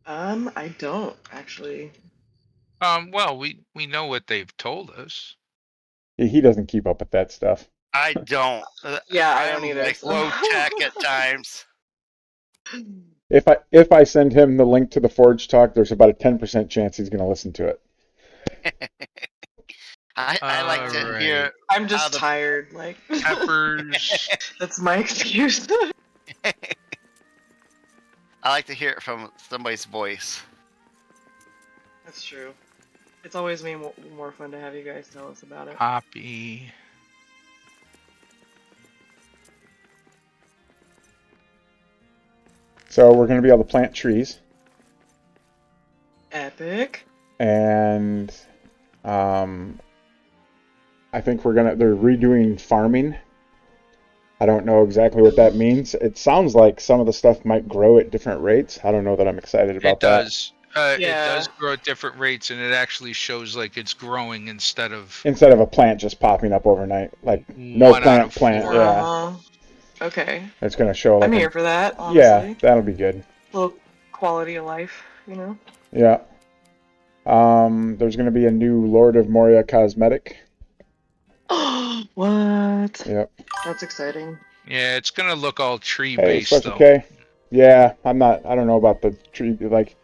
I don't actually. Well, we know what they've told us. He doesn't keep up with that stuff. I don't. Yeah, I don't I'm either. like So. low tech at times. If I send him the link to the Forge Talk, there's about a 10% chance he's going to listen to it. I like All to right. hear I'm how just tired. Like Peppers. that's my excuse. I like to hear it from somebody's voice. That's true. It's always more fun to have you guys tell us about it. Poppy. So we're going to be able to plant trees. Epic. And I think they're redoing farming. I don't know exactly what that means. It sounds like some of the stuff might grow at different rates. I don't know that I'm excited about It that. does. Yeah. It does grow at different rates, and it actually shows like it's growing instead of Instead of a plant just popping up overnight, like no 1 out of plant, 4. yeah. Okay. It's going to show like I'm here for that, yeah, honestly. that'll be good. Little quality of life, you know? Yeah. There's going to be a new Lord of Moria cosmetic. What? Yep. That's exciting. Yeah, it's gonna look all tree Hey, based Special though. K. Yeah, I don't know about the tree. Like,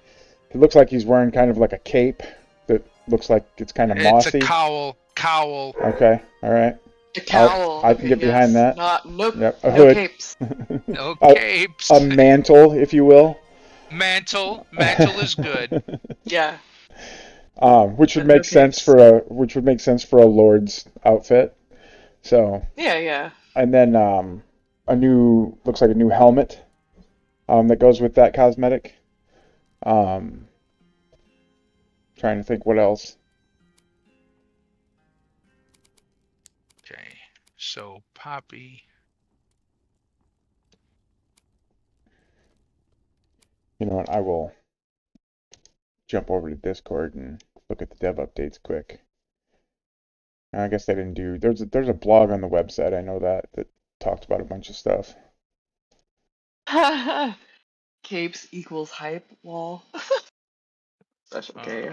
it looks like he's wearing kind of like a cape that looks like it's kind of It's mossy. a cowl. Cowl. Okay, all right. A cowl. I can get behind that. Nope. Yep, a No hood. capes. No capes. A mantle, if you will. Mantle. Mantle is good. Yeah. Which would But no make sense capes. for a lord's outfit. So. Yeah. And then looks like a new helmet that goes with that cosmetic. Trying to think what else. Okay, so Poppy. You know what? I will jump over to Discord and look at the dev updates quick. I guess they didn't do. There's a blog on the website. I know that talks about a bunch of stuff. Capes equals hype wall. Special K.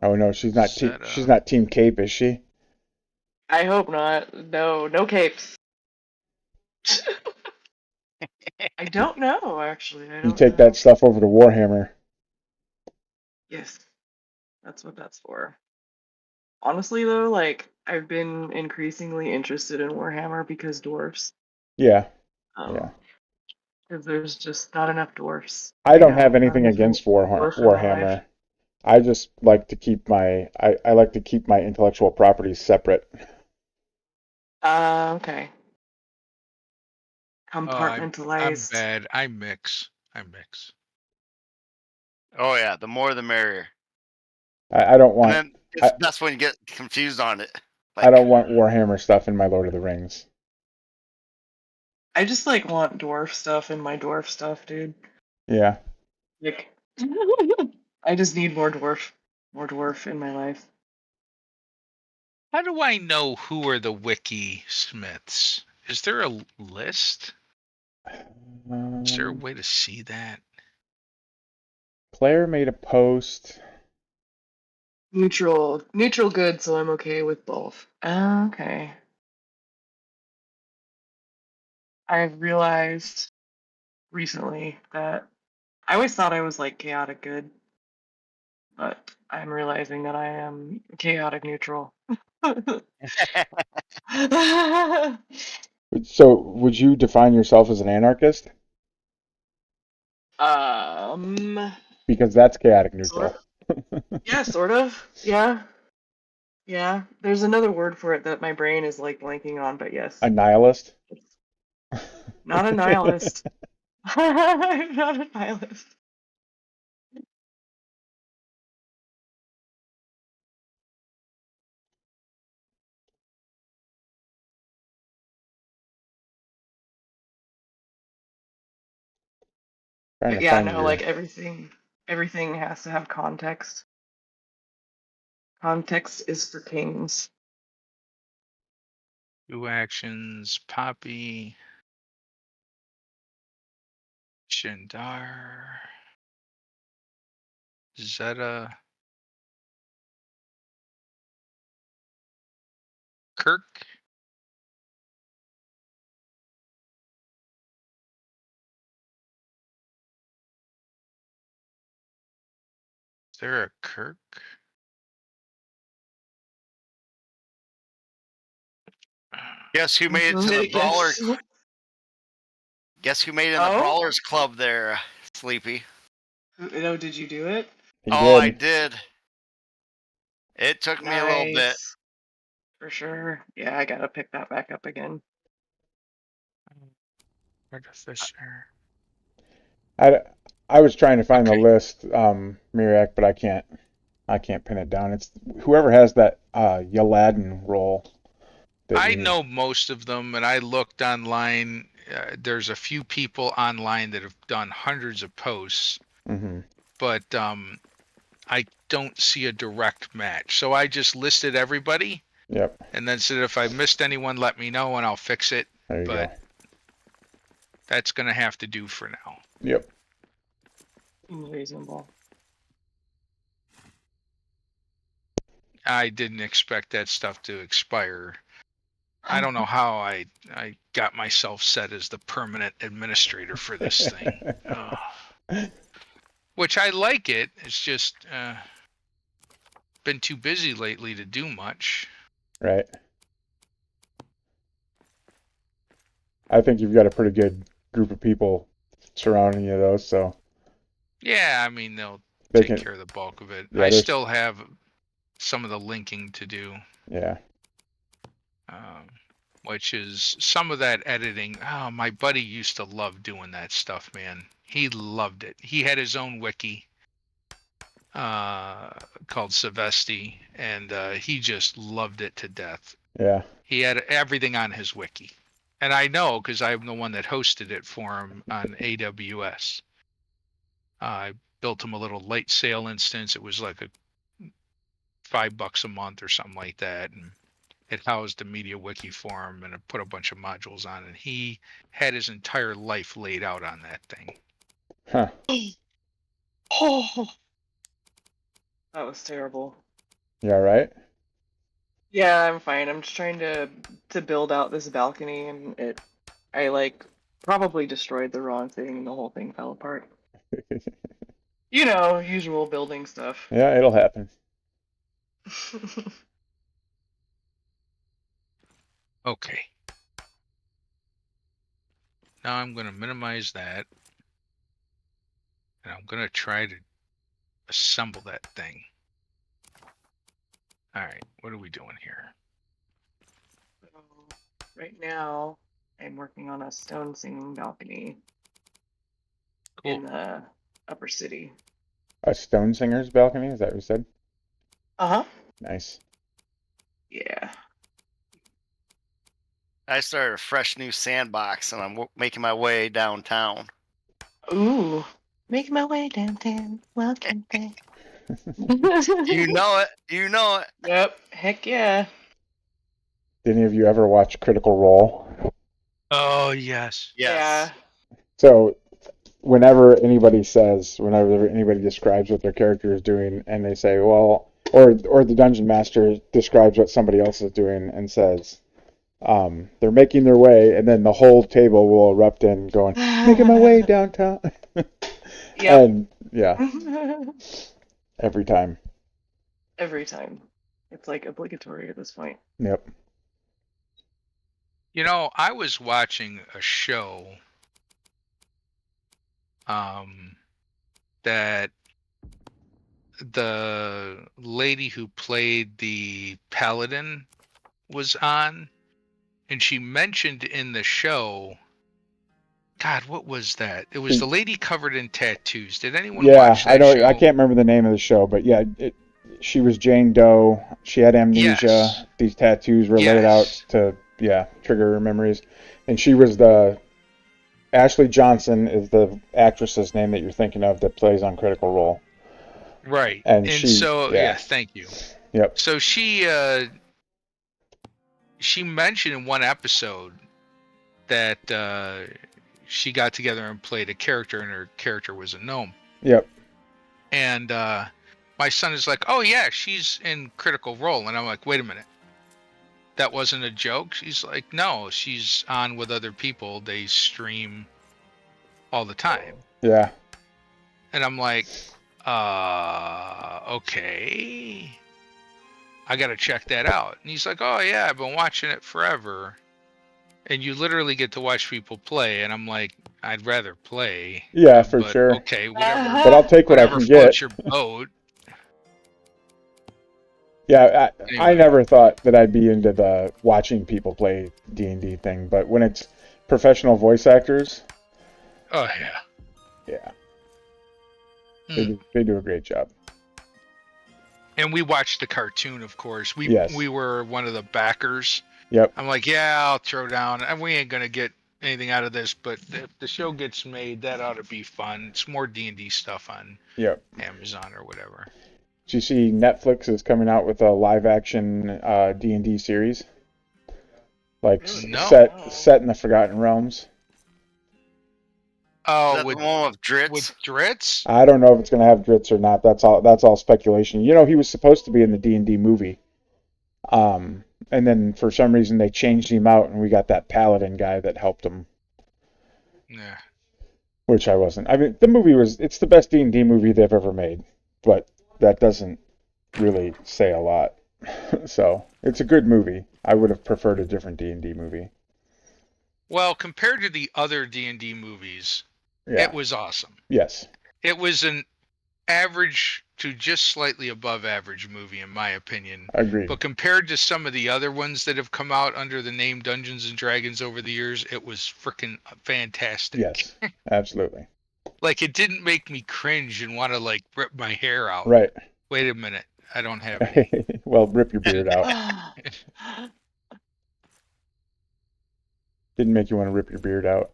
Oh no, she's not Team Cape, is she? I hope not. No capes. I don't know, actually. I You don't take know. that stuff over to Warhammer. Yes, that's what that's for. Honestly, though, like, I've been increasingly interested in Warhammer because dwarfs. Yeah. Yeah. Because there's just not enough dwarfs. I don't have Not anything enough against dwarf in my life. Warhammer. I just like to keep I like to keep my intellectual properties separate. Okay. I'm Compartmentalized. bad. I mix. Oh yeah, the more the merrier. I don't want. And then that's when you get confused on it. Like, I don't want Warhammer stuff in my Lord of the Rings. I just like want dwarf stuff in my dwarf stuff, dude. Yeah. Like, I just need more dwarf in my life. How do I know who are the wiki smiths? Is there a list? Is there a way to see that? Claire made a post. Neutral good, so I'm okay with both. Okay. I've realized recently that I always thought I was like chaotic good, but I'm realizing that I am chaotic neutral. So, would you define yourself as an anarchist? Because that's chaotic neutral. Sort of. Yeah, sort of. Yeah. Yeah. There's another word for it that my brain is like blanking on, but yes. A nihilist? Not a nihilist. I'm not a nihilist. But yeah, no, like everything has to have context. Context is for kings. 2 actions. Poppy. Shindar. Zeta Kirk. Is there a Kirk? Guess who made it to the brawler? Guess who made it in the Oh? brawlers club there, Sleepy? No, did you do it? He Oh, I did. did. It took me a little bit. Nice. For sure. Yeah, I gotta pick that back up again. Where does this share? I was trying to find the Okay. list, Miriak, but I can't pin it down. It's whoever has that Yaladin role. I know most of them, and I looked online. There's a few people online that have done hundreds of posts, Mm-hmm. but I don't see a direct match. So I just listed everybody, Yep. and then said if I missed anyone, let me know, and I'll fix it. There you But go. that's gonna have to do for now. Yep. Seems reasonable. I didn't expect that stuff to expire. I don't know how I got myself set as the permanent administrator for this thing. Which I like it. It's just been too busy lately to do much. Right. I think you've got a pretty good group of people surrounding you, though. So Yeah, I mean they'll they take can. care of the bulk of it. Yeah, I there's- still have some of the linking to do, Yeah. which is some of that editing. Oh, my buddy used to love doing that stuff, man. He loved it. He had his own wiki called Savesti, and he just loved it to death. Yeah. He had everything on his wiki. And I know because I'm the one that hosted it for him on AWS. I built him a little late sale instance. It was like $5 a month or something like that. And it housed a media wiki for him, and it put a bunch of modules on. And he had his entire life laid out on that thing. Huh. Oh, that was terrible. Yeah. Right. Yeah, I'm fine. I'm just trying to build out this balcony, and I like probably destroyed the wrong thing, and the whole thing fell apart. You know, usual building stuff. Yeah, it'll happen. Okay. Now I'm going to minimize that. And I'm going to try to assemble that thing. All right, what are we doing here? So, right now, I'm working on a stone singing balcony in the upper city. A stone singer's balcony? Is that what you said? Uh-huh. Nice. Yeah. I started a fresh new sandbox, and I'm making my way downtown. Ooh. Making my way downtown. Welcome back. You know it. You know it. Yep. Heck yeah. Did any of you ever watch Critical Role? Oh, yes. Yes. So whenever anybody describes what their character is doing, and they say, well, or the dungeon master describes what somebody else is doing and says, they're making their way, and then the whole table will erupt in going, making my way downtown. Yep. And yeah, every time. Every time. It's like obligatory at this point. Yep. You know, I was watching a show that the lady who played the paladin was on, and she mentioned in the show, God, what was that? It was the lady covered in tattoos. Did anyone watch that show? I can't remember the name of the show, but yeah, she was Jane Doe. She had amnesia. Yes. These tattoos were laid out to trigger her memories, and she was Ashley Johnson is the actress's name that you're thinking of that plays on Critical Role. Right. And thank you. Yep. So she mentioned in one episode that she got together and played a character, and her character was a gnome. Yep. And my son is like, "Oh yeah, she's in Critical Role," and I'm like, "Wait a minute, that wasn't a joke?" She's like, "No, she's on with other people. They stream all the time," Yeah. and I'm like, okay, I gotta check that out." And he's like, "Oh yeah, I've been watching it forever." And you literally get to watch people play, and I'm like, I'd rather play. Yeah, for But sure. okay, whatever, But I'll take what I whatever can floats get. your boat. Yeah, I Anyway, never thought that I'd be into the watching people play D&D thing, but when it's professional voice actors, oh yeah. yeah, Mm. they do a great job. And we watched the cartoon, of course. Yes. We were one of the backers. Yep. I'm like, yeah, I'll throw down. And we ain't gonna get anything out of this, but if the show gets made, that ought to be fun. It's more D&D stuff on Yep. Amazon or whatever. Did you see Netflix is coming out with a live action D&D series? Like No. set in the Forgotten Realms. Oh, Is that the one with Dritz? with Dritz? I don't know if it's going to have Dritz or not. That's all speculation. You know, he was supposed to be in the D&D movie. And then for some reason they changed him out and we got that paladin guy that helped him, Yeah. which I wasn't. I mean, the movie it's the best D&D movie they've ever made, but that doesn't really say a lot. So, it's a good movie. I would have preferred a different D&D movie. Well, compared to the other D&D movies, Yeah. it was awesome. Yes. It was an average to just slightly above average movie, in my opinion. Agreed. But compared to some of the other ones that have come out under the name Dungeons and Dragons over the years, it was freaking fantastic. Yes. Absolutely. Like, it didn't make me cringe and want to, like, rip my hair out. Right. Wait a minute. I don't have any. Well, rip your beard out. Didn't make you want to rip your beard out.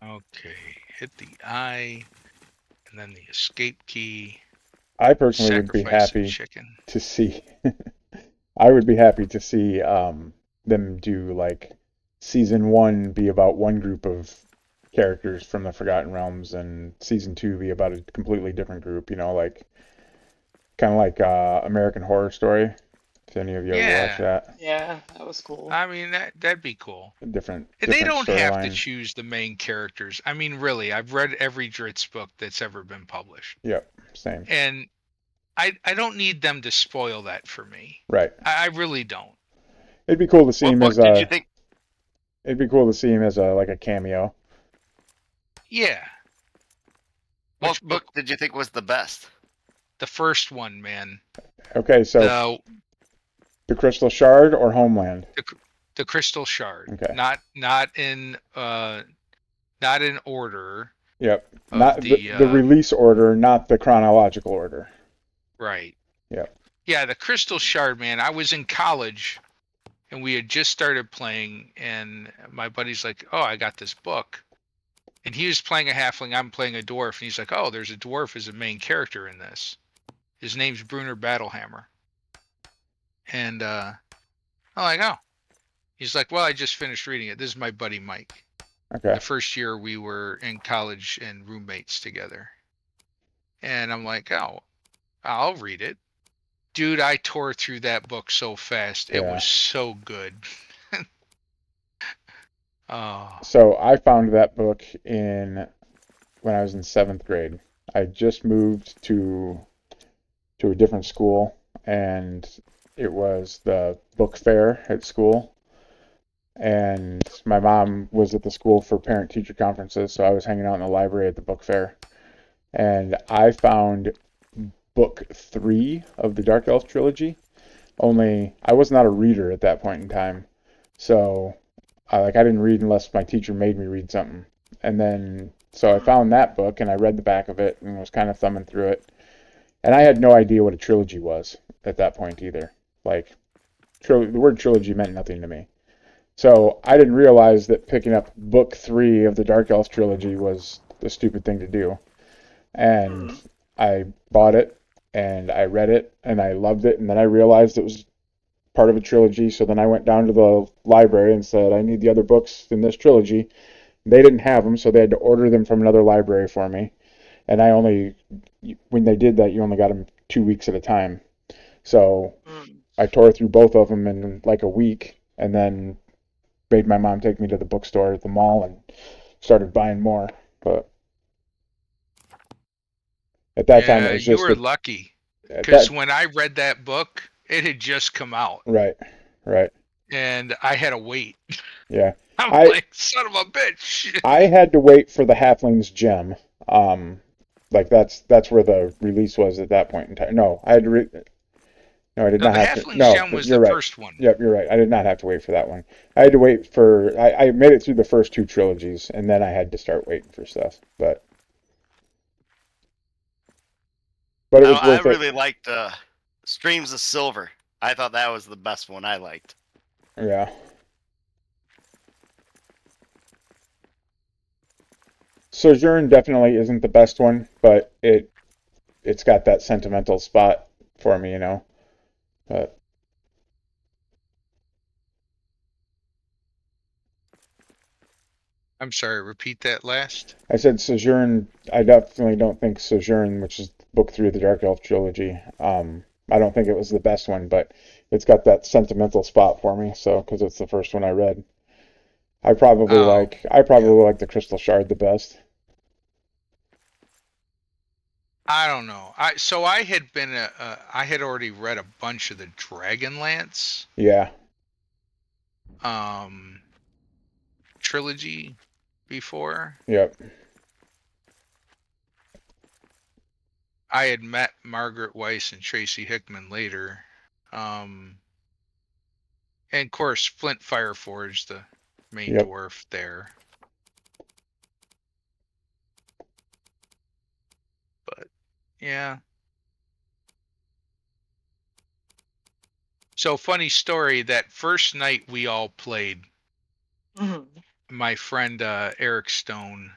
Okay. Hit the I, and then the escape key. I personally would be Sacrifice the happy chicken. to see. I would be happy to see them do like season 1 be about one group of characters from the Forgotten Realms, and season 2 be about a completely different group. You know, like kind of like American Horror Story. If any of you ever watch that, Yeah, that was cool. I mean, that'd be cool. different. They don't have to storyline. choose the main characters. I mean, really, I've read every Dritz book that's ever been published. Yep, same. And I don't need them to spoil that for me. Right. I really don't. It'd be cool to see What him book as did a. you think? It'd be cool to see him as a like a cameo. Yeah. What Which book did you think was the best? The first one, man. Okay, so The the Crystal Shard or Homeland? the Crystal Shard. Okay. Not in order. Yep. Of Not the release order, not the chronological order. Right. Yep. Yeah, the Crystal Shard, man. I was in college and we had just started playing, and my buddy's like, "Oh, I got this book." And he was playing a halfling, I'm playing a dwarf, and he's like, "Oh, there's a dwarf as a main character in this. His name's Brunner Battlehammer." And I'm like, "Oh." He's like, "Well, I just finished reading it. This is my buddy Mike." Okay. The first year we were in college and roommates together. And I'm like, "Oh, I'll read it." Dude, I tore through that book so fast. It Yeah. was so good. Oh, So I found that book when I was in 7th grade. I just moved to a different school, and it was the book fair at school. And my mom was at the school for parent-teacher conferences, so I was hanging out in the library at the book fair. And I found book 3 of the Dark Elf trilogy. Only I was not a reader at that point in time, so I didn't read unless my teacher made me read something. And then so I found that book and I read the back of it and was kind of thumbing through it. And I had no idea what a trilogy was at that point either. Like the word trilogy meant nothing to me. So I didn't realize that picking up book 3 of the Dark Elf trilogy was the stupid thing to do. And I bought it and I read it and I loved it, and then I realized it was part of a trilogy. So then I went down to the library and said, I need the other books in this trilogy. They didn't have them, so they had to order them from another library for me. And when they did that, you only got them 2 weeks at a time. So Mm. I tore through both of them in like a week, and then made my mom take me to the bookstore at the mall and started buying more. But at that time, it Yeah, was you just were lucky at because that when I read that book, it had just come out, right, right, and I had to wait. yeah. I'm I like, son of a bitch. I had to wait for the Halfling's Gem. Like that's where the release was at that point in time. No, no, I did No, not the have to. Halfling's No, Gem was you're the right. first one. Yep, you're right. I did not have to wait for that one. I had to wait for. I made it through the first two trilogies, and then I had to start waiting for stuff. But it was I worth it. really liked Streams of Silver. I thought that was the best one I liked. Yeah. Sojourn definitely isn't the best one, but it's got that sentimental spot for me, you know. But I'm sorry, repeat that last. I said Sojourn. I definitely don't think Sojourn, which is book 3 of the Dark Elf trilogy. I don't think it was the best one, but it's got that sentimental spot for me. So, because it's the first one I read, Oh, I yeah. probably like the Crystal Shard the best. I don't know. I had already read a bunch of the Dragonlance Yeah, um trilogy before. yep, I had met Margaret Weiss and Tracy Hickman later. Um, and of course, Flint Fireforge, the main yep. dwarf there. But yeah. So funny story. That first night we all played, Mhm. my friend Eric Stone,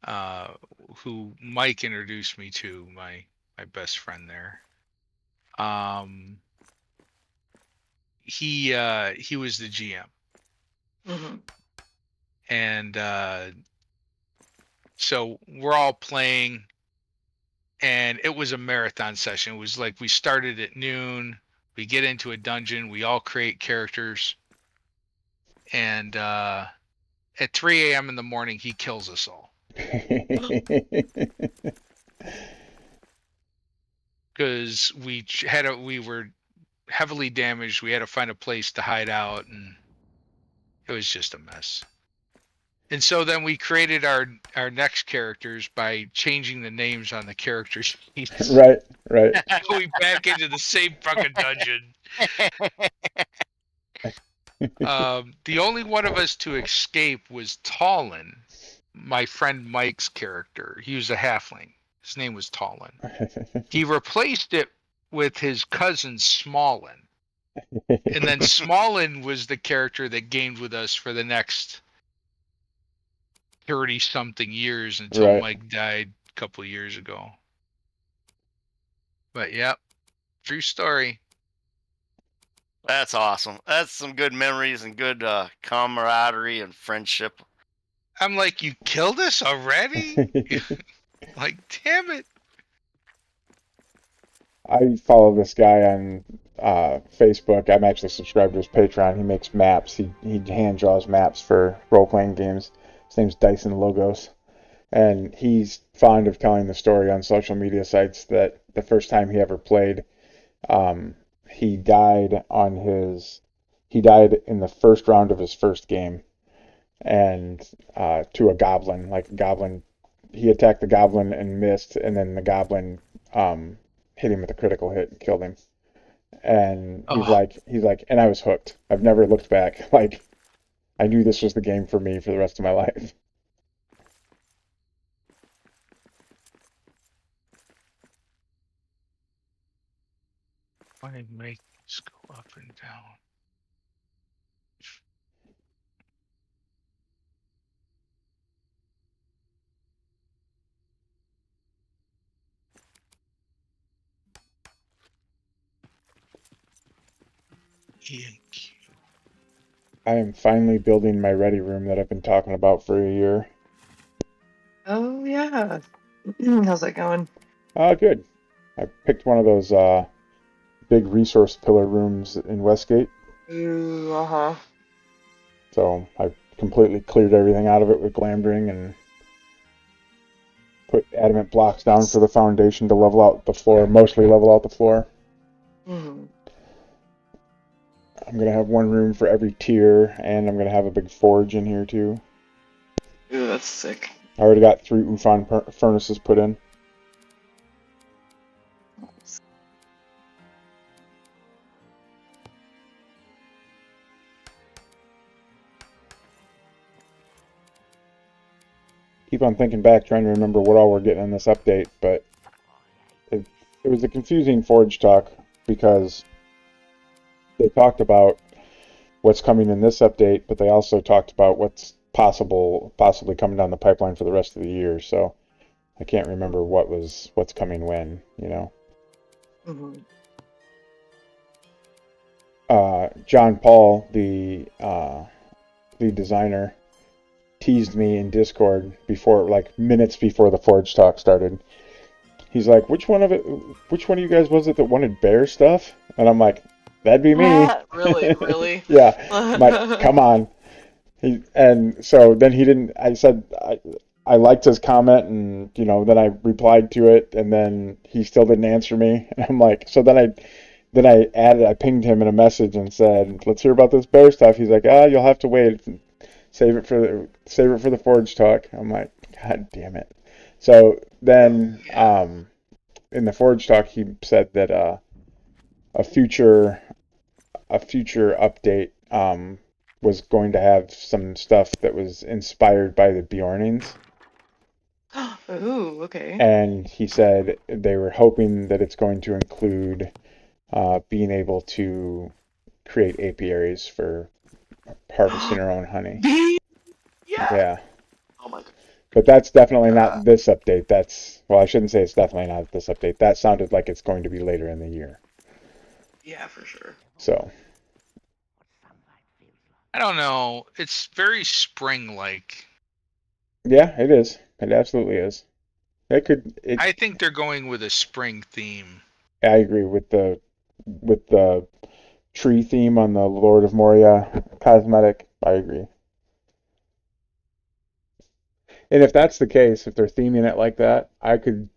uh, who Mike introduced me to, my best friend there. Um, he was the GM, Mhm. and so we're all playing, and it was a marathon session. It was like we started at noon, we get into a dungeon, we all create characters, and at 3 a.m. in the morning, he kills us all because we were heavily damaged. We had to find a place to hide out, and it was just a mess. And so then we created our next characters by changing the names on the character sheets. Right, right. Going back into the same fucking dungeon. The only one of us to escape was Tallin, my friend Mike's character. He was a halfling. His name was Tallin. He replaced it with his cousin Smallin. And then Smallin was the character that gamed with us for the next 30 something years until Right. Mike died a couple of years ago. But yep, true story. That's awesome. That's some good memories and good camaraderie and friendship. I'm like, you killed us already? Like, damn it. I follow this guy on Facebook. I'm actually subscribed to his Patreon. He makes maps. He hand draws maps for role playing games. His name's Dyson Logos, and he's fond of telling the story on social media sites that the first time he ever played, um, he died in the first round of his first game, and to a goblin. Like a goblin, he attacked the goblin and missed, and then the goblin hit him with a critical hit and killed him. And Oh, he's like, and I was hooked. I've never looked back. Like, I knew this was the game for me for the rest of my life. why make this go up and down? E and Q. I am finally building my ready room that I've been talking about for a year. Oh yeah. How's that going? Good. I picked one of those big resource pillar rooms in Westgate. Ooh, uh-huh. So I completely cleared everything out of it with glamdring and put adamant blocks down for the foundation to level out the floor, mostly level out the floor. Mm-hmm. I'm going to have one room for every tier, and I'm going to have a big forge in here too. Ooh, that's sick. I already got 3 Ufon furnaces put in. Keep on thinking back, trying to remember what all we're getting in this update, but it was a confusing forge talk because they talked about what's coming in this update, but they also talked about what's possibly coming down the pipeline for the rest of the year. So I can't remember what's coming when, you know. Mm-hmm. John Paul, the designer, teased me in Discord before, like minutes before the Forge talk started. He's like, which one of you guys was it that wanted bear stuff? And I'm like, that'd be me. Really? Yeah. I'm like, come on. And so then he didn't. I said I liked his comment, and then I replied to it, and then he still didn't answer me. And I'm like, so then I pinged him in a message and said, let's hear about this bear stuff. He's like, you'll have to wait. Save it for the Forge talk. I'm like, God damn it. So then, in the Forge talk, he said that a future update was going to have some stuff that was inspired by the Bjornings. Ooh, okay. And he said they were hoping that it's going to include being able to create apiaries for harvesting our own honey. Yeah. Oh my god. But that's definitely not this update. Well, I shouldn't say it's definitely not this update. That sounded like it's going to be later in the year. Yeah, for sure. So. I don't know. It's very spring-like. Yeah, it is. It absolutely is. I think they're going with a spring theme. I agree with the tree theme on the Lord of Moria cosmetic. I agree. And if that's the case, if they're theming it like that, I could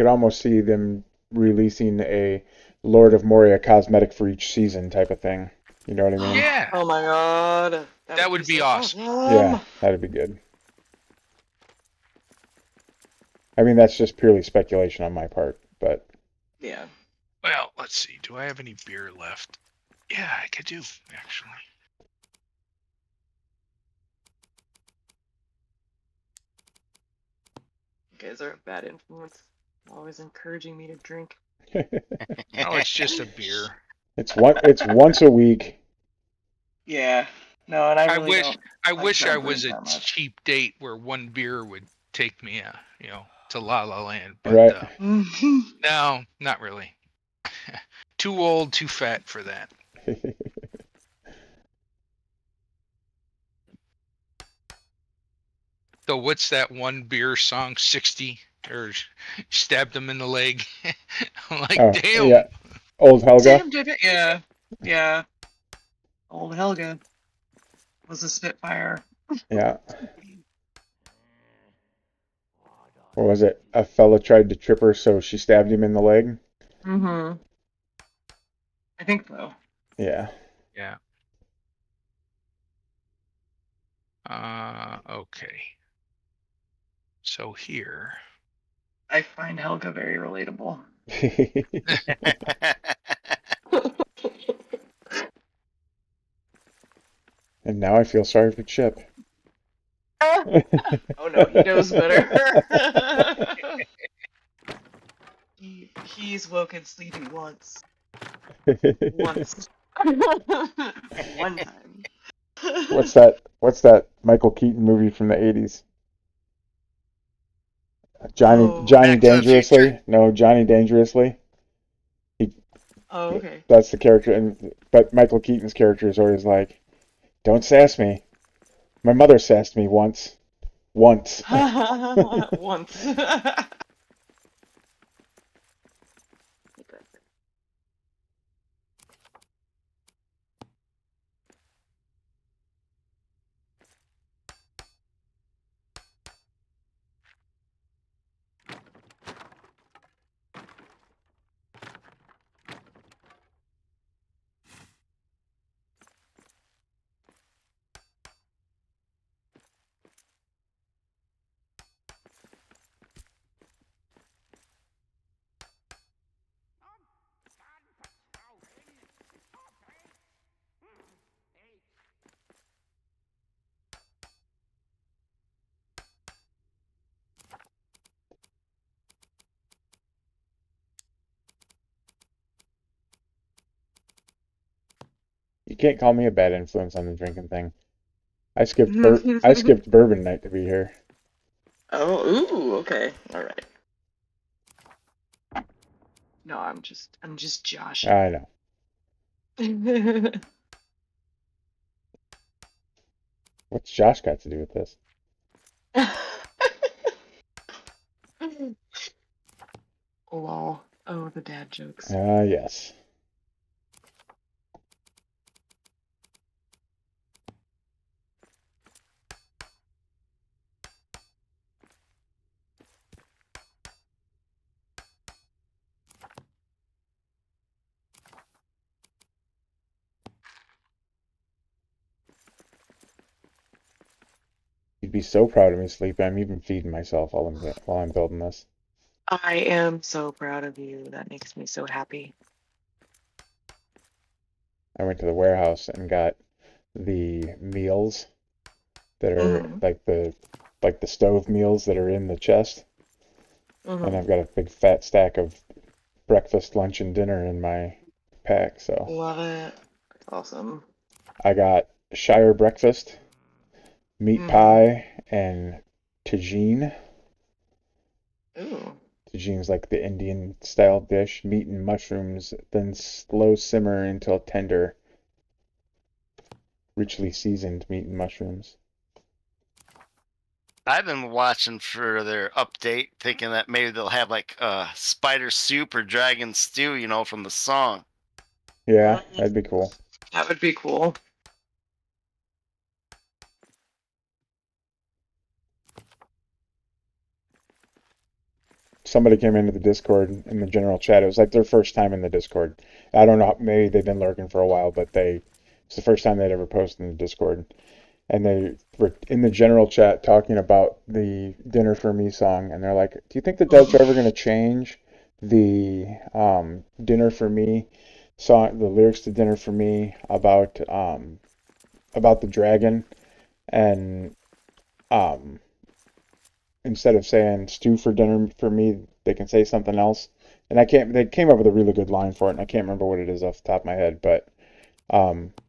almost see them releasing a Lord of Moria cosmetic for each season type of thing. You know what I mean? Yeah. Oh my god. That would be so awesome. Yeah, that'd be good. I mean, that's just purely speculation on my part, but yeah. Well, let's see. Do I have any beer left? Yeah, I could do, actually. You guys are a bad influence. Always encouraging me to drink. Oh, it's just a beer. It's once a week. Yeah. No, and I really don't. I wish I was drink a that much. cheap date where one beer would take me, to La La Land. But Right. no, not really. Too old, too fat for that. So what's that one beer song? 60 or stabbed him in the leg. I'm like, damn. Yeah. Old Helga. Damn, did it? Yeah. Yeah. Old Helga was a Spitfire. Yeah. What was it? A fella tried to trip her, so she stabbed him in the leg. Mm-hmm. I think so. Yeah. Yeah. Okay. So here. I find Helga very relatable. And now I feel sorry for Chip. Oh no, he knows better. He's woken sleepy once. Once. One time. What's that Michael Keaton movie from the 80s? Johnny Back to the Dangerously? Future. No, Johnny Dangerously. Oh, okay. That's the character, but Michael Keaton's character is always like, "Don't sass me." My mother sassed me once. Once. Once. You can't call me a bad influence on the drinking thing. I skipped bourbon night to be here. Oh, ooh, okay. All right. No, I'm just joshing. I know. What's Josh got to do with this? Lol. Oh, the dad jokes. Yes. You'd be so proud of me, Sleepy. I'm even feeding myself while I'm building this. I am so proud of you. That makes me so happy. I went to the warehouse and got the meals that are Mm-hmm. like the stove meals that are in the chest, and Mm-hmm. I've got a big fat stack of breakfast, lunch, and dinner in my pack. So Love it. That's awesome. I got Shire breakfast, meat Mm-hmm. pie, and tagine. Ooh. Tajine's like the Indian style dish, meat and mushrooms, then slow simmer until tender, richly seasoned meat and mushrooms. I've been watching for their update, thinking that maybe they'll have like spider soup or dragon stew, from the song. Yeah, that'd be cool. That would be cool. Somebody came into the Discord in the general chat. It was like their first time in the Discord. I don't know, maybe they've been lurking for a while, but it's the first time they'd ever posted in the Discord. And they were in the general chat talking about the Dinner for Me song, and they're like, "Do you think the devs are ever going to change the Dinner for Me song, the lyrics to Dinner for Me about the dragon, and um, instead of saying stew for dinner for me, they can say something else?" And they came up with a really good line for it, and I can't remember what it is off the top of my head, but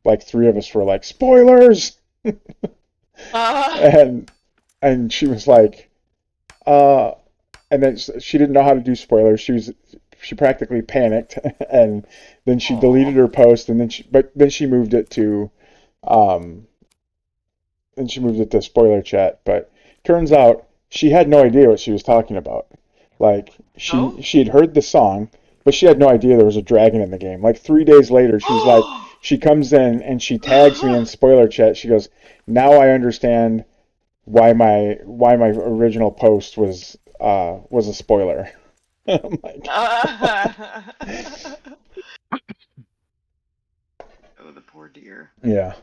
like three of us were like, "Spoilers!" and and she was like, uh, and then she didn't know how to do spoilers. She practically panicked, and then she Aw. deleted her post, and then she moved it to um, then she moved it to spoiler chat. But turns out she had no idea what she was talking about. Like No? she had heard the song, but she had no idea there was a dragon in the game. Like 3 days later, she comes in and she tags me in spoiler chat. She goes, "Now I understand why my original post was a spoiler." I'm like, Oh, the poor dear. yeah.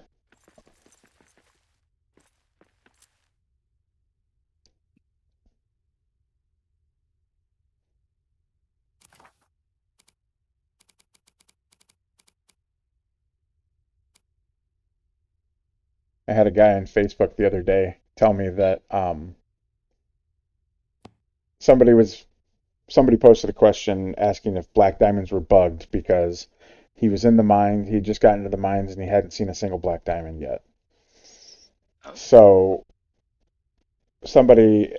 I had a guy on Facebook the other day tell me that somebody was somebody posted a question asking if black diamonds were bugged because he was in the mine, he just got into the mines and he hadn't seen a single black diamond yet. Oh. So somebody,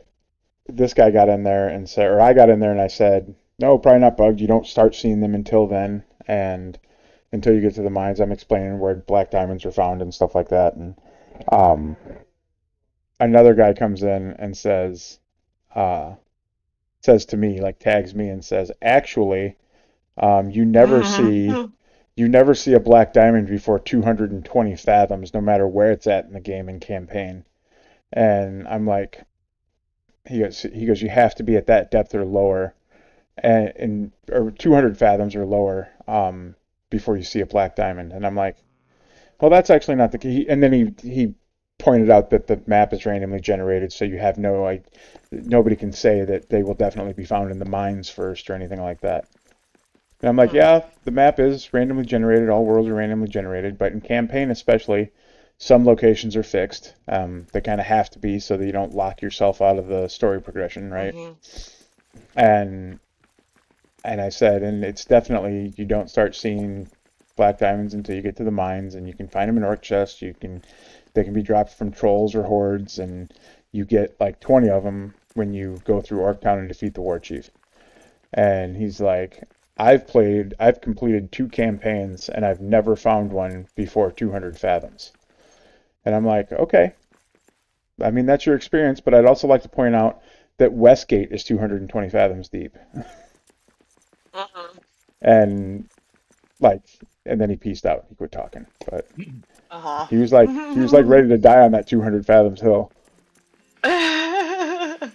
this guy got in there and said, or I got in there and I said, No, probably not bugged. You don't start seeing them until then, and until you get to the mines. I'm explaining where black diamonds are found and stuff like that. And um, another guy comes in and uh, says to me, like tags me and says, actually, you never see a black diamond before 220 fathoms, no matter where it's at in the game and campaign. And I'm like, he goes, you have to be at that depth or lower, and or 200 fathoms or lower, before you see a black diamond. And I'm like, well, that's actually not the key. And then he pointed out that the map is randomly generated, so you have nobody can say that they will definitely be found in the mines first or anything like that. And I'm like, yeah, the map is randomly generated. All worlds are randomly generated, but in campaign especially, some locations are fixed. They kind of have to be so that you don't lock yourself out of the story progression, right? And I said, and it's definitely, you don't start seeing black diamonds until you get to the mines, and you can find them in orc chests. They can be dropped from trolls or hordes, and you get like 20 of them when you go through Orc Town and defeat the war chief. And he's like, I've completed 2 campaigns, and I've never found one before 200 fathoms. And I'm like, okay, I mean, that's your experience, but I'd also like to point out that Westgate is 220 fathoms deep. And like, and then he pieced out. He quit talking, but he was like ready to die on that 200 fathoms hill. Oh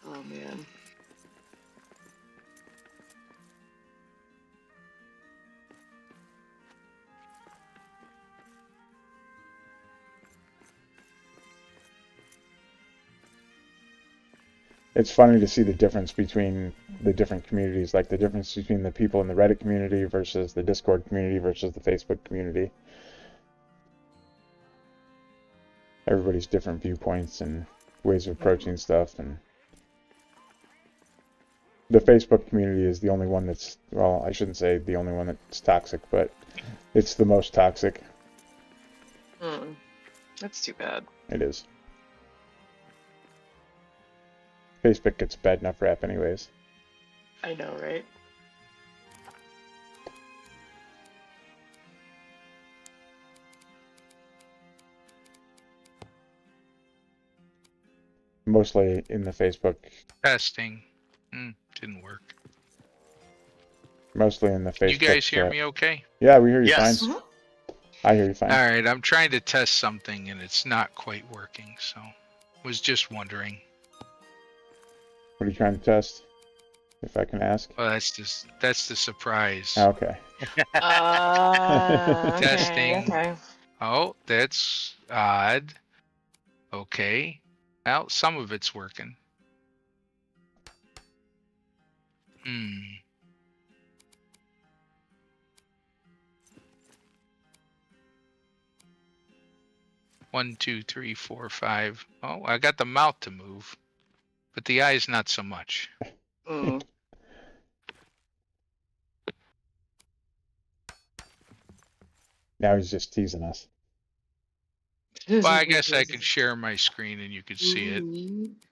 man. It's funny to see the difference between the different communities, like the difference between the people in the Reddit community versus the Discord community versus the Facebook community. Everybody's different viewpoints and ways of approaching stuff, and the Facebook community is the only one that's, well, I shouldn't say the only one that's toxic, but it's the most toxic. That's too bad. It is. Facebook gets bad enough rap anyways. I know, right? Mostly in the Facebook. Testing. Didn't work. Mostly in the Facebook. You guys hear chat. me okay? Yeah, we hear you Yes. fine. I hear you fine. All right, I'm trying to test something and it's not quite working, so was just wondering. What are you trying to test? If I can ask. Well, that's the surprise. Okay. Testing. Okay. Oh, that's odd. Okay. Well, some of it's working. 1, 2, 3, 4, 5. Oh, I got the mouth to move, but the eyes not so much. Now he's just teasing us. Well, I guess I could share my screen and you could see it.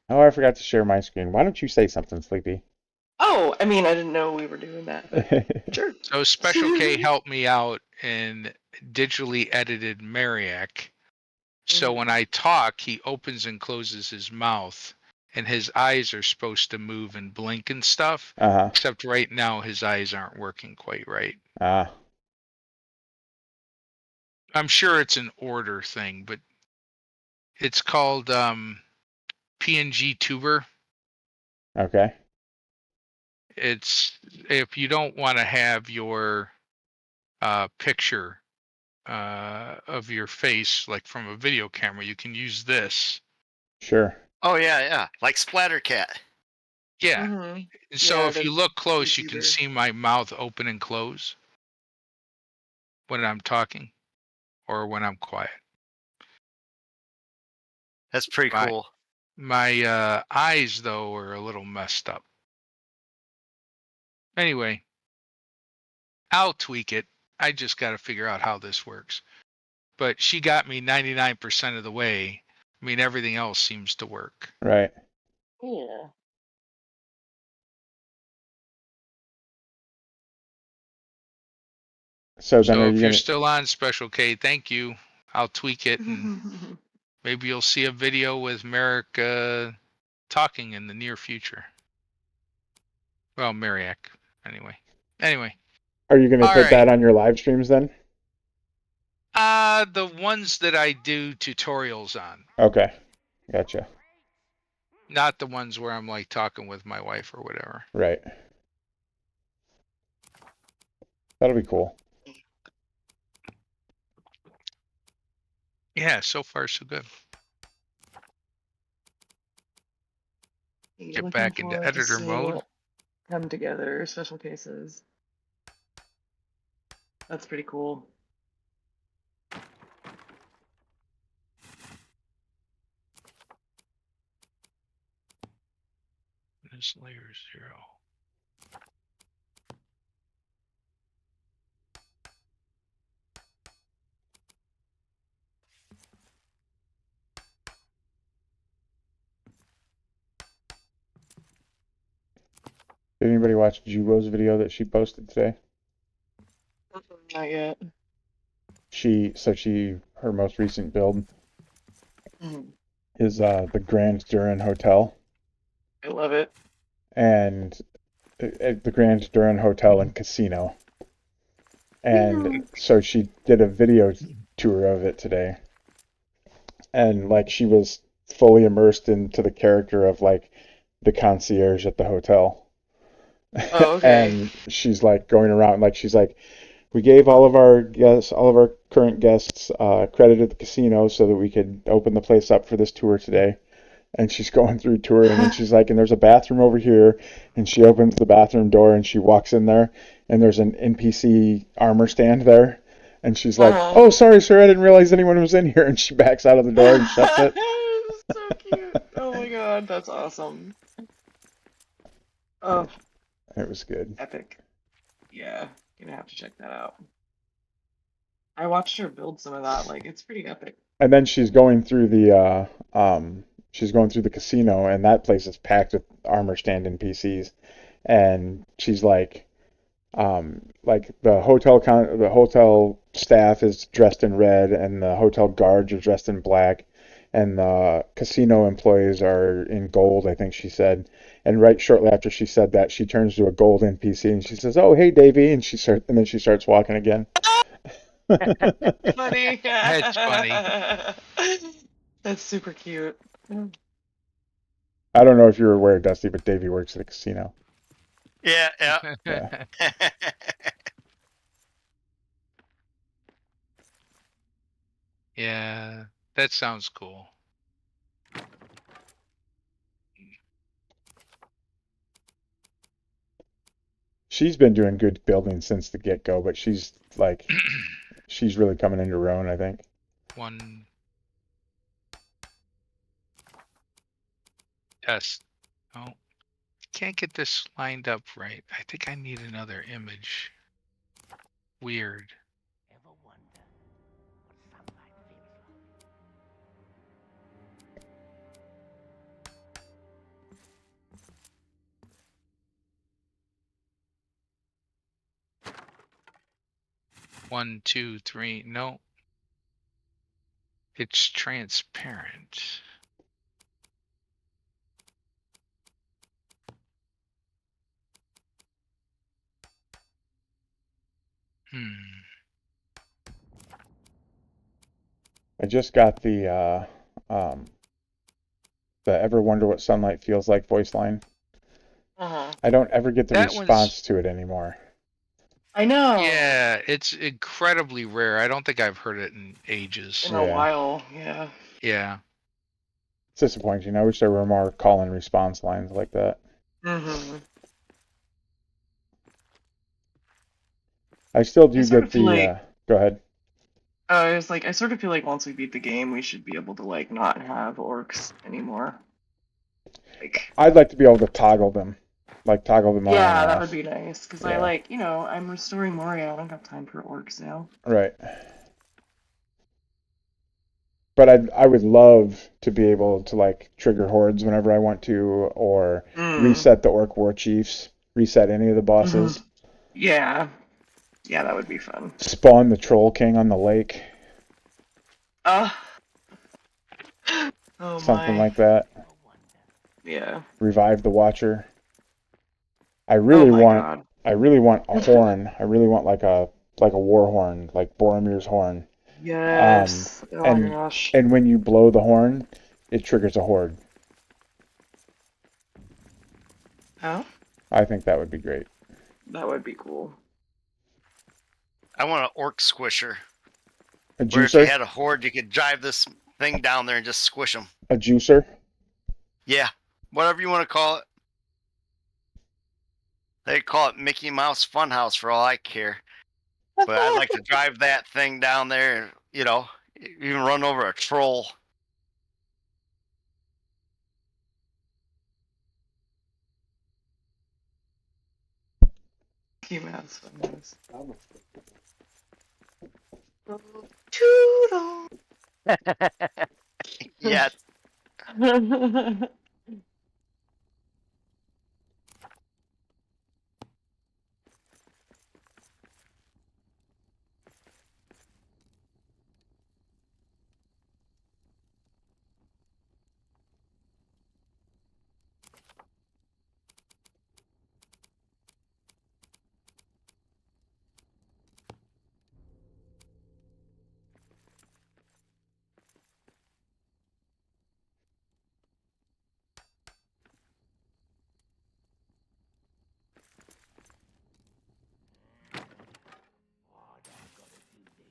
Oh, I forgot to share my screen. Why don't you say something, Sleepy? Oh, I mean, I didn't know we were doing that. But sure. So Special K helped me out and digitally edited Mariac. So when I talk, he opens and closes his mouth, and his eyes are supposed to move and blink and stuff. Except right now, his eyes aren't working quite right. I'm sure it's an order thing, but it's called PNG Tuber. Okay. It's if you don't want to have your picture of your face like from a video camera, you can use this. Sure. Oh yeah, like Splattercat. Yeah. And so if you look close, you can see my mouth open and close when I'm talking or when I'm quiet. That's pretty cool. My eyes, though, are a little messed up. Anyway, I'll tweak it. I just got to figure out how this works. But she got me 99% of the way. I mean, everything else seems to work. Right. Yeah. So then So are if you you're gonna? still on, Special K, thank you. I'll tweak it, and maybe you'll see a video with Merrick talking in the near future. Well, Mariak, anyway. Are you gonna All put that right. on your live streams then? The ones that I do tutorials on, Okay, gotcha. not the ones where I'm like talking with my wife or whatever. Right. That'll be cool. Yeah, so far so good. You're Get looking back into forward to editor seeing mode. it come together, special cases. That's pretty cool. This layer 0. Did anybody watch Jubo's video that she posted today? Not yet. Her most recent build Mhm. is the Grand Duran Hotel, I love it. and the Grand Duran Hotel and Casino. And so she did a video tour of it today, and like she was fully immersed into the character of like the concierge at the hotel. Oh, okay. And she's like going around, like she's like, we gave all of our current guests credit at the casino so that we could open the place up for this tour today. And she's going through touring, and she's like, and there's a bathroom over here, and she opens the bathroom door and she walks in there, and there's an NPC armor stand there, and she's like, oh, sorry sir, I didn't realize anyone was in here, and she backs out of the door and shuts it. So cute. Oh my god, that's awesome. Oh, It was good. epic. Yeah, gonna have to check that out. I watched her build some of that, like it's pretty epic. And then she's going through the casino, and that place is packed with armor stand NPCs, and she's like the hotel staff is dressed in red, and the hotel guards are dressed in black, and the casino employees are in gold, I think she said. And right shortly after she said that, she turns to a gold NPC and she says, "Oh, hey, Davey," and then she starts walking again. Funny. That's funny. That's super cute. I don't know if you're aware, Dusty, but Davey works at a casino. Yeah. Yeah. Yeah, that sounds cool. She's been doing good building since the get-go, but she's like, she's really coming into her own, I think. One test. Oh, can't get this lined up right. I think I need another image. Weird. Ever wonder what sunlight feels like? 1, 2, 3. No. It's transparent. I just got the Ever Wonder What Sunlight Feels Like voice line. I don't ever get the response to it anymore. I know. Yeah, it's incredibly rare. I don't think I've heard it in ages. In a while, yeah. Yeah. It's disappointing. I wish there were more call and response lines like that. I still do get the go ahead. It's like I sort of feel like once we beat the game, we should be able to like not have orcs anymore. Like I'd like to be able to toggle them, toggle them on. Yeah, that would be nice because I like I'm restoring Moria. I don't have time for orcs now. Right. But I would love to be able to like trigger hordes whenever I want to, or reset the orc war chiefs, reset any of the bosses. Yeah. Yeah, that would be fun. Spawn the Troll King on the lake. Oh Something my. like that. Ever wonder Yeah. Revive the Watcher. I Oh really my want god. a horn. I really want like a war horn, like Boromir's horn. Yes. Oh my And gosh. when you blow the horn, it triggers a horde. Oh, I think that would be great. that would be cool. I want an orc squisher. A Where if you juicer? had a horde, you could drive this thing down there and just squish them. A juicer? Yeah, whatever you want to call it. They call it Mickey Mouse Funhouse for all I care. But I'd like to drive that thing down there and, you know, even run over a troll. Mouse. Toodle. Yeah, what I'm gonna do this.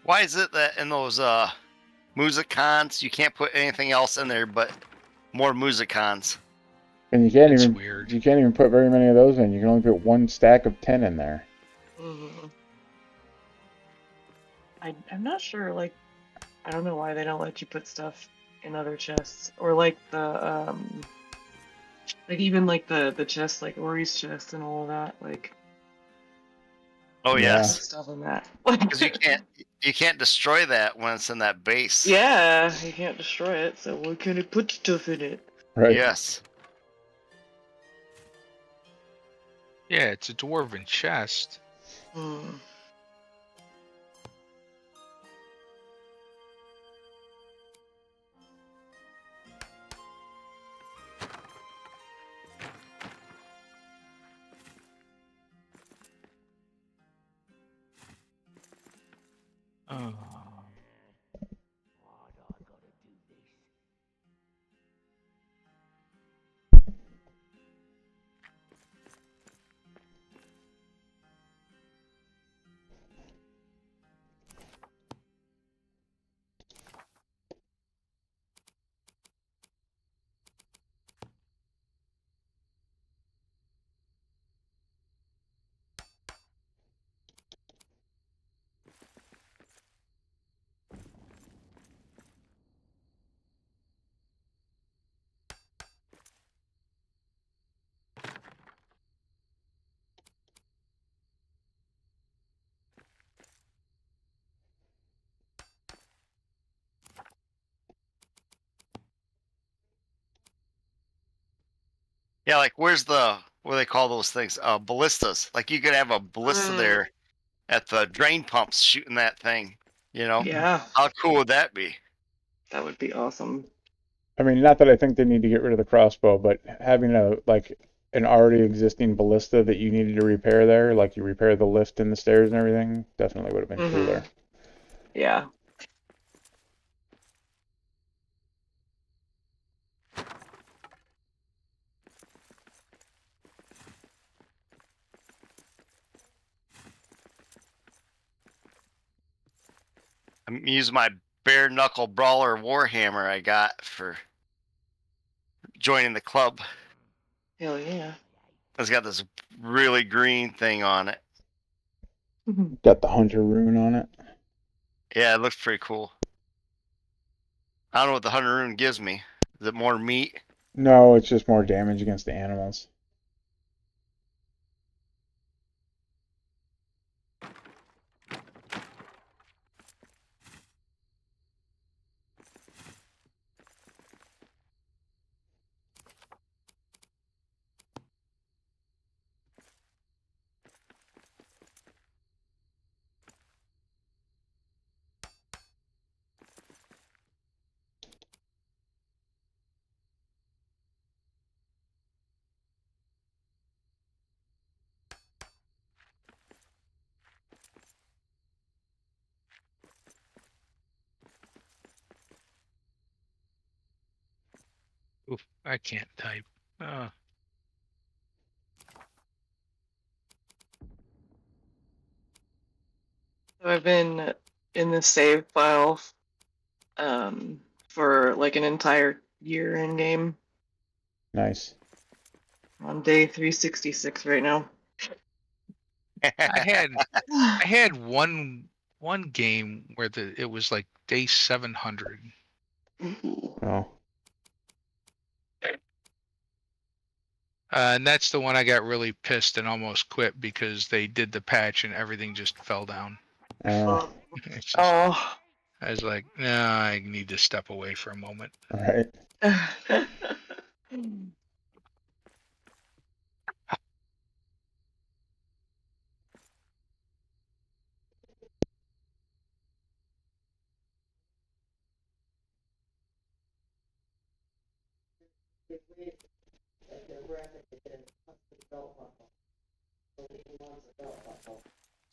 why is it that in those Musicons you can't put anything else in there but more Musicons? And you can't It's even weird. put very many of those in. You can only put one stack of 10 in there. Mhm. I'm not sure, like, I don't know why they don't let you put stuff in other chests. Or like like even like the chest, like Ori's chest and all of that, like Oh Yeah. put yes, stuff in that. because you can't destroy that when it's in that base. Yeah, you can't destroy it, so why can't it put stuff in it? Right. Yes. Yeah, it's a dwarven chest. Hmm. Oh. What I'm gonna do this. Yeah, like where's the what do they call those things? Ballistas. Like you could have a ballista there at the drain pumps shooting that thing. You know, Yeah, how cool would that be? that would be awesome. I mean, not that I think they need to get rid of the crossbow, but having an already existing ballista that you needed to repair there, like you repair the lift and the stairs and everything, definitely would have been cooler. Yeah. I'm using my bare knuckle brawler warhammer I got for joining the club. Hell yeah. It's got this really green thing on it. Got the hunter rune on it. Yeah, it looks pretty cool. I don't know what the hunter rune gives me. Is it more meat? No, it's just more damage against the animals. Oof, I can't type. So I've been in the save file for like an entire year in game. Nice. On day 366 right now. I had one game where it was like day 700. Oh. And that's the one I got really pissed and almost quit because they did the patch and everything just fell down. Oh. It's just, Oh. I was like, no, I need to step away for a moment. All right.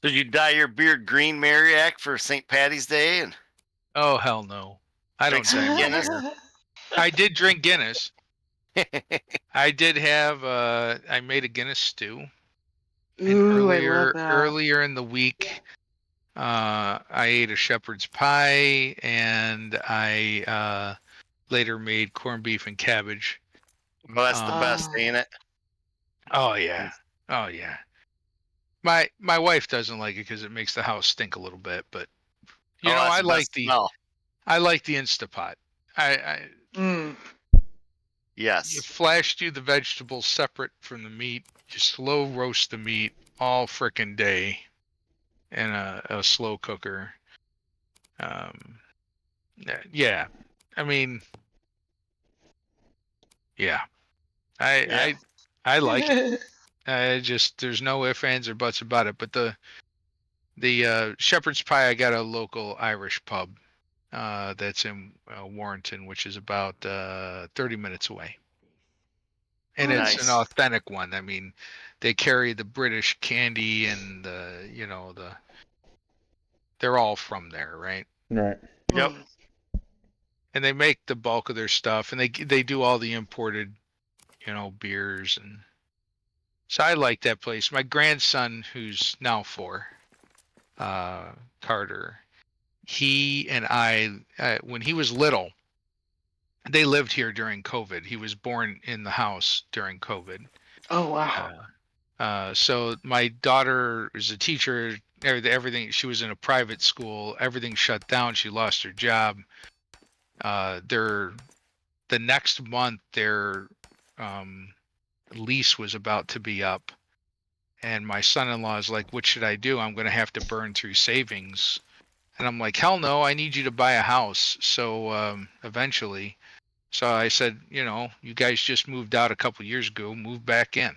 Did you dye your beard green, Mariac, for St. Patty's Day? And Oh, hell no. I Drink don't some drink Guinness? beer. I did drink Guinness. I did have, I made a Guinness stew. And Ooh, I love that. earlier in the week, I ate a shepherd's pie, and I later made corned beef and cabbage. Well, that's the best, ain't it? Oh yeah, oh yeah. My wife doesn't like it because it makes the house stink a little bit, but you know, that's I the like best smell. I like the Instapot. I you Yes. flash do the vegetables separate from the meat. You slow roast the meat all frickin' day in a slow cooker. Yeah, I mean, yeah, Yeah. I like it. Just there's no ifs, ands, or buts about it. But the shepherd's pie, I got a local Irish pub that's in Warrenton, which is about 30 minutes away, and it's an Nice. authentic one. I mean, they carry the British candy and they're all from there, right? Right. Yep. And they make the bulk of their stuff, and they do all the imported, beers. And so I like that place. My grandson, who's now 4, Carter, he and I, when he was little, they lived here during COVID. He was born in the house during COVID. Oh wow. So my daughter is a teacher. Everything. She was in a private school. Everything shut down. She lost her job. The next month their lease was about to be up, and my son-in-law is like, "What should I do? I'm going to have to burn through savings." And I'm like, "Hell no! I need you to buy a house." So eventually, so I said, you guys just moved out a couple years ago. Move back in.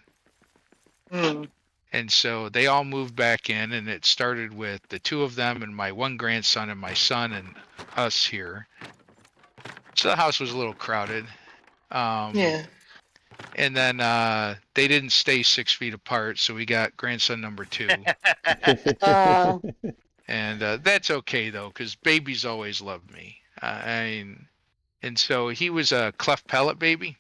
And so they all moved back in, and it started with the 2 of them and my one grandson and my son and us here. So the house was a little crowded. Yeah. And then they didn't stay 6 feet apart, so we got grandson number 2. And that's okay, though, because babies always loved me. And so he was a cleft palate baby.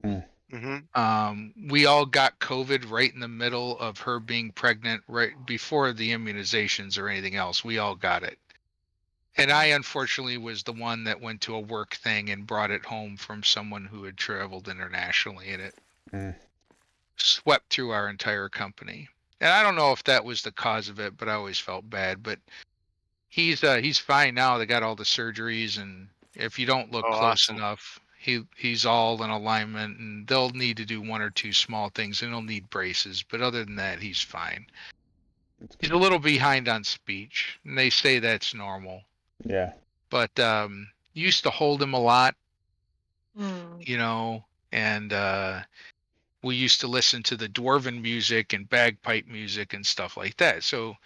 We all got COVID right in the middle of her being pregnant, right before the immunizations or anything else. We all got it. And I, unfortunately, was the one that went to a work thing and brought it home from someone who had traveled internationally in it. swept through our entire company. And I don't know if that was the cause of it, but I always felt bad. But he's fine now. They got all the surgeries, and if you don't look Oh, close awesome. enough, he's all in alignment, and they'll need to do one or two small things, and he'll need braces. But other than that, he's fine. That's He's good. a little behind on speech, and they say that's normal. Yeah. But used to hold him a lot, Hmm. you know, and we used to listen to the dwarven music and bagpipe music and stuff like that. So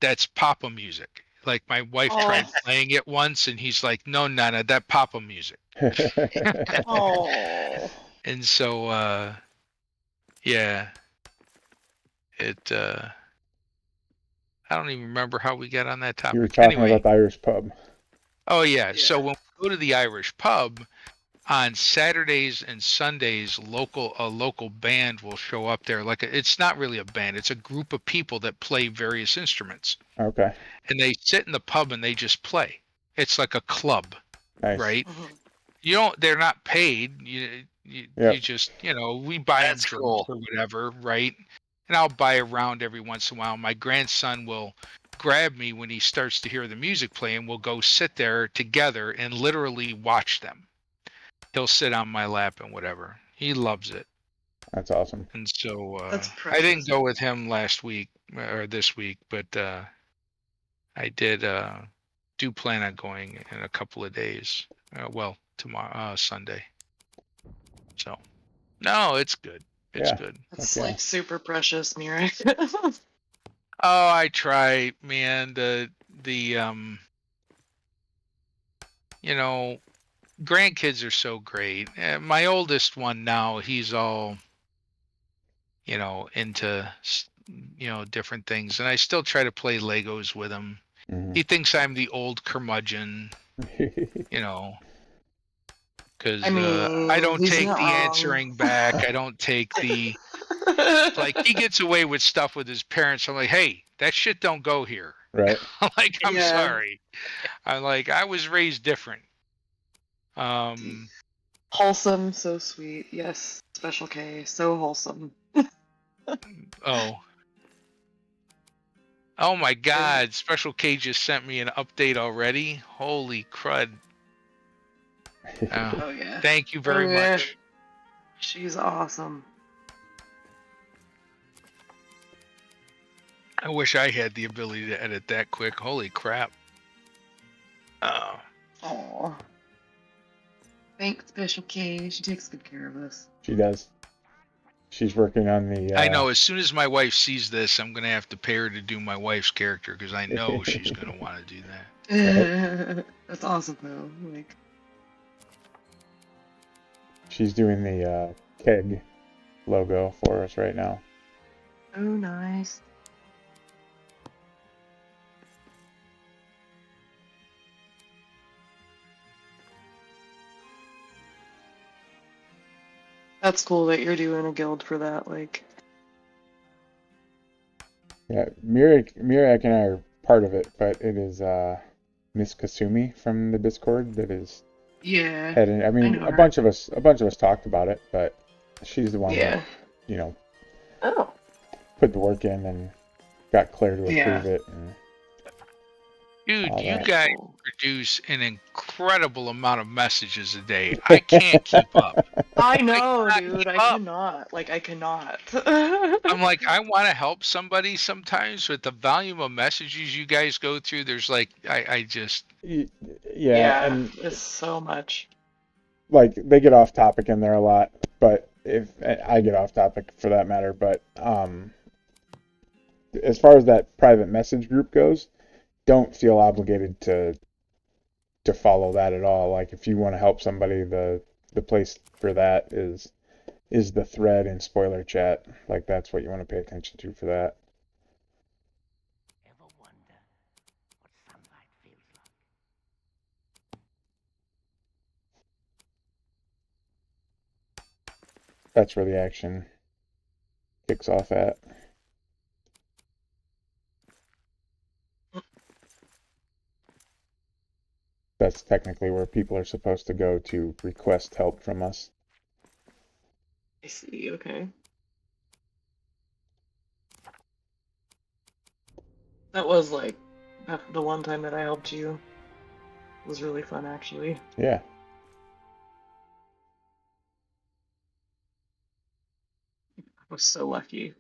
that's Papa music. Like my wife tried Oh. playing it once, and he's like, "No, Nana, that Papa music." Oh. And so, yeah, it. I don't even remember how we got on that You were topic. talking Anyway, about the Irish pub. oh yeah. So Yeah. when we go to the Irish pub on Saturdays and Sundays, a local band will show up there. It's not really a band; it's a group of people that play various instruments, Okay. and they sit in the pub and they just play. It's like a club, Nice. right? Mhm. They're not paid. You Yep. just, we buy them That's drinks cool. or whatever, right? And I'll buy a round every once in a while. My grandson will grab me when he starts to hear the music playing. We'll go sit there together and literally watch them. He'll sit on my lap and whatever. He loves it. That's awesome. And so That's I didn't precious. go with him last week or this week, but I did do plan on going in a couple of days. Well, tomorrow, Sunday. So, no, it's good. It's Yeah. good. That's Okay. like super precious, Mira. Oh, I try, man. You know, grandkids are so great. My oldest one now, he's all, into, different things, and I still try to play Legos with him. Mhm. He thinks I'm the old curmudgeon, you know, because I I mean, don't he's take not the wrong. answering back. I don't take the like he gets away with stuff with his parents. I'm like, hey, that shit don't go here. Right. I'm like, I'm Yeah. sorry. I'm like, I was raised different. Um, Wholesome, so sweet. Yes, Special K, so wholesome. oh, oh my God, Special K just sent me an update already. Holy crud. Oh yeah. Thank you Oh very yeah. much. She's awesome. I wish I had the ability to edit that quick. Holy crap. Oh, Aw. Thanks, Special K. She takes good care of us. She does. She's working on the. I know as soon as my wife sees this, I'm going to have to pay her to do my wife's character because I know she's going to want to do that. That's awesome though. Like, She's doing the keg logo for us right now. oh nice. That's cool that you're doing a guild for that. Like, Yeah, Mirak and I are part of it, but it is Miss Kasumi from the Discord that is yeah, heading. I I mean, know a her. bunch of us talked about it, but she's the one Yeah. that Oh. put the work in and got Claire to Yeah. approve it and Dude, all you that. guys produce an incredible amount of messages a day. I can't keep up. I know, cannot dude. keep I up. cannot. Like, I cannot. I'm like, I want to help somebody sometimes, but the volume of messages you guys go through, there's like, I just, Yeah, and it's so much. like they get off topic in there a lot, but if I get off topic for that matter, but as far as that private message group goes, don't feel obligated to follow that at all. Like if you want to help somebody, the place for that is the thread in spoiler chat. Like that's what you want to pay attention to for that. Ever wonder what sunlight feels like? That's where the action kicks off at. That's technically where people are supposed to go to request help from us. I see. Okay. That was like the one time that I helped you. It was really fun, actually. Yeah. I was so lucky.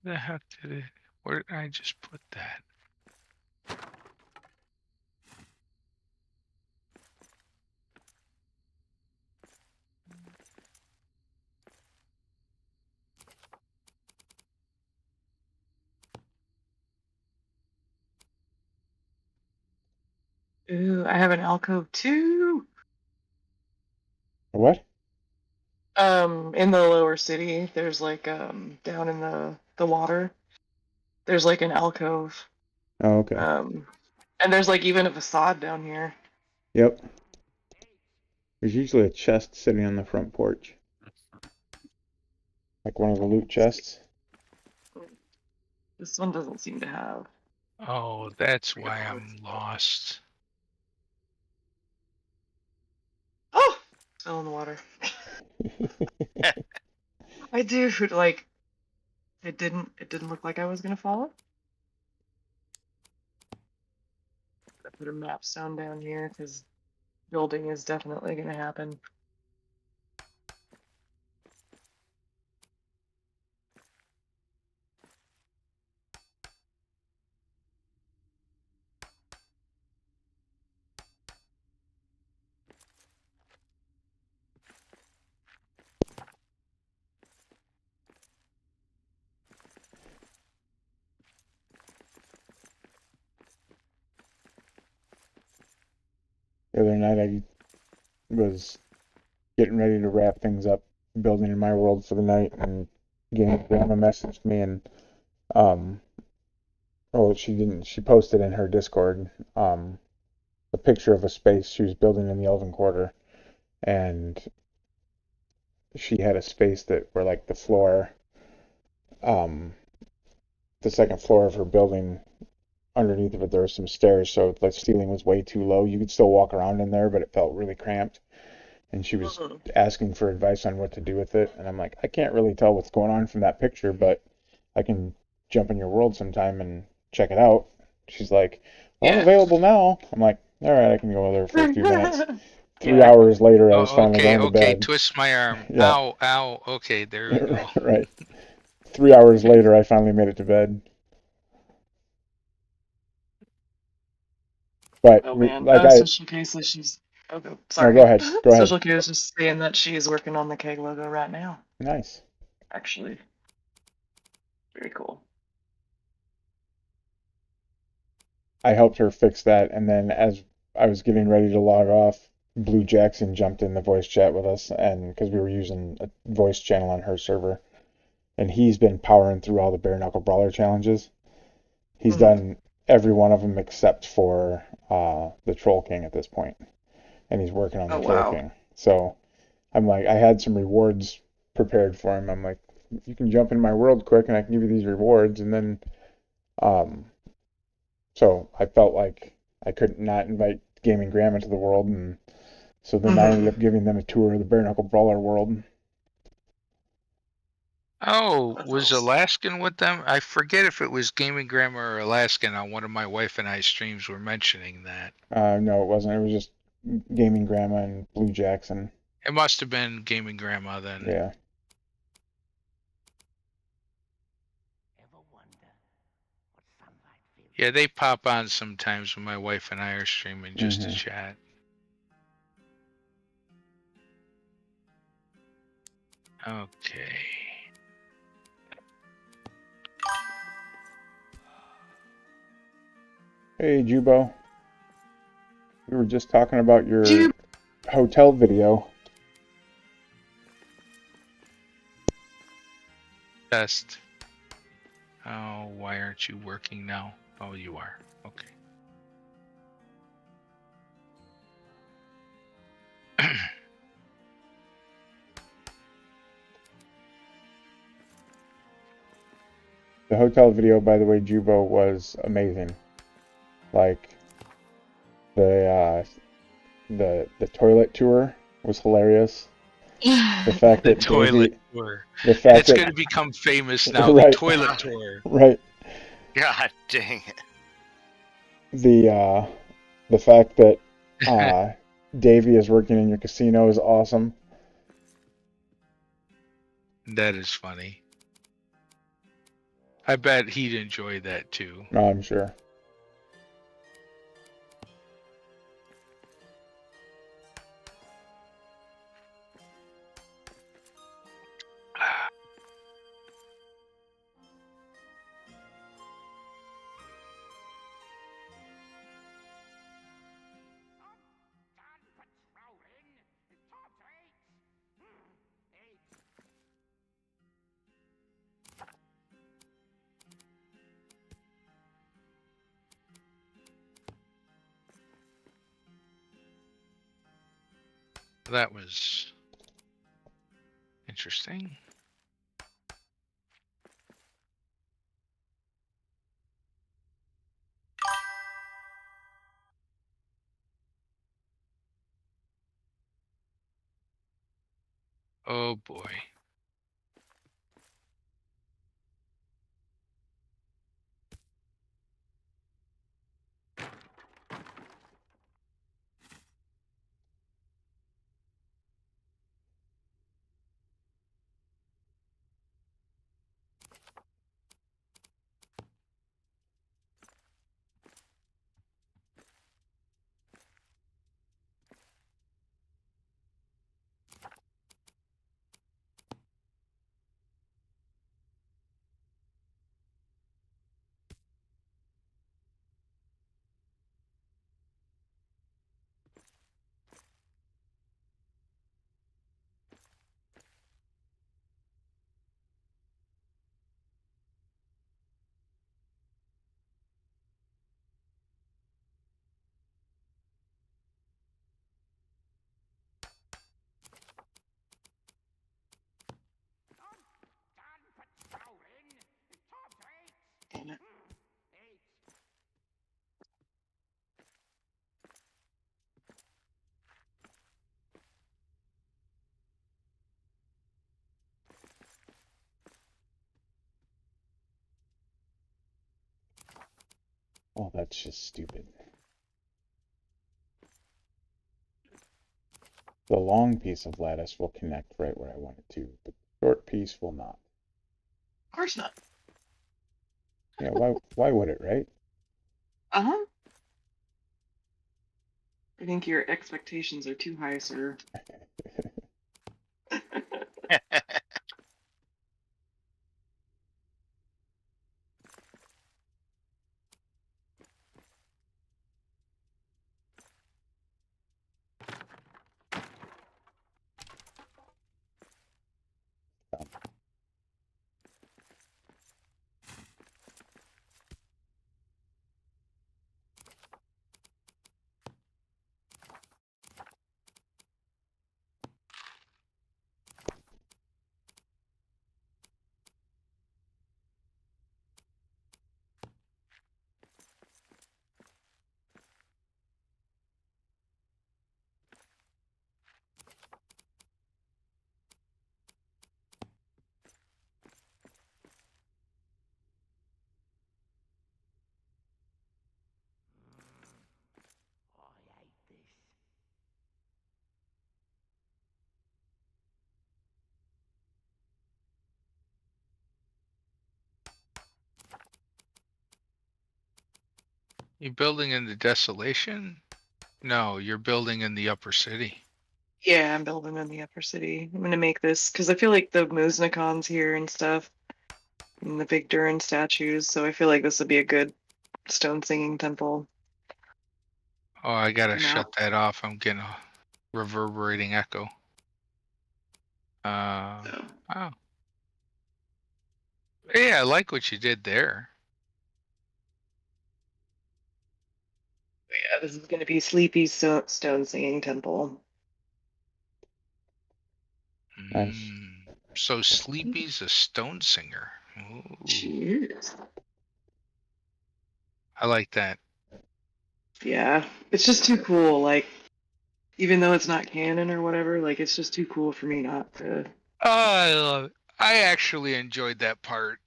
The heck did it? Where did I just put that? Ooh, I have an alcove too. What? In the lower city, there's like down in the water, there's like an alcove. Oh, okay. And there's like even a facade down here. Yep. There's usually a chest sitting on the front porch. Like one of the loot chests. This one doesn't seem to have. Oh, that's why I'm lost. Oh, fell in the water. I do like. It didn't look like I was gonna fall. I put a map stone down here because building is definitely gonna happen. The other night I was getting ready to wrap things up, building in my world for the night, and Grandma messaged me and she posted in her Discord a picture of a space she was building in the Elven Quarter, and she had a space that where like um the second floor of her building, underneath of it there were some stairs, so the ceiling was way too low. You could still walk around in there, but it felt really cramped. And she was asking for advice on what to do with it. And I'm like, I can't really tell what's going on from that picture, but I can jump in your world sometime and check it out. She's like, well, I'm Yeah. available now. I'm like, all right, I can go there for a few minutes. 3 Yeah. hours later, I was Oh, finally okay, going to okay. bed. Twist my arm. Yeah. Ow, ow. Okay, there we go. Right. 3 hours later, I finally made it to bed. But Oh man. like Social K says she's. Oh, no, sorry. go ahead. Go ahead. Social K is just saying that she is working on the keg logo right now. Nice. Actually, very cool. I helped her fix that, and then as I was getting ready to log off, Blue Jackson jumped in the voice chat with us, and because we were using a voice channel on her server, and he's been powering through all the bare knuckle brawler challenges. He's done every one of them except for the Troll King at this point, and he's working on the Troll King. So I'm like, I had some rewards prepared for him. I'm like, you can jump in my world quick, and I can give you these rewards, and then so I felt like I could not invite Gaming Graham into the world, and so then I ended up giving them a tour of the bare knuckle brawler world. Oh, That's was awesome. Alaskan with them? I forget if it was Gaming Grammar or Alaskan on one of my wife and I streams were mentioning that. No, it wasn't. It was just Gaming Grandma and Blue Jackson. It must have been Gaming Grandma then. Yeah. Ever wonder what sunlight feels Yeah, they pop on sometimes when my wife and I are streaming just to chat. Okay. Hey, Jubo. We were just talking about your hotel video. Test. Oh, why aren't you working now? Oh, you are. Okay. The hotel video, by the way, Jubo, was amazing. Like the toilet tour was hilarious. The fact The that toilet Davey, tour. the fact It's that going to become famous now. Right. The toilet tour. right, God dang it. the fact that Davey is working in your casino is awesome. That is funny. I bet he'd enjoy that too. No, I'm sure. That was interesting. Oh boy. Damn it. Oh, that's just stupid. The long piece of lattice will connect right where I want it to, but the short piece will not. Of course not. Yeah, why would it, right? Uh-huh. I think your expectations are too high, sir. I hate this. You building in the desolation? No, you're building in the upper city. Yeah, I'm building in the upper city. I'm gonna make this because I feel like the Muznikon's here and stuff, and the big Durin statues. So I feel like this would be a good stone singing temple. Oh, I gotta For shut now. that off. I'm getting a reverberating echo. So Oh. Yeah, I like what you did there. yeah, this is gonna be Sleepy Stone Singing Temple. Nice. So Sleepy's a stone singer. Ooh, Cheers. I like that. Yeah, it's just too cool. Like, even though it's not canon or whatever, like it's just too cool for me not to. Oh, I love it. I actually enjoyed that part.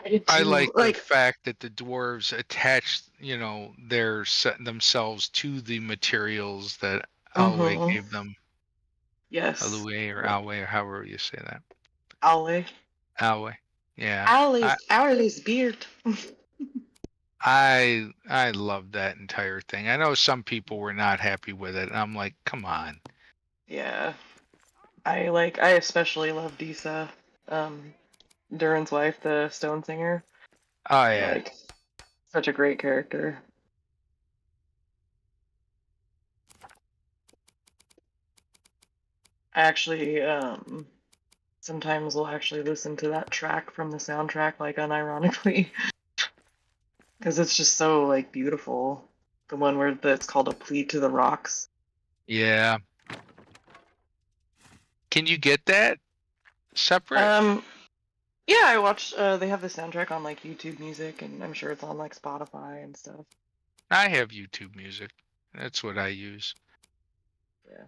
I did I too. like the Like, fact that the dwarves attach, their themselves to the materials that Alway uh-huh. gave them. Yes. Alway or Alway or however you say that. Owly. Alway. Yeah. Owly's beard. I love that entire thing. I know some people were not happy with it, and I'm like, come on. Yeah. I especially love Disa, Durin's wife, the stone singer. Oh yeah. Like, such a great character. I actually, sometimes will actually listen to that track from the soundtrack, like unironically, because it's just so like beautiful. The one where that's called "A Plea to the Rocks." Yeah. Can you get that separate? Yeah, I watched. They have the soundtrack on like YouTube Music, and I'm sure it's on like Spotify and stuff. I have YouTube Music. That's what I use. Yeah.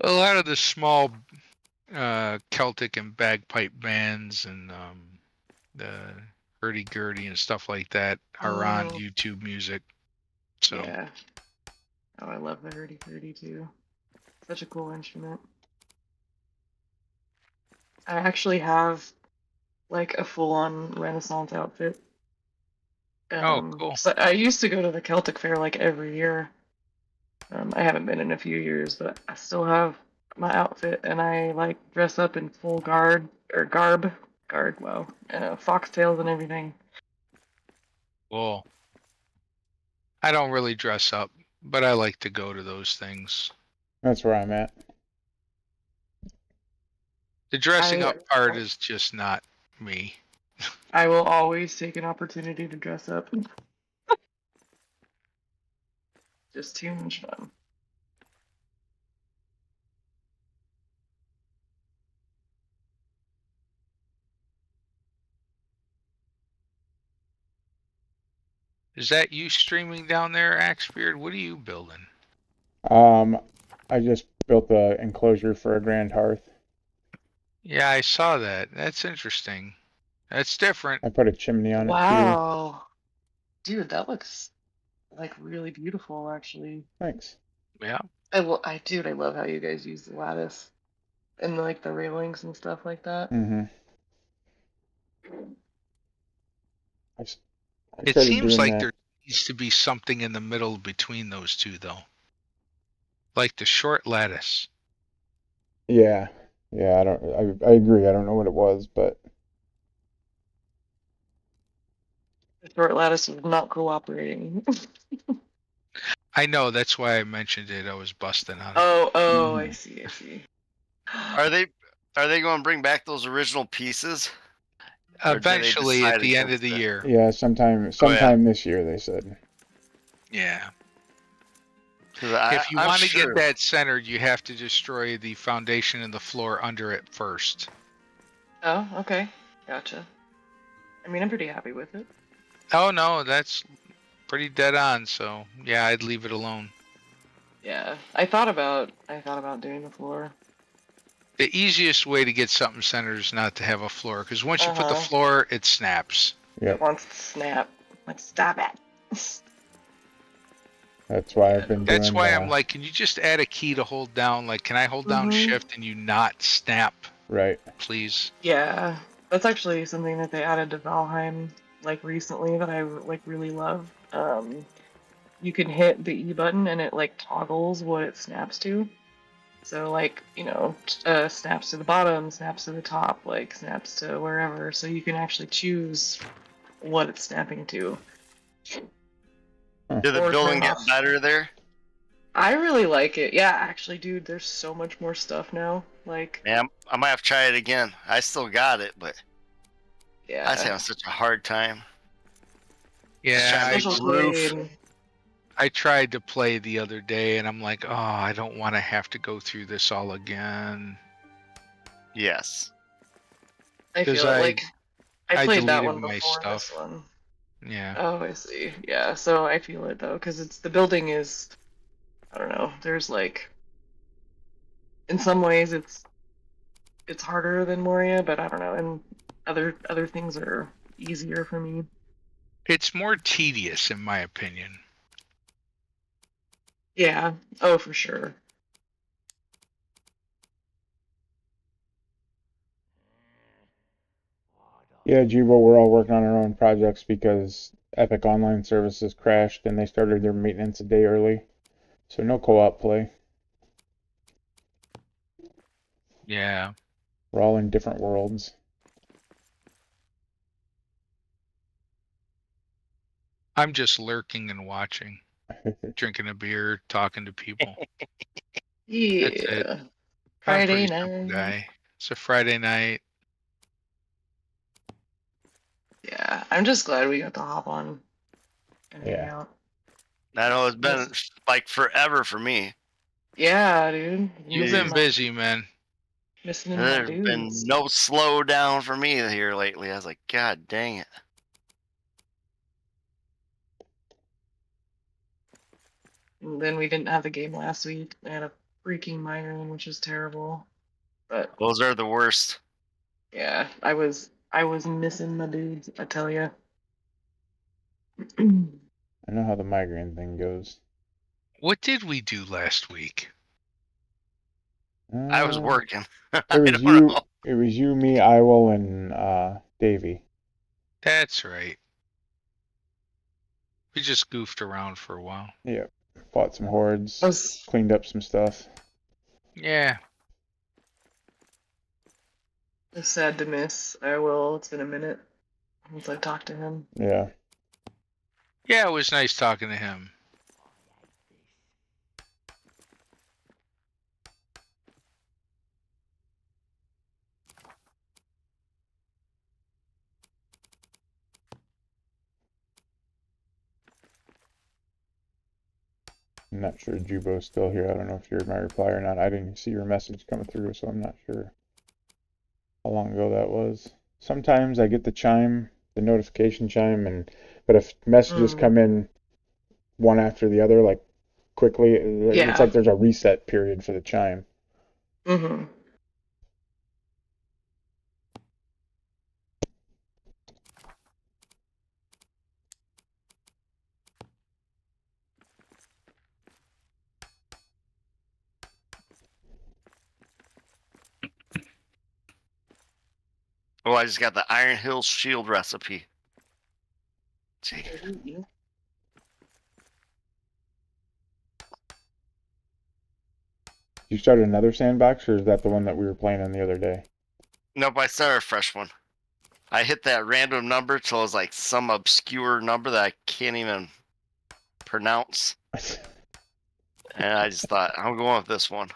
A lot of the small Celtic and bagpipe bands and the hurdy-gurdy and stuff like that are on YouTube Music. So Yeah. Oh, I love the hurdy-gurdy too. Such a cool instrument. I actually have like a full-on Renaissance outfit. oh, cool. So I used to go to the Celtic Fair like every year. I haven't been in a few years, but I still have my outfit, and I like dress up in full garb, wow, foxtails and everything. Well, I don't really dress up, but I like to go to those things. That's where I'm at. The dressing I up part is just not me. I will always take an opportunity to dress up. Just too much fun. Is that you streaming down there, Axebeard? What are you building? I just built the enclosure for a grand hearth. Yeah, I saw that. That's interesting. That's different. I put a chimney on it too. Wow, dude, that looks like really beautiful, actually. Thanks. Yeah. I love how you guys use the lattice and like the railings and stuff like that. Mm-hmm. I It started seems doing like that. there needs to be something in the middle between those two, though. Like the short lattice. Yeah. Yeah, I agree. I don't know what it was, but The short lattice is not cooperating. I know, that's why I mentioned it. I was busting on it. Oh, I Mhm. see. Are they going to bring back those original pieces? Or did they Eventually, at decide the end of against the it? year. Yeah, sometime this year, they said. Yeah. 'Cause If you I'm want to sure. get that centered, you have to destroy the foundation and the floor under it first. Oh, okay, gotcha. I mean, I'm pretty happy with it. Oh no, that's pretty dead on. So yeah, I'd leave it alone. Yeah, I thought about doing the floor. The easiest way to get something centered is not to have a floor, because once you put the Uh-huh. floor, it snaps. It Yep. wants to snap. Like, stop it. That's why Yeah, I've been That's doing. why I'm like, can you just add a key to hold down? Like, can I hold down shift and you not snap, Right. please? Yeah, that's actually something that they added to Valheim like recently that I like really love. You can hit the E button and it like toggles what it snaps to. So like, snaps to the bottom, snaps to the top, like snaps to wherever. So you can actually choose what it's snapping to. Did the Or building turn get off. better there? I really like it. Yeah, actually, dude, there's so much more stuff now. Like, Yeah, I might have to try it again. I still got it, but I was yeah, having such a hard time. Yeah, special blade. I tried to play the other day, and I'm like, oh, I don't want to have to go through this all again. Yes. I Because feel it. Like I I played that deleted one my before this stuff. one. Yeah. Oh, I see. Yeah, so I feel it though, because it's the building is, I don't know. There's like, in some ways it's harder than Moria, but I don't know. And other things are easier for me. It's more tedious, in my opinion. Yeah. Oh, for sure. Yeah, Jubo, we're all working on our own projects because Epic Online Services crashed and they started their maintenance a day early. So no co-op play. Yeah. We're all in different worlds. I'm just lurking and watching, drinking a beer, talking to people. That's it. Yeah. I'm a Friday pretty simple night. guy. It's a Friday night. Yeah, I'm just glad we got to hop on and hang Yeah. out. I know it's been like forever for me. Yeah, dude. You've Jeez. been busy, man. Missing my There's been dudes. no slowdown for me here lately. I was like, God dang it. And then we didn't have the game last week. I had a freaking migraine, which is terrible. But Those are the worst. yeah, I was missing my dudes, I tell you. I know how the migraine thing goes. What did we do last week? I was working. It I was don't you. know. It was you, me, Iwell, and Davey. That's right. We just goofed around for a while. Yep. Fought some hordes. I was Cleaned up some stuff. Yeah. sad to miss. I will. It's been a minute since I've talked to him. Yeah. Yeah, it was nice talking to him. I'm not sure Jubo's still here. I don't know if you heard my reply or not. I didn't see your message coming through, so I'm not sure how long ago that was. Sometimes I get the chime, the notification chime, but if messages come in one after the other, like quickly, it's like there's a reset period for the chime. Mm-hmm. Oh, I just got the Iron Hills Shield recipe. Gee. You started another sandbox, or is that the one that we were playing on the other day? Nope, I started a fresh one. I hit that random number till it was like some obscure number that I can't even pronounce. And I just thought, I'm going with this one.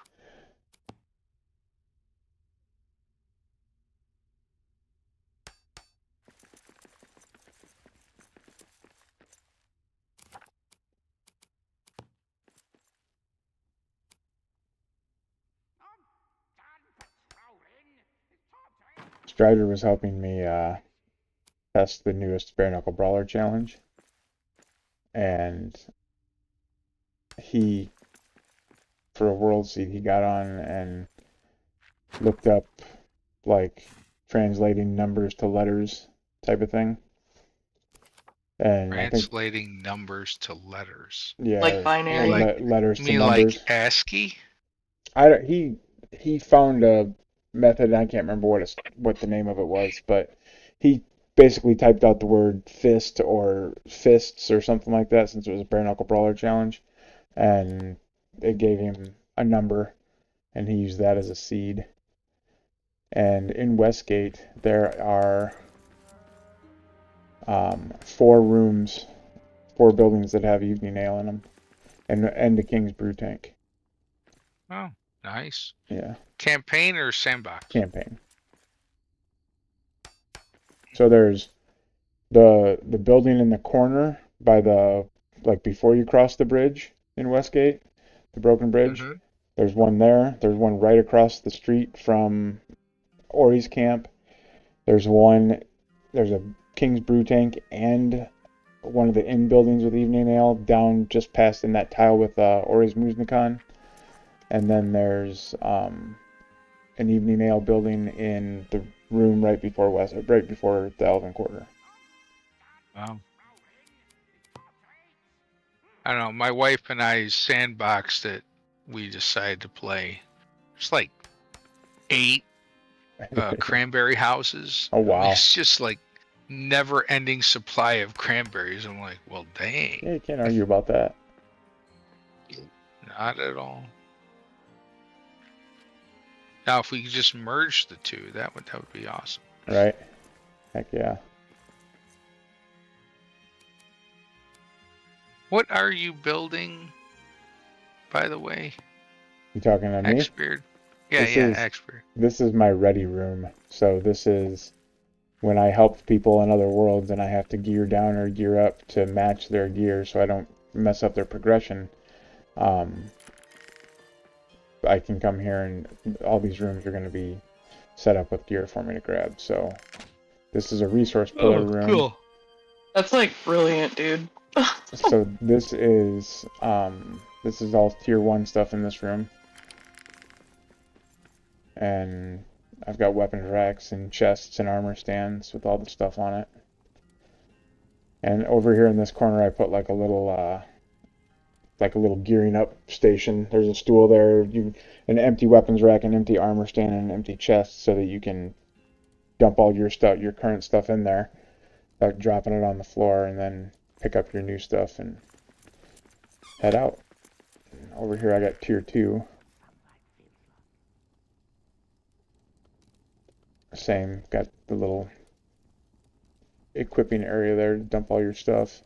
Strider was helping me test the newest Bare Knuckle Brawler challenge, and he, for a world seed, he got on and looked up like translating numbers to letters type of thing. And Translating numbers to letters. Yeah, like binary. letters You to mean numbers. like ASCII? He found a method. I can't remember what the name of it was, but he basically typed out the word fist or fists or something like that, since it was a bare knuckle brawler challenge, and it gave him a number, and he used that as a seed. And in Westgate there are 4 buildings that have evening ale in them, and the King's Brew Tank. Oh, nice. Yeah. Campaign or sandbox? Campaign. So there's the building in the corner by before you cross the bridge in Westgate, the broken bridge. Mm-hmm. There's one there. There's one right across the street from Ori's camp, There's a King's Brew tank and one of the inn buildings with evening ale down just past in that tile with Ori's Muznikan. And then there's an evening ale building in the room right before the Elven Quarter. Wow. I don't know. My wife and I sandbox that we decided to play. It's like 8 cranberry houses. Oh, wow. It's just like never-ending supply of cranberries. I'm like, well, dang. Yeah, you can't argue about that. Not at all. Now, if we could just merge the two, that would be awesome. Right? Heck yeah. What are you building, by the way? You talking to me? Xbeard? Yeah, Xbeard. This is my ready room. So this is when I help people in other worlds and I have to gear down or gear up to match their gear so I don't mess up their progression. I can come here and all these rooms are going to be set up with gear for me to grab. So this is a resource pillar room. Cool. That's like brilliant, dude. So this is all tier 1 stuff in this room. And I've got weapons racks and chests and armor stands with all the stuff on it. And over here in this corner I put like a little gearing up station. There's a stool there, an empty weapons rack, an empty armor stand, and an empty chest so that you can dump all your current stuff in there without dropping it on the floor, and then pick up your new stuff and head out. And over here I got tier 2. Same, got the little equipping area there to dump all your stuff.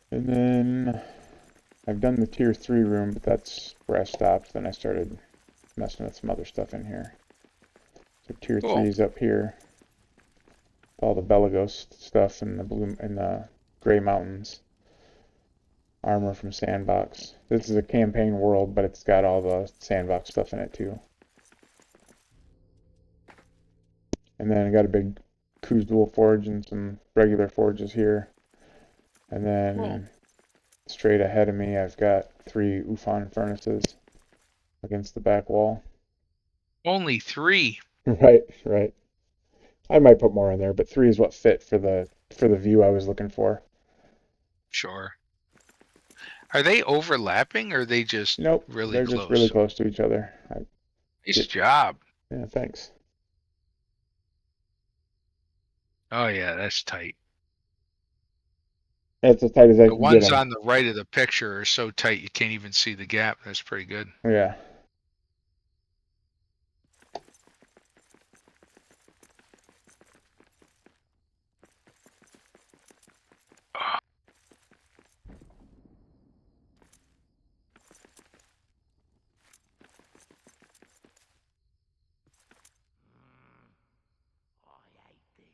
And then I've done the tier 3 room, but that's where I stopped. Then I started messing with some other stuff in here. So tier 3 is up here. All the Belagos stuff in the Gray Mountains. Armor from Sandbox. This is a campaign world, but it's got all the Sandbox stuff in it too. And then I got a big Kuzdual forge and some regular forges here. And then straight ahead of me, I've got 3 Ufan furnaces against the back wall. Only 3. Right. I might put more in there, but 3 is what fit for the view I was looking for. Sure. Are they overlapping or are they just Nope, really they're close? just really close to each other. Nice job. Yeah, thanks. Oh yeah, that's tight. That's as tight as I The can get ones them. on the right of the picture are so tight you can't even see the gap. That's pretty good. Yeah. I hate this.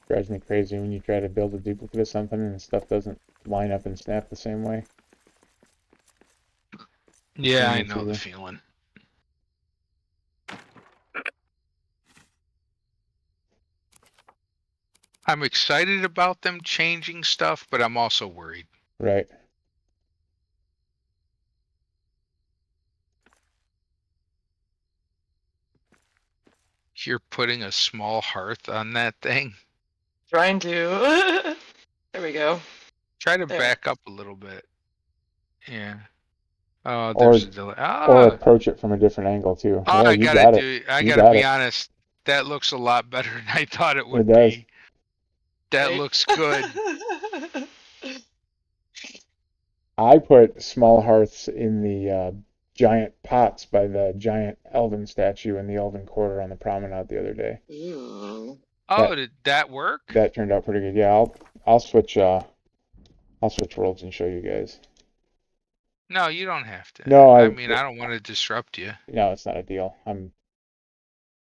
Drives me crazy when you try to build a duplicate of something and stuff doesn't line up and snap the same way. Yeah, I me know the too. feeling. I'm excited about them changing stuff, but I'm also worried. Right. You're putting a small hearth on that thing. Trying to. There we go. Try to There. back up a little bit. Yeah. Oh, Or there's a delay. or Ah! approach it from a different angle too. Oh, Yeah, I you gotta got it. do. I You gotta got be it. honest. That looks a lot better than I thought it It would does. be. That Right? looks good. I put small hearths in the giant pots by the giant elven statue in the Elven Quarter on the promenade the other day. Ooh. Oh, That did that work? that turned out pretty good. Yeah, I'll switch worlds and show you guys. No, you don't have to. No, I mean, I don't want to disrupt you. no, it's not a deal. I'm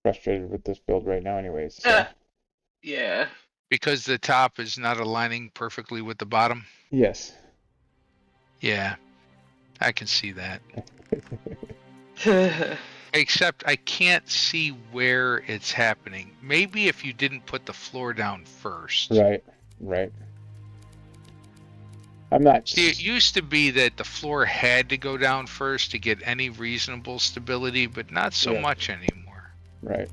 frustrated with this build right now anyways, so Yeah. Because the top is not aligning perfectly with the bottom. yes. Yeah, I can see that. Except I can't see where it's happening. Maybe if you didn't put the floor down first. Right. I'm not. See, it used to be that the floor had to go down first to get any reasonable stability, but not so Yeah. much anymore. Right.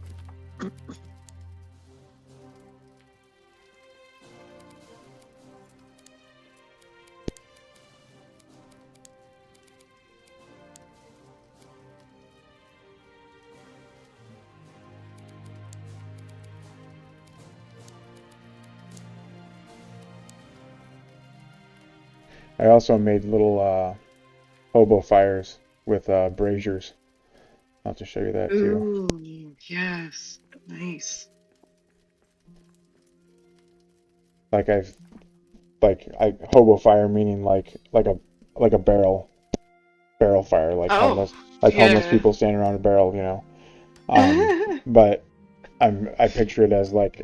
I also made little hobo fires with braziers. I'll have to show you that too. Ooh, yes. Nice. Hobo fire meaning like a barrel fire, like Oh, homeless yeah. people standing around a barrel, you know. But I picture it as like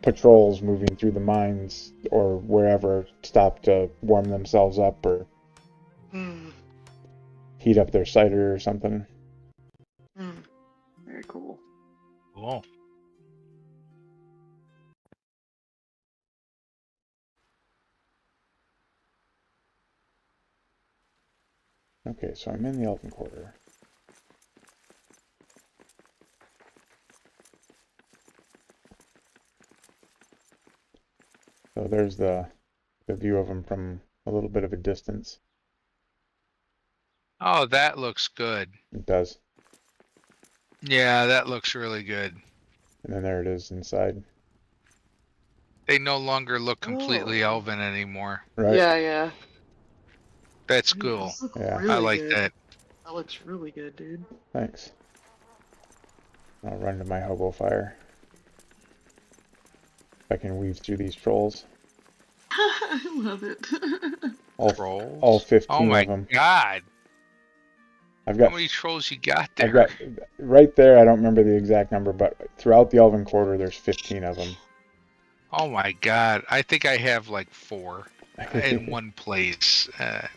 patrols moving through the mines or wherever stop to warm themselves up or heat up their cider or something. Very cool. Cool. Okay, so I'm in the Elven Quarter. So there's the view of them from a little bit of a distance. Oh, that looks good. It does. Yeah, that looks really good. And then there it is inside. They no longer look completely Oh. elven anymore. Right? Yeah. That's Dude, cool. those look Yeah. really I like good. that. That looks really good, dude. Thanks. I'll run to my hobo fire. If I can weave through these trolls. I love it. Trolls? All 15 Oh my of them. god. How How many trolls you got there? I've got right there. I don't remember the exact number, but throughout the Elven Quarter, there's 15 of them. Oh my god. I think I have like 4 in one place. I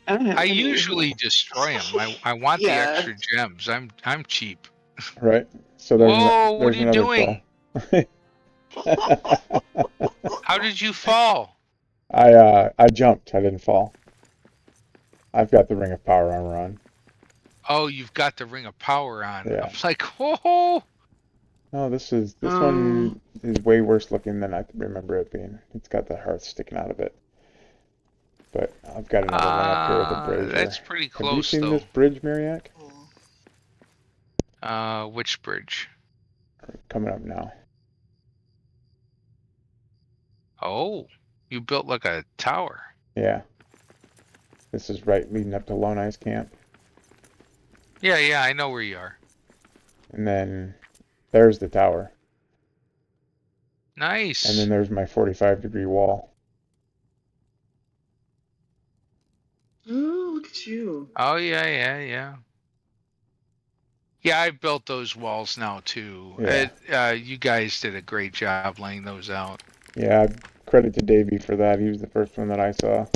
don't have I any. usually destroy them. I want the Yeah. extra gems. I'm cheap. Right. So Whoa, what there's are you another doing? troll. How did you fall? I jumped. I didn't fall. I've got the Ring of Power armor on. Oh, you've got the Ring of Power on. Yeah. I'm like, whoa. Oh, this one is way worse looking than I remember it being. It's got the hearth sticking out of it. But I've got another one up here with a brazier. That's pretty Have you close, seen though. this bridge, Mariak? Which bridge? Coming up now. Oh, you built like a tower. Yeah. This is right leading up to Lone Ice Camp. Yeah, I know where you are. And then there's the tower. Nice. And then there's my 45-degree wall. Ooh, look at you. Oh, yeah. Yeah, I built those walls now too. Yeah. You guys did a great job laying those out. Yeah, credit to Davey for that. He was the first one that I saw.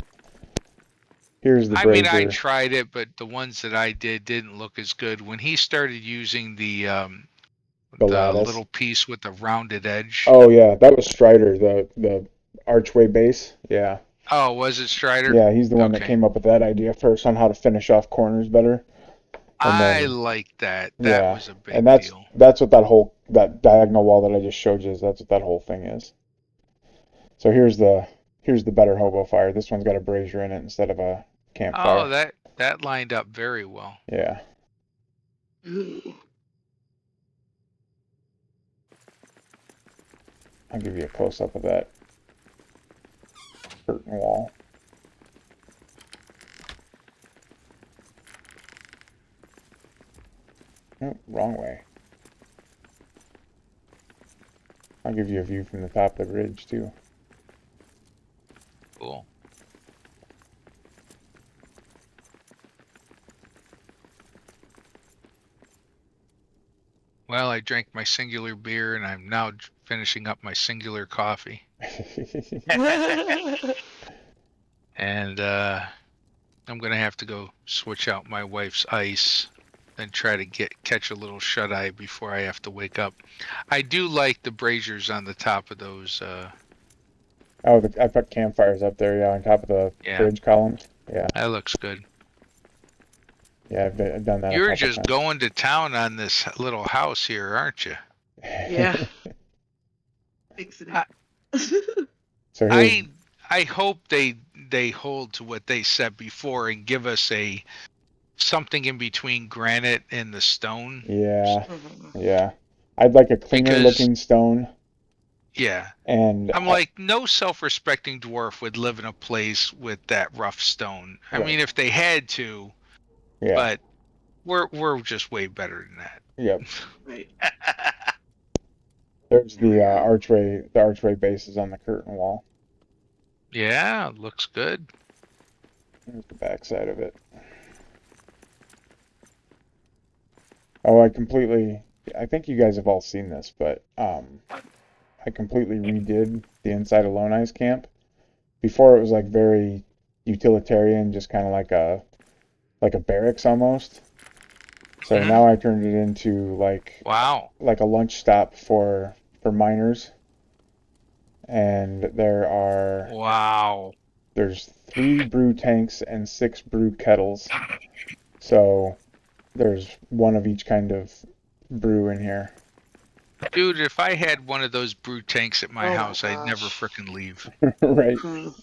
Here's the I mean, I brazier. tried it, but the ones that I did didn't look as good. When he started using the Lattice. little piece with the rounded edge. Oh yeah, that was Strider, the archway base. Yeah. Oh, was it Strider? Yeah, he's the one that Okay. came up with that idea first on how to finish off corners better. And I then like that. That yeah, was a and big deal. that's what that diagonal wall that I just showed you is. That's what that whole thing is. So here's the better hobo fire. This one's got a brazier in it instead of a campfire. Oh, that lined up very well. Yeah. Ooh. I'll give you a close up of that curtain wall. Nope, wrong way. I'll give you a view from the top of the ridge too. Cool. Well, I drank my singular beer and I'm now finishing up my singular coffee. And I'm gonna have to go switch out my wife's ice and try to catch a little shut eye before I have to wake up. I do like the braziers on the top of those. Oh, I put campfires up there, yeah, on top of the Yeah. bridge columns. Yeah, That looks good. yeah, I've done that a You're couple just times. going to town on this little house here, aren't you? Yeah. Fixing I- it. So here's, I hope they hold to what they said before and give us something in between granite and the stone. yeah, Mhm. yeah. I'd like a cleaner Because- looking stone, Yeah. and I'm like, no self-respecting dwarf would live in a place with that rough stone. I Right. mean, if they had to, yeah, but we're just way better than that. yep. Right. There's the archway bases on the curtain wall. Yeah, looks good. Here's the back side of it. Oh, I think you guys have all seen this, but I completely redid the inside of Lone Ice Camp. Before it was like very utilitarian, just kind of like a barracks almost. So Mhm. now I turned it into Wow. like a lunch stop for miners. And Wow. there's 3 brew tanks and 6 brew kettles. So there's one of each kind of brew in here. Dude, if I had one of those brew tanks at my Oh my house, I'd never gosh. frickin' leave. Right. Mhm.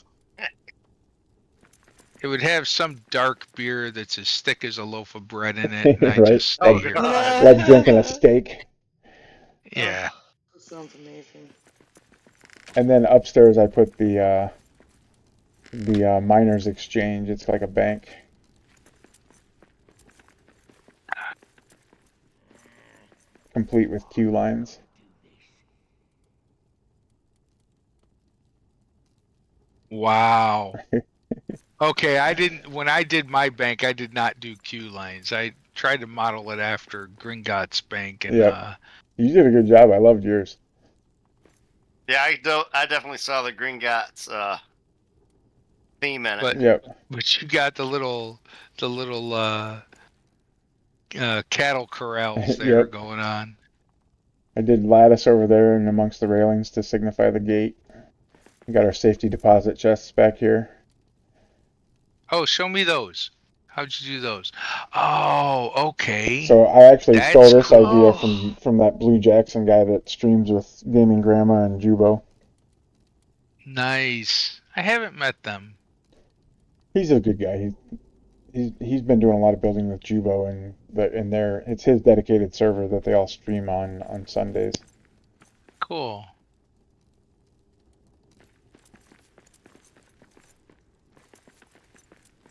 It would have some dark beer that's as thick as a loaf of bread in it, and I Right. just stay Oh, here. God. Like drinking a steak. Yeah. Oh, that sounds amazing. And then upstairs I put the miners exchange. It's like a bank. Complete with queue lines. Wow. Okay, when I did my bank, I did not do queue lines. I tried to model it after Gringotts Bank, and Yep. You did a good job. I loved yours. Yeah, I definitely saw the Green Gots theme in it. but Yep. but you got the little cattle corrals there Yep. going on. I did lattice over there and amongst the railings to signify the gate. We got our safety deposit chests back here. Oh, show me those. How'd you do those? Oh, okay. So I actually That's stole this idea cool. from that Blue Jackson guy that streams with Gaming Grandma and Jubo. Nice. I haven't met them. He's a good guy. He's been doing a lot of building with Jubo and it's his dedicated server that they all stream on Sundays. Cool.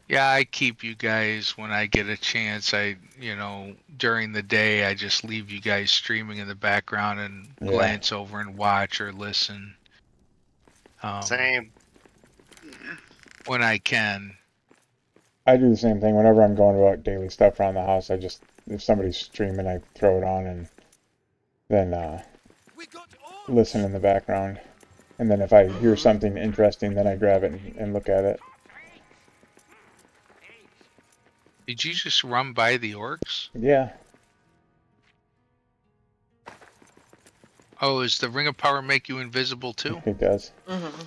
Yeah, I keep you guys when I get a chance. During the day, I just leave you guys streaming in the background and Yeah. glance over and watch or listen. Same. Yeah. When I can. I do the same thing whenever I'm going about daily stuff around the house. I just if somebody's streaming, I throw it on and then listen in the background. And then if I hear something interesting, then I grab it and look at it. Did you just run by the orcs? Yeah. Oh, does the Ring of Power make you invisible too? It does. Mm-hmm.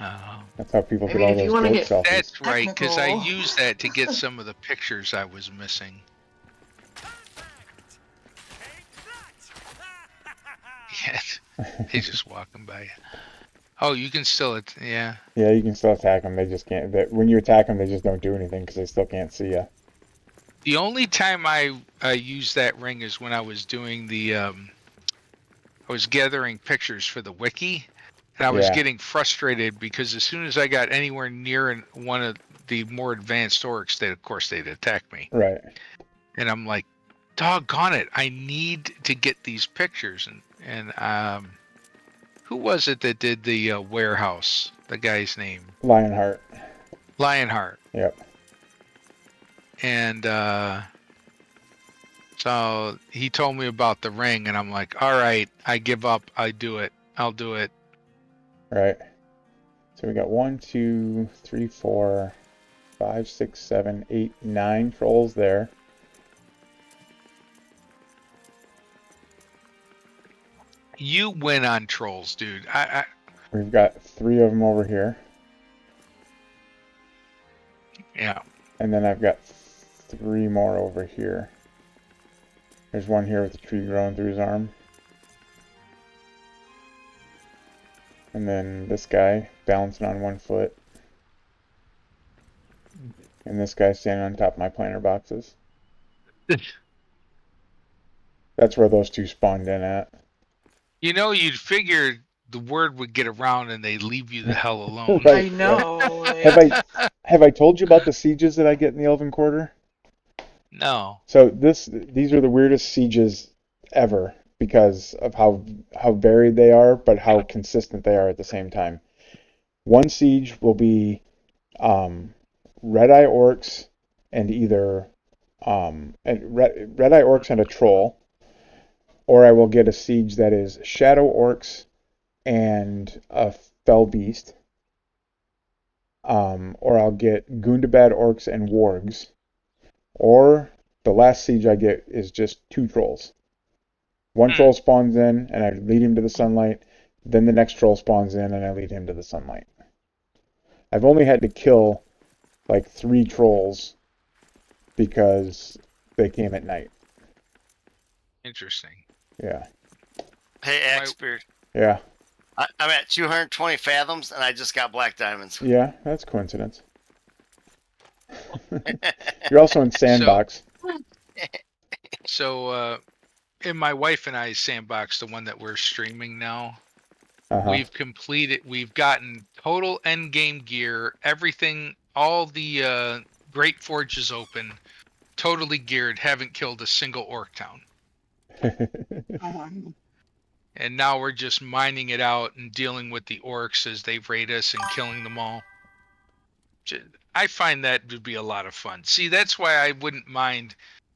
Oh, That's how people I get mean, all if you those wanna goat get selfies. that's right, because I technical. used that to get some of the pictures I was missing. Yeah, he's just walking by. Oh, you can still, yeah. Yeah, you can still attack them. They just can't. When you attack them, they just don't do anything because they still can't see you. The only time I used that ring is when I was doing the, I was gathering pictures for the wiki, and I was Yeah. getting frustrated because as soon as I got anywhere near one of the more advanced orcs, of course they'd attack me. Right. And I'm like, doggone it, I need to get these pictures. And who was it that did the warehouse? The guy's name? Lionheart. Lionheart. Yep. And so he told me about the ring, and I'm like, all right, I give up. I'll do it. Right. So we got 1, 2, 3, 4, 5, 6, 7, 8, 9 trolls there. You win on trolls, dude. We've got 3 of them over here. Yeah. And then I've got 3 more over here. There's one here with a tree growing through his arm. And then this guy balancing on 1 foot. And this guy standing on top of my planter boxes. That's where those 2 spawned in at. You know, you'd figure the word would get around and they leave you the hell alone. Right, I know. right. Have I told you about the sieges that I get in the Elven Quarter? No. So these are the weirdest sieges ever because of how varied they are, but how consistent they are at the same time. One siege will be red-eye orcs and either red-eye orcs and a troll, or I will get a siege that is shadow orcs and a fell beast, or I'll get Gundabad orcs and wargs. Or the last siege I get is just 2 trolls. One troll spawns in and I lead him to the sunlight. Then the next troll spawns in and I lead him to the sunlight. I've only had to kill like 3 trolls because they came at night. Interesting. Yeah. Hey, Axbeard. Yeah. I'm at 220 fathoms and I just got black diamonds. Yeah, that's coincidence. You're also in Sandbox. So, in my wife and I's Sandbox, the one that we're streaming now, we've gotten total end game gear, everything, all the great forges open, totally geared, haven't killed a single orc town. And now we're just mining it out and dealing with the orcs as they raid us and killing them all. I find that would be a lot of fun. See, that's why I wouldn't mind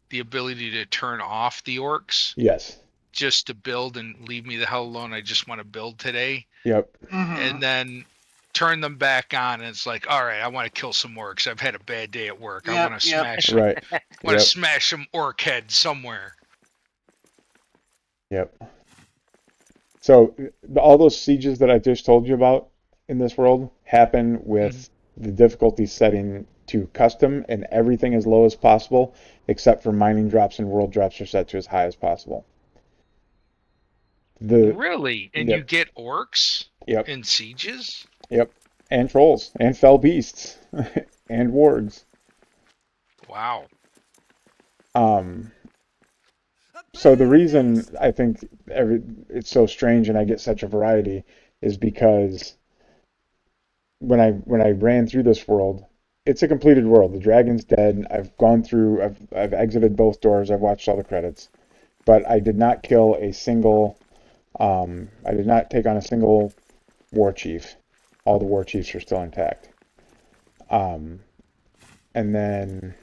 the ability to turn off the orcs. Yes. Just to build and leave me the hell alone. I just want to build today. Yep. And then turn them back on, and it's like, all right, I want to kill some orcs. I've had a bad day at work. I want to smash them. Right. I want to smash some orc head somewhere. Yep. So all those sieges that I just told you about in this world happen with the difficulty setting to custom, and everything as low as possible, except for mining drops and world drops are set to as high as possible. Really? And you get orcs in sieges? Yep. And trolls and fell beasts and wargs. Wow. So the reason I think it's so strange and I get such a variety is because when I ran through this world, it's a completed world. The dragon's dead. I've gone through. I've exited both doors. I've watched all the credits, but I did not kill a single. I did not take on a single war chief. All the war chiefs are still intact. And then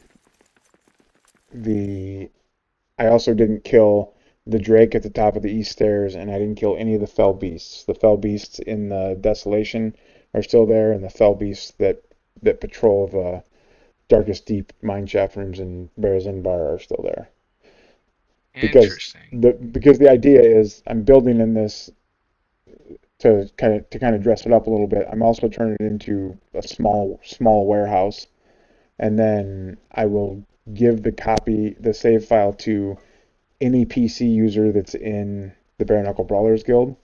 I also didn't kill the Drake at the top of the east stairs, and I didn't kill any of the fell beasts. The fell beasts in the Desolation are still there, and the fell beasts that patrol the Darkest Deep mineshaft rooms in Berzin-Bar are still there. Interesting. Because the idea is I'm building in this to kind of dress it up a little bit. I'm also turning it into a small warehouse, and then I will give the save file to any PC user that's in the Bare Knuckle Brawlers Guild,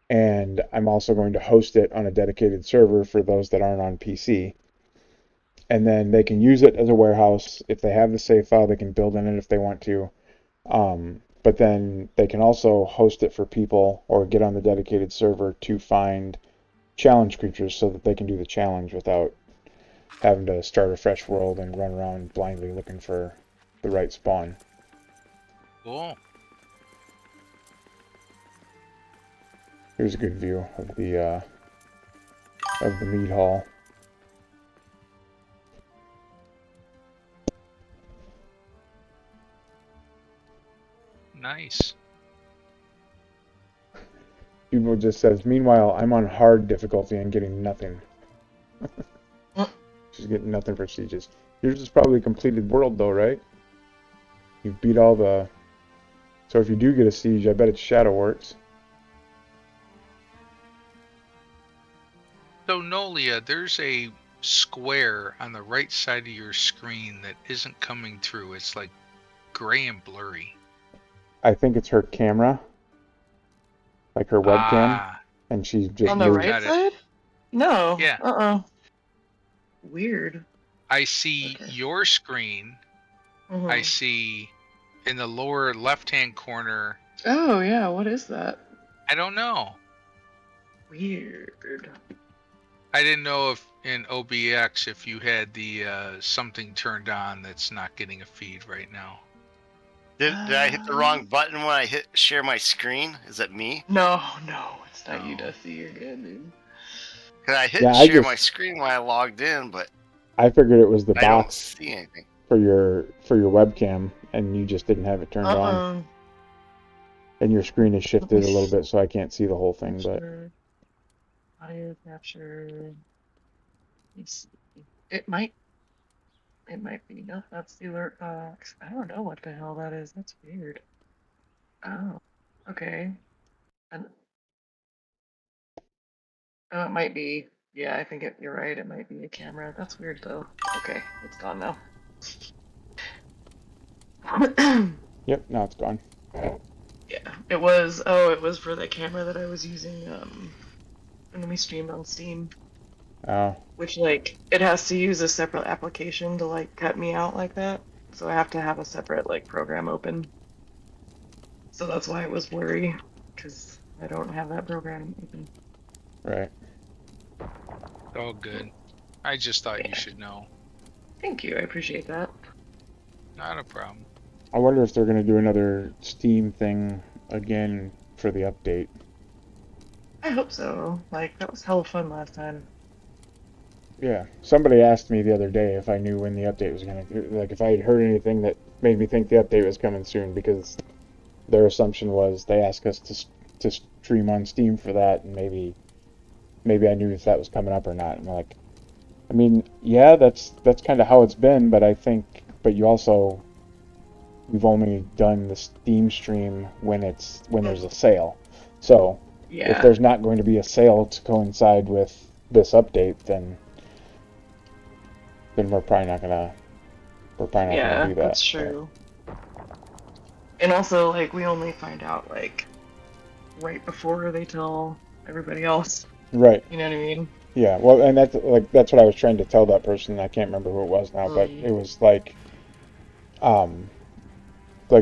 and I'm also going to host it on a dedicated server for those that aren't on PC. And then they can use it as a warehouse. If they have the save file, they can build in it if they want to. But then they can also host it for people or get on the dedicated server to find challenge creatures so that they can do the challenge without having to start a fresh world and run around blindly looking for the right spawn. Cool. Here's a good view of the mead hall. Nice. People just says, meanwhile, I'm on hard difficulty and getting nothing. She's getting nothing for sieges. Yours is probably a completed world though, right? You've beat all the... So if you do get a siege, I bet it's Shadowworks. So Nolia, there's a square on the right side of your screen that isn't coming through. It's like gray and blurry. I think it's her camera. Like her webcam. Ah, And she's just On the moved. right Got it. side? No. Yeah. Weird. I see Okay. your screen. Mhm. I see in the lower left-hand corner. Oh, yeah, what is that? I don't know. Weird. I didn't know if in OBX if you had the something turned on that's not getting a feed right now. Did I hit the wrong button when I hit share my screen? Is that me? No, it's not you, No. Dusty. You're good, dude. Cause I hit Yeah, I share my just- screen when I logged in, but I figured it was the I don't box see anything. for your webcam, and you just didn't have it turned on. And your screen is shifted a little bit, so I can't see the whole thing. But Capture. Audio capture. Let's see. It might be. No, that's the alert box. I don't know what the hell that is. That's weird. Oh, okay. And oh, it might be. Yeah, I think you're right. It might be a camera. That's weird though. Okay, it's gone now. yep, now it's gone. Yeah, it was. Oh, it was for the camera that I was using. When we streamed on Steam. Oh, Which, like, it has to use a separate application to, like, cut me out like that. So I have to have a separate, like, program open. So that's why it was blurry, because I don't have that program open. right. Oh, good. I just thought you should know. Thank you, I appreciate that. Not a problem. I wonder if they're going to do another Steam thing again for the update. I hope so. Like, that was hella fun last time. Yeah, somebody asked me the other day if I knew when the update was going to, like, if I had heard anything that made me think the update was coming soon, because their assumption was they asked us to stream on Steam for that, and maybe I knew if that was coming up or not. And I'm like, I mean, yeah, that's kind of how it's been, but but we've only done the Steam stream when there's a sale. So Yeah. if there's not going to be a sale to coincide with this update, then we're probably not gonna do that. That's true. And also, like, we only find out, like, right before they tell everybody else. Right. You know what I mean? Yeah. Well, and that's what I was trying to tell that person. I can't remember who it was now, but it was like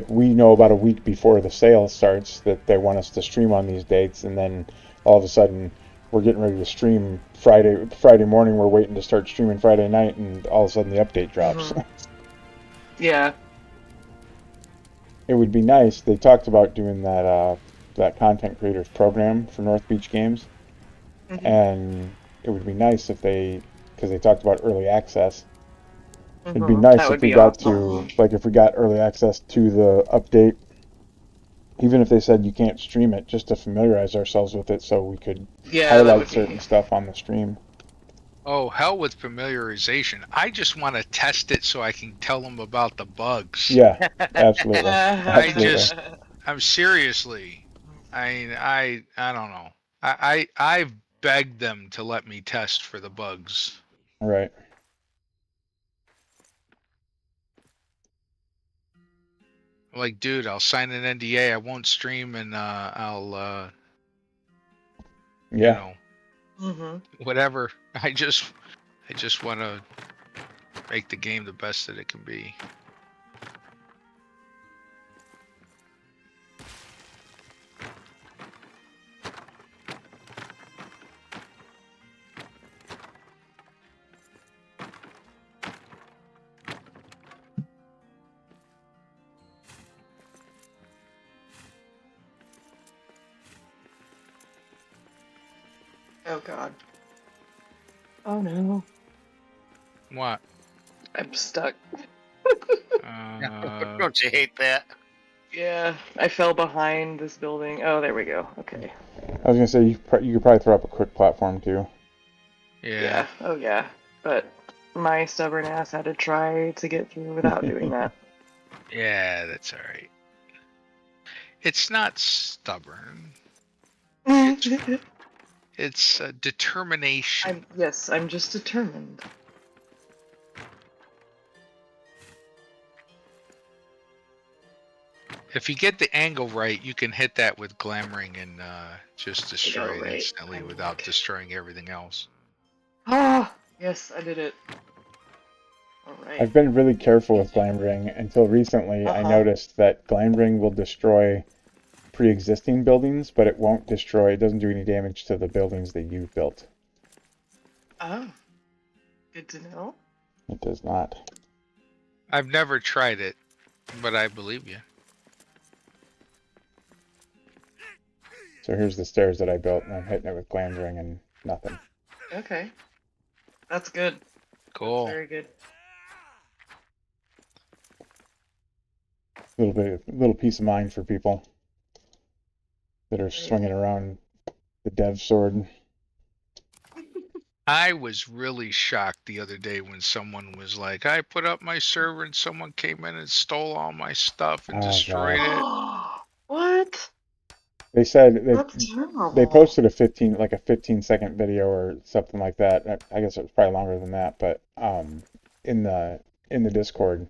we know about a week before the sale starts that they want us to stream on these dates, and then all of a sudden we're getting ready to stream Friday morning. We're waiting to start streaming Friday night, and all of a sudden the update drops. Yeah. It would be nice. They talked about doing that content creators program for North Beach Games, and it would be nice if because they talked about early access, It'd be Mhm. nice That if would we be got awesome. to, like, if we got early access to the update, even if they said you can't stream it, just to familiarize ourselves with it so we could Yeah, that highlight would certain be. stuff on the stream. Oh, hell with familiarization. I just want to test it so I can tell them about the bugs. Yeah, absolutely. I Absolutely. just, I'm seriously. I don't know. I've begged them to let me test for the bugs. Right. Like, dude, I'll sign an NDA. I won't stream, and I'll, you Yeah. know, Mhm. whatever. I just want to make the game the best that it can be. Oh God. Oh no. What? I'm stuck. Don't you hate that? Yeah, I fell behind this building. Oh, there we go. Okay. I was gonna say you could probably throw up a quick platform too. Yeah. Yeah. Oh yeah. But my stubborn ass had to try to get through without doing that. Yeah, that's all right. It's not stubborn. It's determination. I'm just determined. If you get the angle right, you can hit that with glamoring and just destroy it Right. instantly without destroying everything else. Ah, yes, I did it. All right. I've been really careful with Glamring until recently. I Uh-huh. noticed that Glamring will destroy pre-existing buildings, but it won't destroy. It doesn't do any damage to the buildings that you've built. Oh, good to know. It does not. I've never tried it, but I believe you. So here's the stairs that I built, and I'm hitting it with Glamring and nothing. Okay, that's good. Cool. That's very good. Little peace of mind for people that are swinging around the dev sword. I was really shocked the other day when someone was like, I put up my server and someone came in and stole all my stuff and Oh destroyed it. What? They said That's they terrible. posted a 15-second video or something like that. I guess it was probably longer than that, but in the Discord,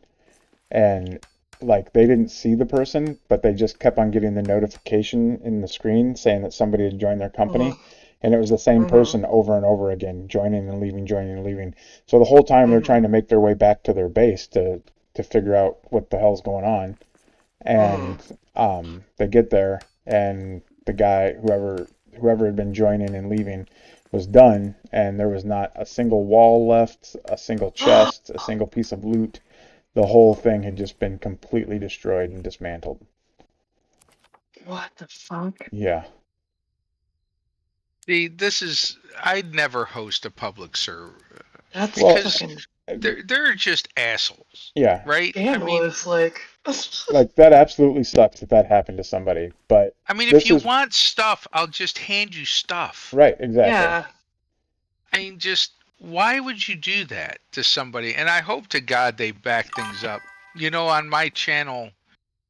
and like they didn't see the person, but they just kept on getting the notification in the screen saying that somebody had joined their company, and it was the same person over and over again, joining and leaving. So the whole time they're trying to make their way back to their base to figure out what the hell's going on, and they get there, and the guy, whoever had been joining and leaving, was done, and there was not a single wall left, a single chest, a single piece of loot. The whole thing had just been completely destroyed and dismantled. What the fuck? Yeah. See, I'd never host a public server. That's Well, fucking They're just assholes, yeah. right? scandalous. Like, Like that absolutely sucks if that happened to somebody. But If this you is want stuff, I'll just hand you stuff. right, exactly. yeah. Just why would you do that to somebody? And I hope to God they back things up. On my channel,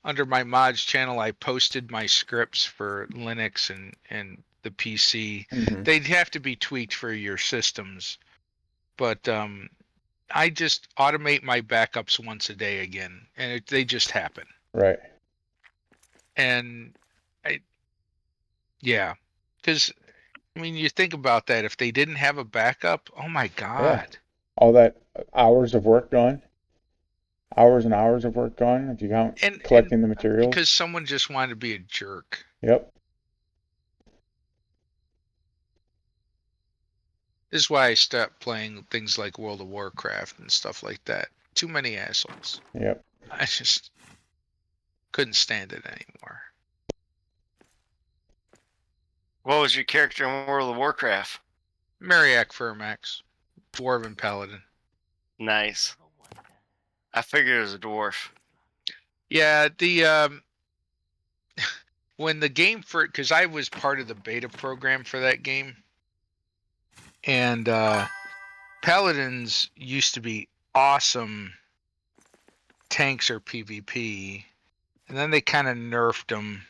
under my mods channel, I posted my scripts for Linux and the PC. Mm-hmm. They'd have to be tweaked for your systems, but I just automate my backups once a day again, and they just happen. Right. And yeah, because you think about that. If they didn't have a backup, oh my God. Yeah. All that hours of work gone. Hours and hours of work gone if you count collecting the materials. Because someone just wanted to be a jerk. Yep. This is why I stopped playing things like World of Warcraft and stuff like that. Too many assholes. Yep. I just couldn't stand it anymore. What was your character in World of Warcraft? Mariak Fermax, Dwarven Paladin. Nice. I figured it was a dwarf. Yeah, the when the game because I was part of the beta program for that game, and Paladins used to be awesome tanks or PvP, and then they kind of nerfed them,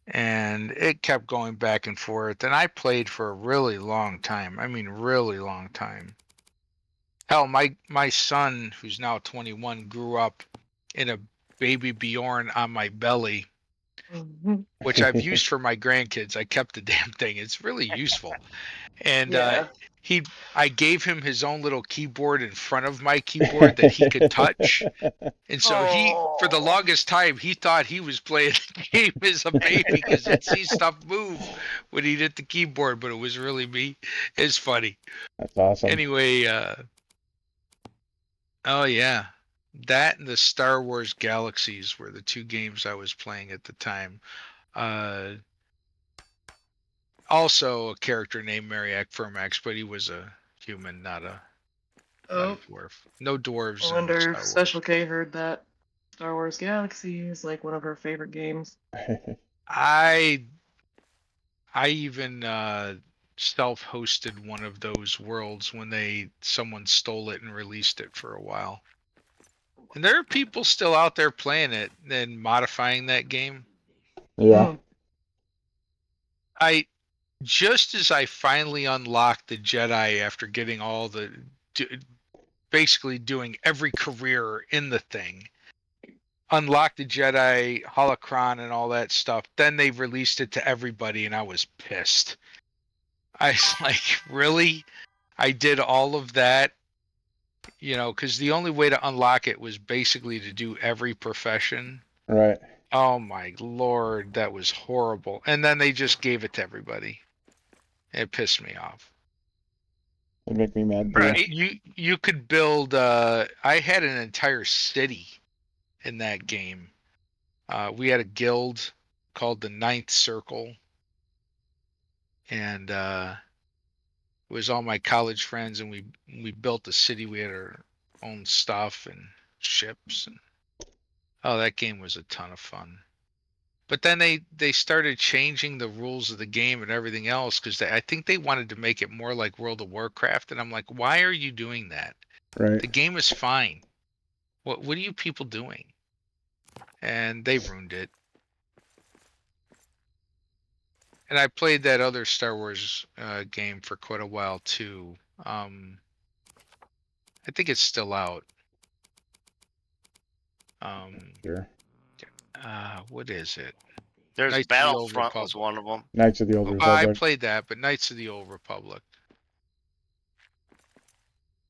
and it kept going back and forth. And I played for a really long time. I mean, really long time. Hell, my son, who's now 21, grew up in a baby Bjorn on my belly, Mhm. which I've used for my grandkids. I kept the damn thing. It's really useful. And Yeah. I gave him his own little keyboard in front of my keyboard that he could touch. And so for the Oh. longest time, he thought he was playing the game as a baby because he'd see stuff move when he'd hit the keyboard, but it was really me. It's funny. That's awesome. Anyway, oh yeah. That and the Star Wars Galaxies were the two games I was playing at the time. Also a character named Mariak Fermax, but he was a human, not a Oh. dwarf. No I dwarves in wonder Star if Wars. Special K heard that Star Wars Galaxy is like one of her favorite games. I even self-hosted one of those worlds when someone stole it and released it for a while. And there are people still out there playing it and modifying that game. Yeah. Just as I finally unlocked the Jedi after getting basically doing every career in the thing, unlocked the Jedi, Holocron, and all that stuff, then they released it to everybody, and I was pissed. I was like, really? I did all of that, because the only way to unlock it was basically to do every profession. Right. Oh my lord, that was horrible. And then they just gave it to everybody. It pissed me off. It'd make me mad too. Right. You could build I had an entire city in that game. We had a guild called the Ninth Circle, and it was all my college friends, and we built a city. We had our own stuff and ships, and that game was a ton of fun. But then they started changing the rules of the game and everything else because I think they wanted to make it more like World of Warcraft, and I'm like, why are you doing that? Right. The game is fine. What are you people doing? And they ruined it. And I played that other Star Wars game for quite a while too. I think it's still out. Sure. What is it? There's Knights of the Old Battlefront was Republic. one of them. Knights of the Old I Republic. played that, but Knights of the Old Republic.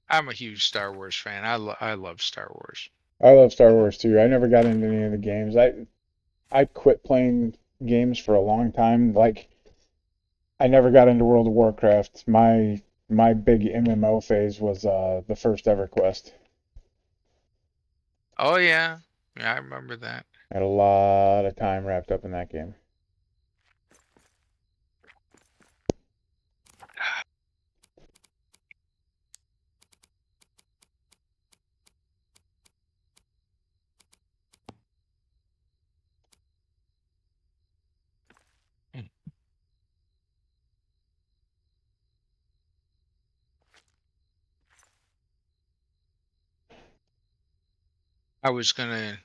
I'm a huge Star Wars fan. I love Star Wars. I love Star Wars too. I never got into any of the games. I quit playing games for a long time. Like I never got into World of Warcraft. My big MMO phase was the first EverQuest. Oh yeah, I remember that. I had a lot of time wrapped up in that game. I was gonna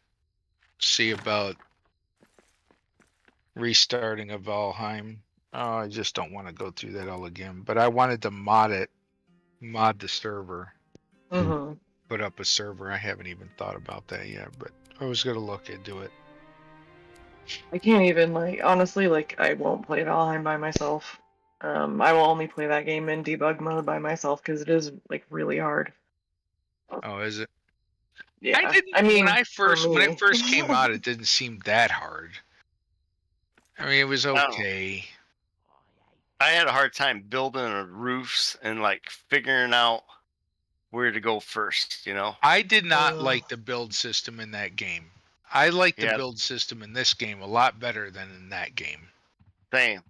see about restarting a Valheim. Oh, I just don't want to go through that all again. But I wanted to mod the server, Mm-hmm. put up a server. I haven't even thought about that yet, but I was gonna look into it. I can't even honestly I won't play Valheim by myself. I will only play that game in debug mode by myself because it is really hard. Oh, is it? Yeah. I didn't. I mean, when it me. first came out, it didn't seem that hard. I mean, it was I don't know. okay. I had a hard time building roofs and figuring out where to go first, I did not Ugh. like the build system in that game. I like the Yeah. build system in this game a lot better than in that game. Same.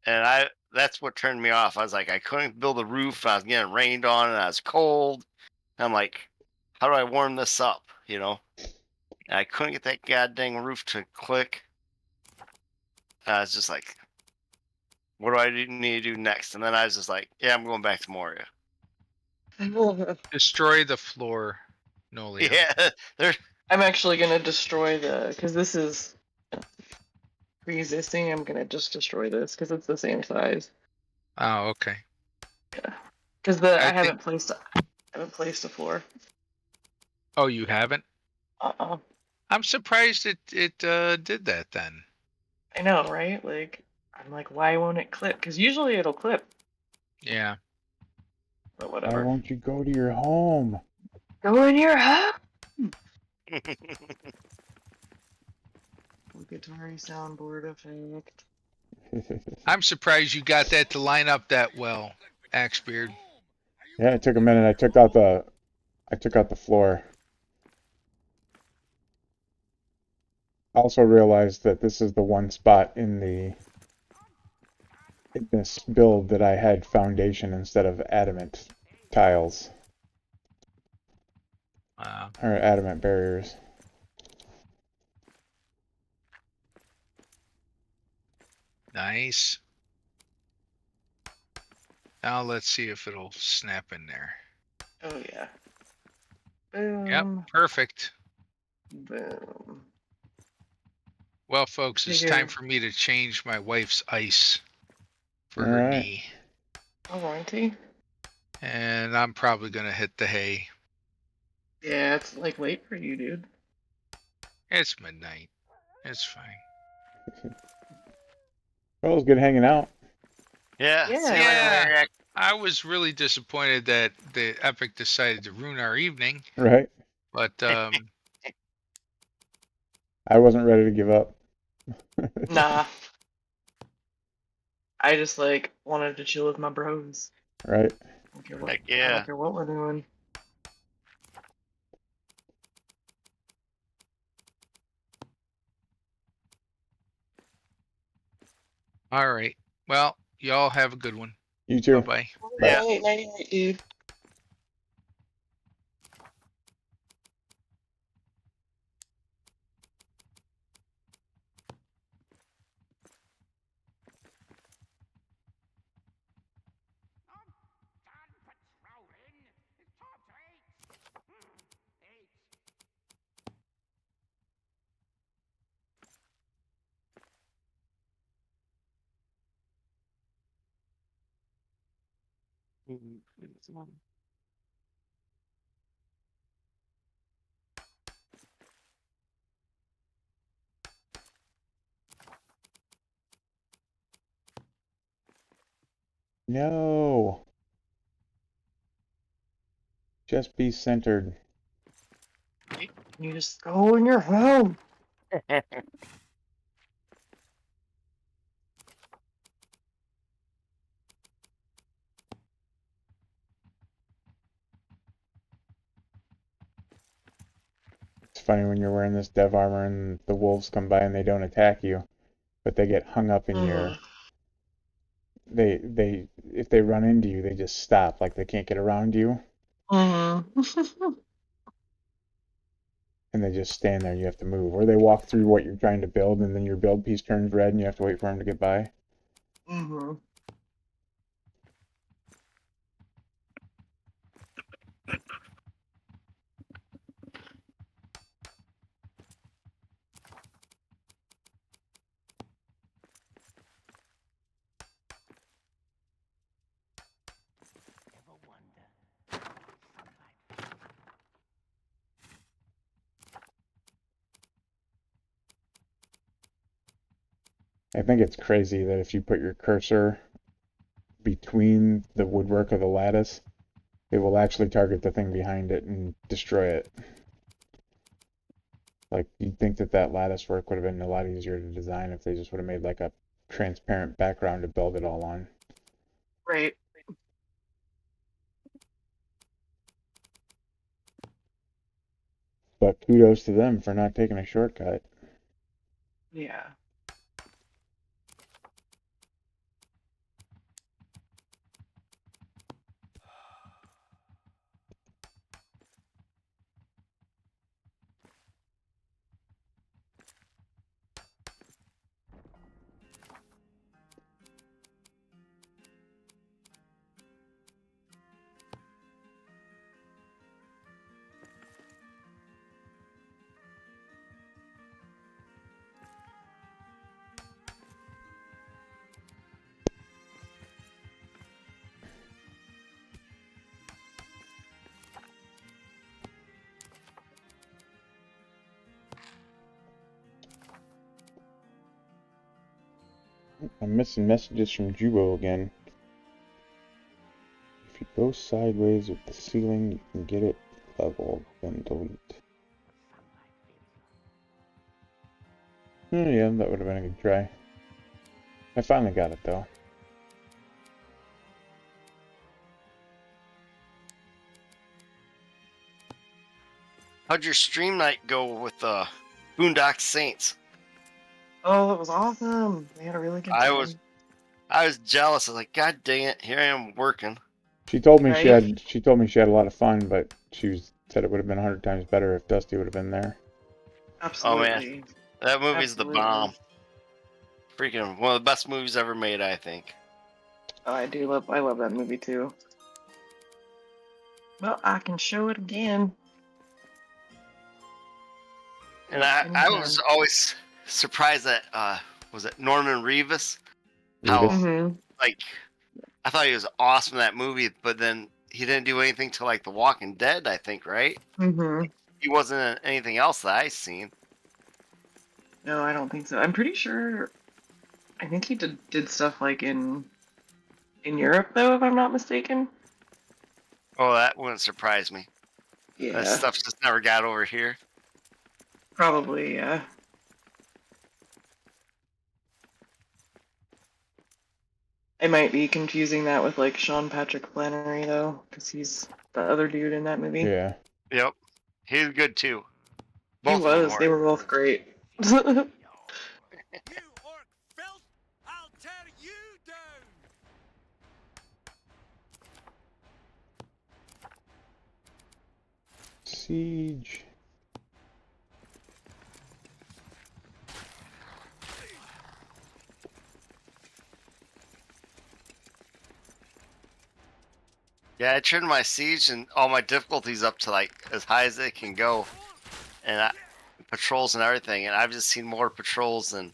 And that's what turned me off. I was like, I couldn't build a roof. I was getting rained on and I was cold. I'm like, how do I warm this up? You know, and I couldn't get that goddamn roof to click. I was just like, what do I need to do next? And then I was just like, yeah, I'm going back to Moria. Destroy the floor, Nolia. Yeah, there. I'm actually gonna destroy because this is pre-existing. I'm gonna just destroy this because it's the same size. Oh, okay. Yeah, because I I think. haven't placed a floor. Oh, you haven't? Uh-uh. I'm surprised it did that then. I know, right? Like, I'm like, why won't it clip? Because usually it'll clip, Yeah. but Why whatever. won't you go to your home? Go in your house. Guitar soundboard effect. I'm surprised you got that to line up that well, Axebeard. Yeah, it took a minute. I took out the floor. I also realized that this is the one spot in this build that I had foundation instead of adamant tiles Wow. or adamant barriers. Nice. Now let's see if it'll snap in there. Oh yeah. Yep, Boom. perfect. Boom. Well, folks, it's Figure. time for me to change my wife's ice for All her right. knee. Alrighty. And I'm probably going to hit the hay. Yeah, it's like late for you, dude. It's midnight. It's fine. Well, it was good hanging out. Yeah. Yeah. See you later, Yeah. Maniac. I was really disappointed that the Epic decided to ruin our evening, Right? but I wasn't ready to give up. Nah. I just like wanted to chill with my bros. Right? I don't care Heck I yeah. don't care what we're doing. all right. Well, y'all have a good one. You too. Bye-bye. Yeah. Night, night, dude. Done patrolling. It's time to eat. Eat. No. Just be centered. You just go in your home. It's funny when you're wearing this dev armor and the wolves come by and they don't attack you, but they get hung up in your. They if they run into you, they just stop. Like they can't get around you, Mm-hmm. and they just stand there. And you have to move, or they walk through what you're trying to build, and then your build piece turns red, and you have to wait for them to get by. Mm-hmm. Ever wonder? Sunlight. I think it's crazy that if you put your cursor between the woodwork of the lattice, it will actually target the thing behind it and destroy it. Like, you'd think that that lattice work would have been a lot easier to design if they just would have made like a transparent background to build it all on. Right. But kudos to them for not taking a shortcut. Yeah. I'm missing messages from Jubo again. If you go sideways with the ceiling, you can get it leveled, then delete. Oh yeah, that would have been a good try. I finally got it though. How'd your stream night go with the Boondock Saints? Oh, that was awesome. We had a really good I time. was jealous. I was like, God dang it, here I am working. She told me Right? she told me she had a lot of fun, but said it would have been 100 times better if Dusty would have been there. Oh man, Absolutely. that movie's the Absolutely. bomb. Freaking one of the best movies ever made, I think. Oh, I love that movie too. Well, I can show it again. And I Anytime. was always surprised that was it Norman Reedus? How Reedus. Mm-hmm. like I thought he was awesome in that movie, but then he didn't do anything to like The Walking Dead, I think, right? Mm-hmm. He wasn't in anything else that I seen. No, I don't think so. I'm pretty sure. I think he did stuff like in Europe though, if I'm not mistaken. Oh, that wouldn't surprise me. That Yeah, stuff just never got over here. probably. Yeah. I might be confusing that with like Sean Patrick Flannery though, because he's the other dude in that movie. Yeah. Yep, he's good too. He Both of them was. were. They were both great. You orc filth! I'll tear you down! Siege. Yeah, I turned my siege and all my difficulties up to like as high as they can go, and patrols and everything. And I've just seen more patrols than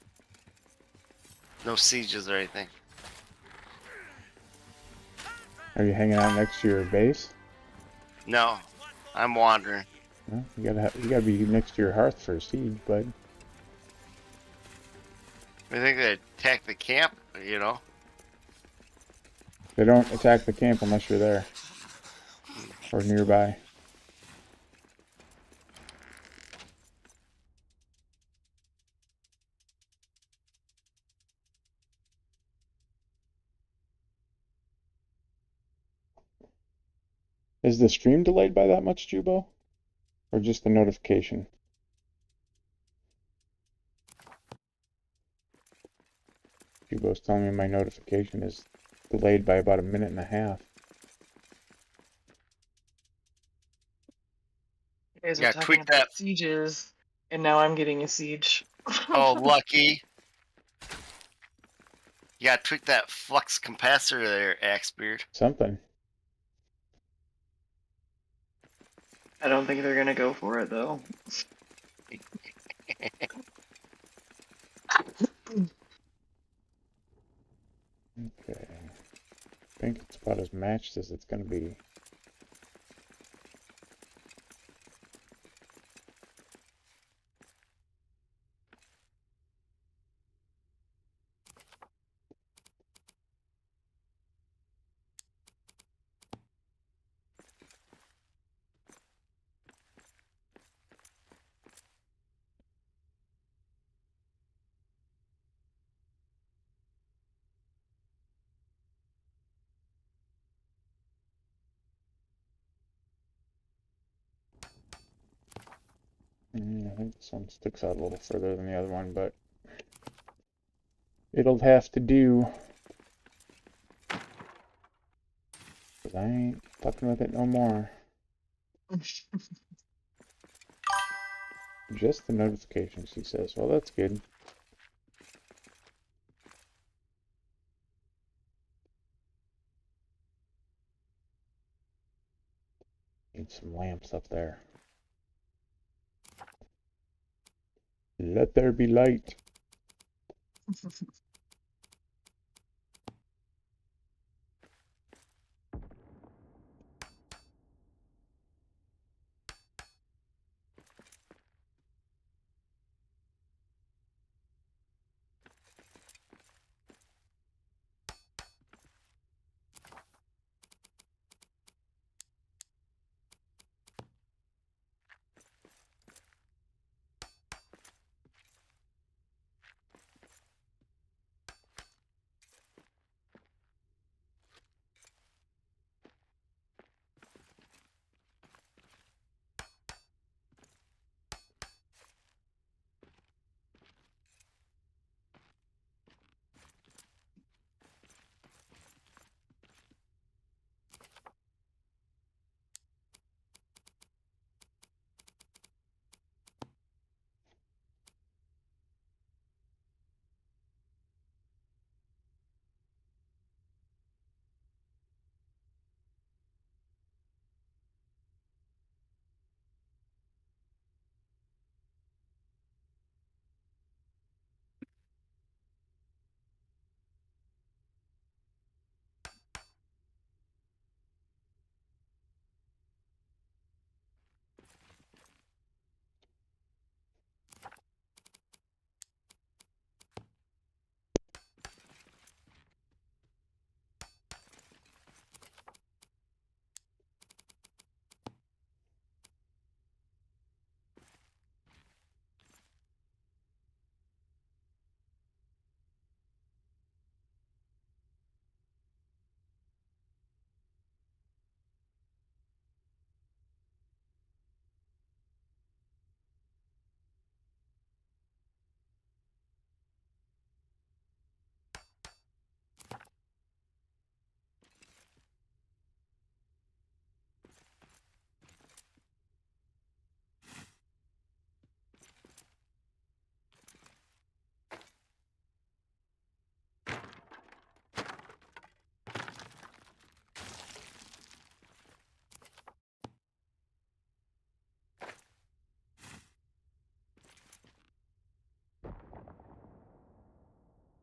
no sieges or anything. Are you hanging out next to your base? No, I'm wandering. Well, you gotta be next to your hearth for a siege, bud. I think they attack the camp, you know. They don't attack the camp unless you're there or nearby. Is the stream delayed by that much, Jubo? Or just the notification? Jubo's telling me my notification is delayed by about 1.5 minutes. You guys are Yeah, talking tweak about that. sieges, and now I'm getting a siege. Oh, lucky. You gotta tweak that flux capacitor there, Axebeard. Something. I don't think they're gonna go for it though. Okay. I think it's about as matched as it's gonna be. I think this one sticks out a little further than the other one, but it'll have to do. 'Cause I ain't fucking with it no more. Just the notifications, he says. Well, that's good. Need some lamps up there. Let there be light.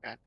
God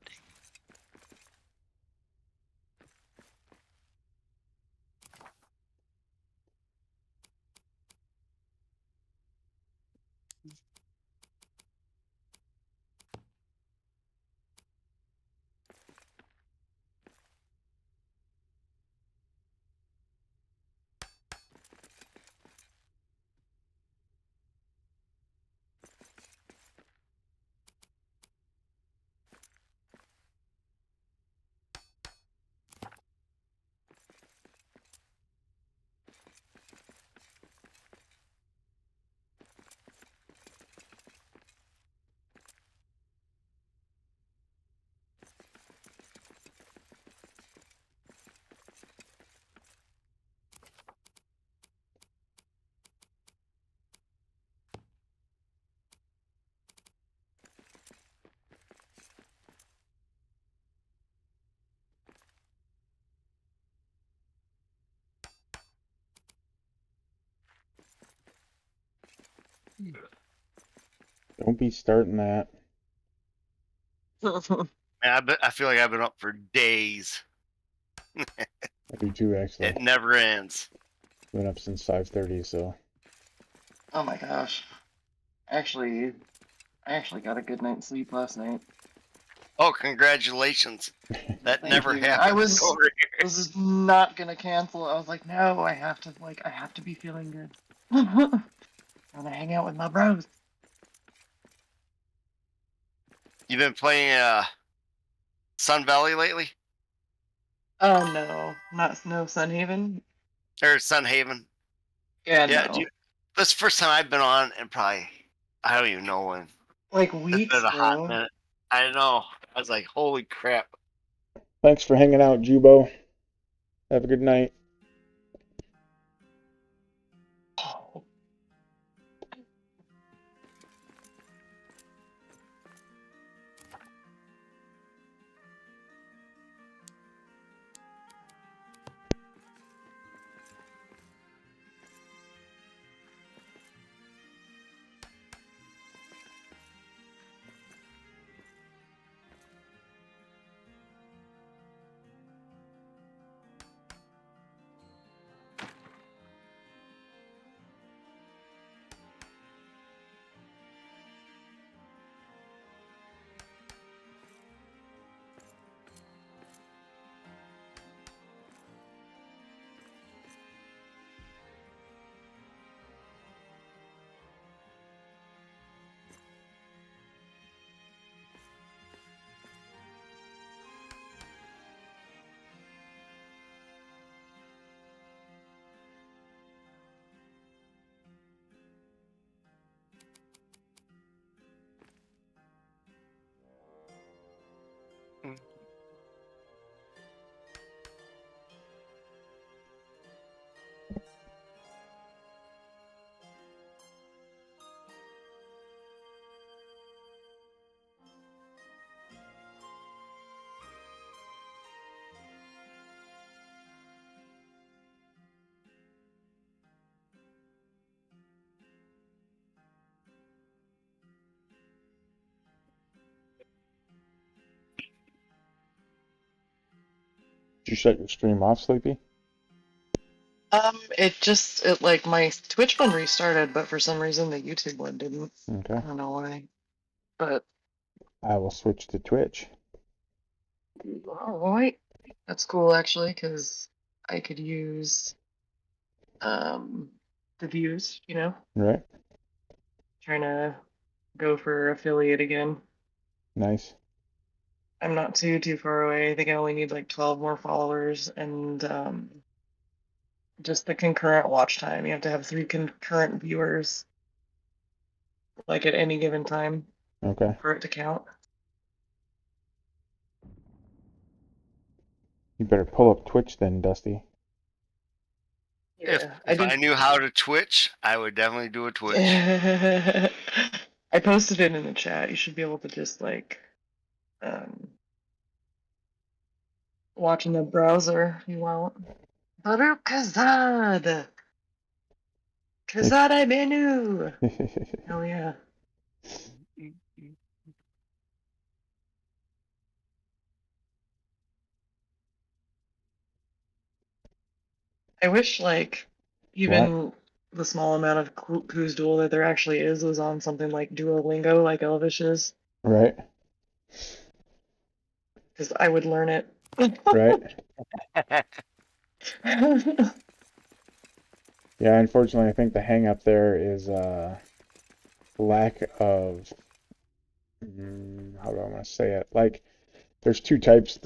Don't be starting that. Man, I feel like I've been up for days. I do too, actually. It never ends. Been up since 5:30, so. Oh my gosh. I actually got a good night's sleep last night. Oh, congratulations. That Thank never you. happens I was over here. not gonna cancel. I was like, no, I have to be feeling good. I'm gonna hang out with my bros. You've been playing Sun Valley lately? Oh no, no Sunhaven. Or Sun Haven? Yeah, Yeah, no. dude. That's the first time I've been on in probably, I don't even know when. Like It's weeks, been a hot bro. minute. I know. I was like, holy crap. Thanks for hanging out, Jubo. Have a good night. Oh. Did you shut your stream off, Sleepy? It like my Twitch one restarted, but for some reason the YouTube one didn't. Okay. I don't know why. But I will switch to Twitch. alright. That's cool actually, because I could use the views, Right? trying to go for affiliate again. Nice. I'm not too far away. I think I only need like 12 more followers and just the concurrent watch time. You have to have 3 concurrent viewers like at any given time Okay. for it to count. You better pull up Twitch then, Dusty. If Yeah, I knew how to Twitch, I would definitely do a Twitch. I posted it in the chat. You should be able to just like watch in the browser if you want. Baruch Kazad! Kazad menu! If, Hell yeah. I wish like even the small amount of Who's Duel that there actually is was on something like Duolingo, like Elvish is, Right, because I would learn it. right. Yeah, unfortunately, I think the hang up there is lack of how do I want to say it? Like, there's three types of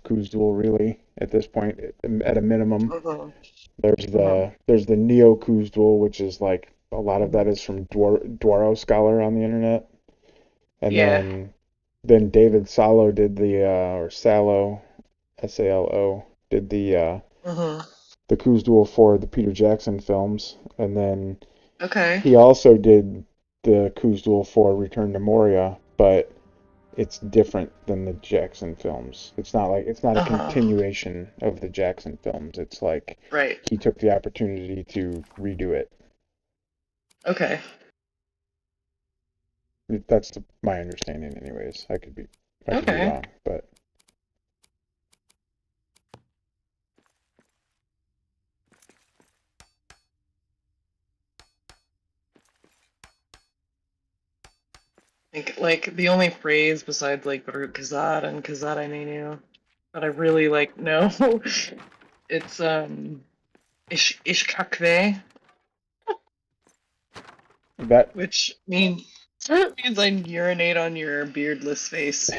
Kuz Duel really at this point, at a minimum. Uh-huh. There's the Neo Kuz Duel, which is like a lot of that is from Dwaro Scholar on the internet, and Yeah. then David Salo did or Salo, Salo did Uh-huh. the Kuz Duel for the Peter Jackson films, and then Okay. he also did the Kuz Duel for Return to Moria, but it's different than the Jackson films. It's not a Uh-huh. continuation of the Jackson films. It's like Right. he took the opportunity to redo it. Okay. That's my understanding, anyways. I could be Okay. wrong, but I think like the only phrase besides like Baruch Kazad and Kazad I Menu that I really like know it's Ishkakve, that which means I urinate on your beardless face.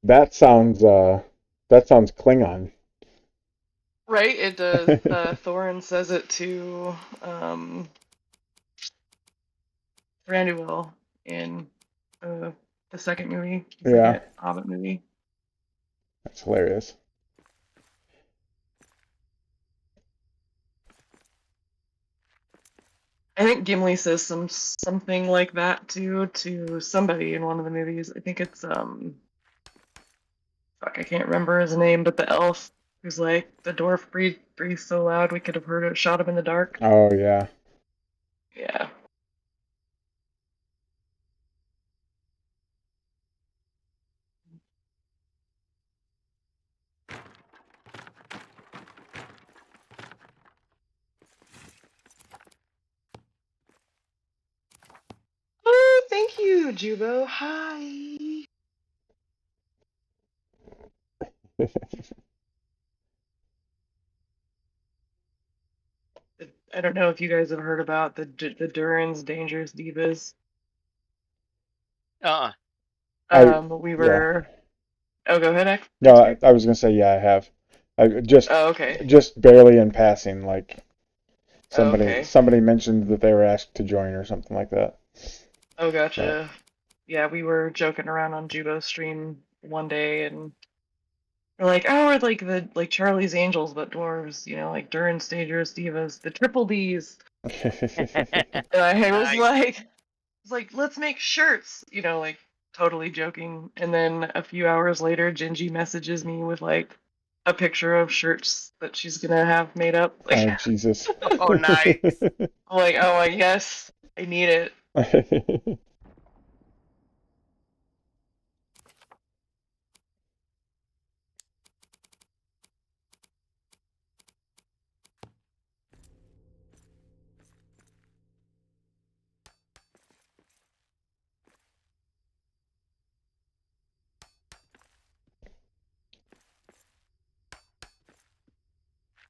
that sounds Klingon. Right, it does. Thorin says it to Thranduil in the second movie, the Yeah, second Hobbit movie. that's hilarious. I think Gimli says something like that too to somebody in one of the movies. I think it's fuck, I can't remember his name, but the elf who's like the dwarf breathes so loud we could have heard it, shot him in the dark. Oh yeah. Yeah. Oh, thank you, Jubo. Hi. I don't know if you guys have heard about the Durin's Dangerous Divas. Uh-uh. We Yeah. were. Oh, go ahead, No, Dexter. I was gonna say yeah, I have. I Oh, okay. just barely in passing, like Oh, okay. somebody mentioned that they were asked to join or something like that. Oh, But gotcha. Yeah, we were joking around on Jubo's stream one day, and we're like, oh, we're like Charlie's Angels, but dwarves, like Durin's Dangerous Divas, the triple Ds. And I was Nice. like, let's make shirts, like totally joking. And then a few hours later, Gingy messages me with like a picture of shirts that she's gonna have made up. Like, oh Jesus. Oh, nice. I'm like, oh my yes, I need it.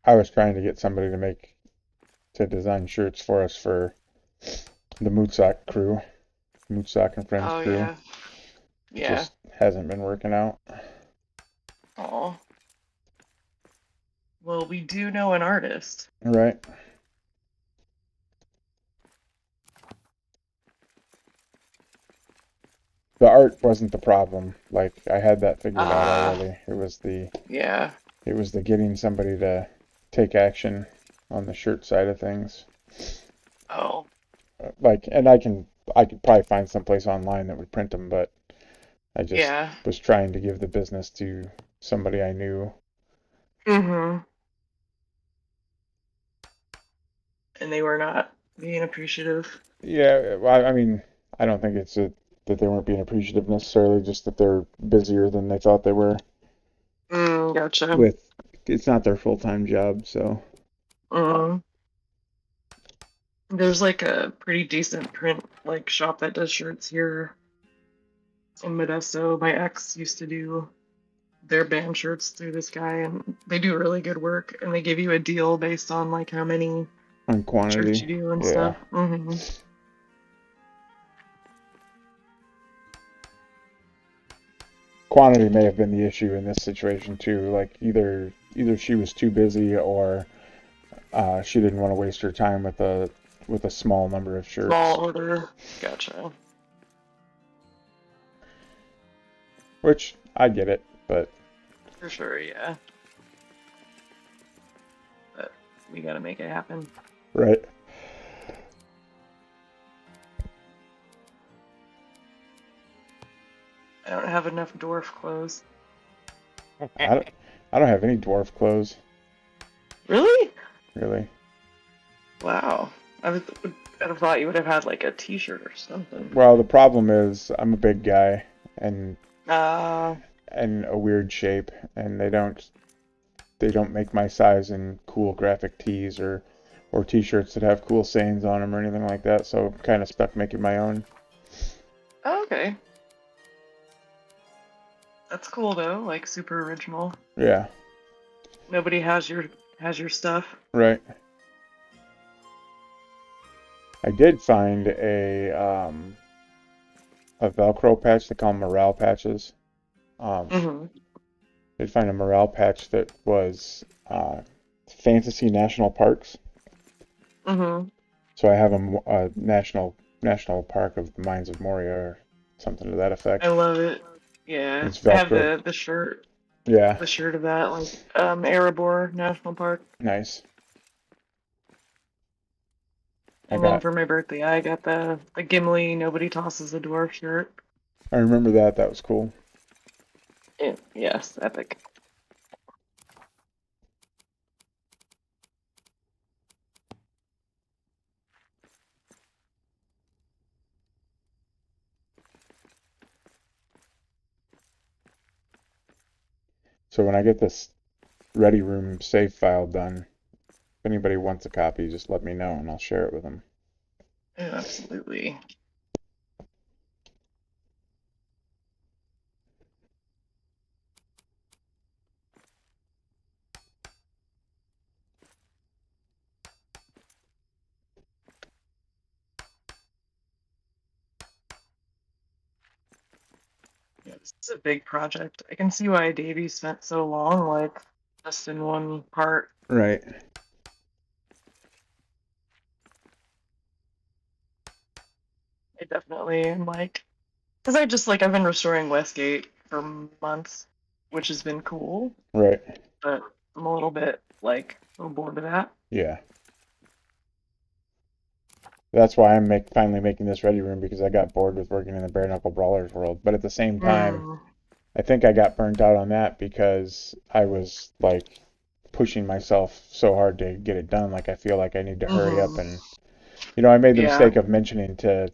I was trying to get somebody to design shirts for us for the Muthzak crew, Muthzak and Friends Oh crew. yeah, yeah. Just hasn't been working out. Oh. Well, we do know an artist. Right. The art wasn't the problem. Like I had that figured out already. It was the getting somebody to take action on the shirt side of things. Oh. And I could probably find someplace online that would print them, but I just Yeah. was trying to give the business to somebody I knew. Mm-hmm. And they were not being appreciative. Yeah, well, I mean, I don't think it's that they weren't being appreciative necessarily, just that they're busier than they thought they were. Gotcha. With it's not their full-time job, so Mm. There's like a pretty decent print like shop that does shirts here in Modesto. My ex used to do their band shirts through this guy, and they do really good work, and they give you a deal based on like how many on shirts quantity. you do and Yeah. stuff. Mm-hmm. Quantity may have been the issue in this situation too. Like either she was too busy or she didn't want to waste her time with a small number of shirts. Small order. Gotcha. Which I get it, but For sure, yeah. But we gotta make it happen. right. I don't have enough dwarf clothes. I don't have any dwarf clothes, Really? really. Wow. I'd have thought you would have had like a t-shirt or something. Well, the problem is I'm a big guy and Uh, a weird shape, and they don't make my size in cool graphic tees or t-shirts that have cool sayings on them or anything like that, so I'm kind of stuck making my own. oh, okay. That's cool though, like super original. Yeah, Nobody has your stuff. right. I did find a Velcro patch. They call them morale patches. Mm-hmm. Did find a morale patch that was fantasy national parks. Mm-hmm. So I have a national park of the Mines of Moria or something to that effect. I love it. Yeah. It's I have Velcro. the shirt. Yeah, The shirt of that, like Erebor National Park. nice. And then for my birthday I got the Gimli Nobody Tosses a Dwarf shirt. I remember that. That was cool. Yes, epic. So when I get this Ready Room save file done, if anybody wants a copy, just let me know and I'll share it with them. Yeah, absolutely. Yeah, this is a big project. I can see why Davey spent so long, like, just in one part. Right. I definitely am like, because I've been restoring Westgate for months, which has been cool, Right. but I'm a little bit, like, a little bored of that. Yeah. That's why I'm finally making this Ready Room, because I got bored with working in the bare knuckle brawlers world. But at the same time, I think I got burnt out on that because I was like pushing myself so hard to get it done. Like I feel like I need to hurry up, and I made the mistake of mentioning to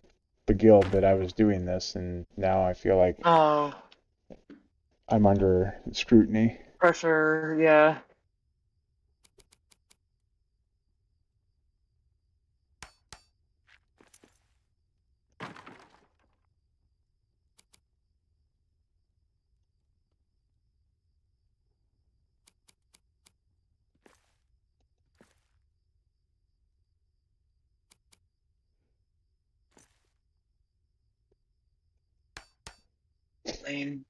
the guild that I was doing this, and now I feel like I'm under scrutiny. Pressure, yeah. Lame.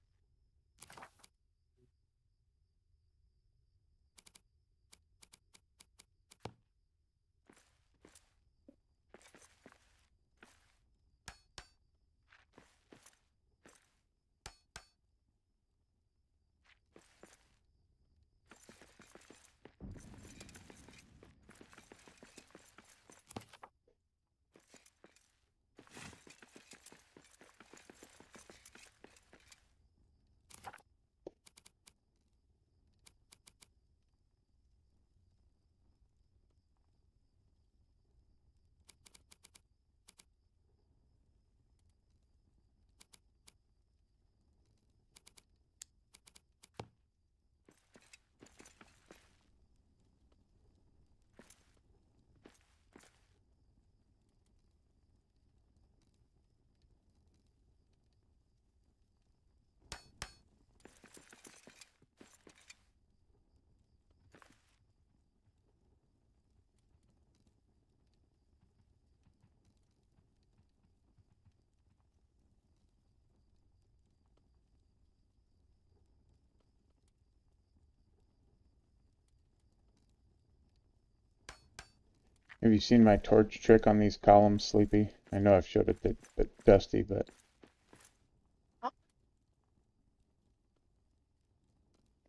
Have you seen my torch trick on these columns, Sleepy? I know I've showed it to Dusty, but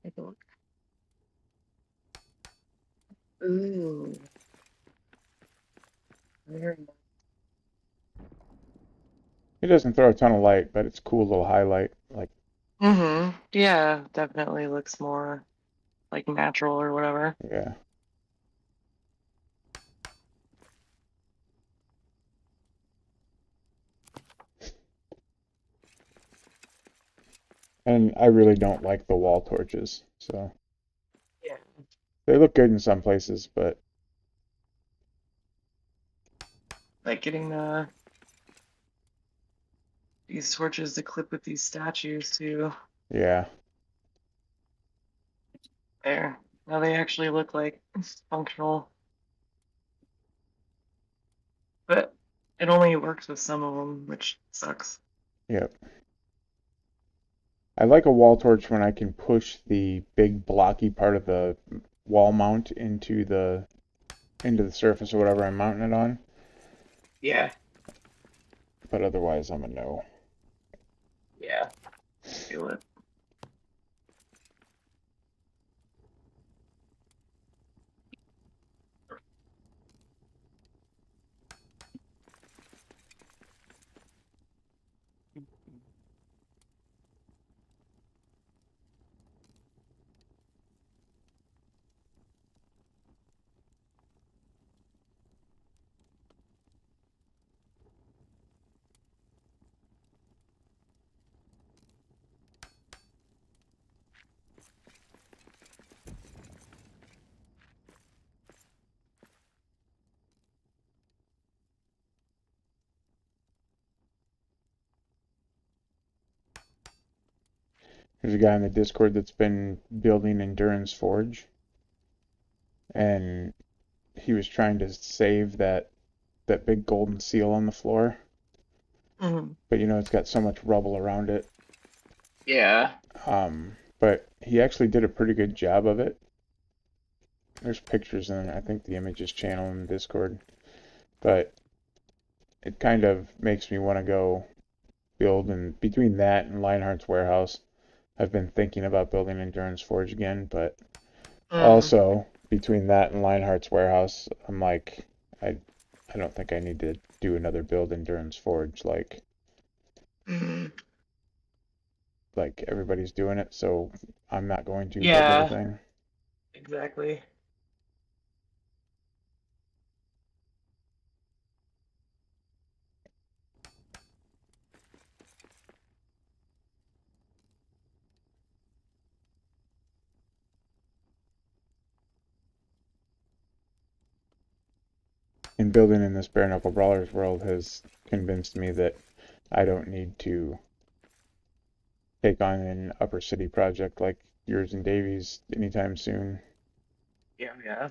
Take a look. Ooh. Very nice. it doesn't throw a ton of light, but it's a cool little highlight. Like, Mm-hmm. Yeah, definitely looks more like natural or whatever. yeah. And I really don't like the wall torches, so Yeah. they look good in some places, but Like getting these torches to clip with these statues too. yeah. There. Now they actually look like functional. But it only works with some of them, which sucks. Yep. I like a wall torch when I can push the big blocky part of the wall mount into the surface or whatever I'm mounting it on. Yeah. But otherwise, I'm a no. Yeah. Feel it. There's a guy in the Discord that's been building Endurance Forge, and he was trying to save that big golden seal on the floor, Mm-hmm. but it's got so much rubble around it. Yeah. But he actually did a pretty good job of it. There's pictures in, I think, the images channel in Discord, but it kind of makes me want to go build. And between that and Lionheart's Warehouse, I've been thinking about building Endurance Forge again, but also between that and Lionheart's Warehouse, I'm like, I don't think I need to do another build Endurance Forge like everybody's doing it, so I'm not going to build Yeah. anything. Exactly. And building in this Bare Knuckle Brawlers world has convinced me that I don't need to take on an upper city project like yours and Davies anytime soon. Yeah, yeah.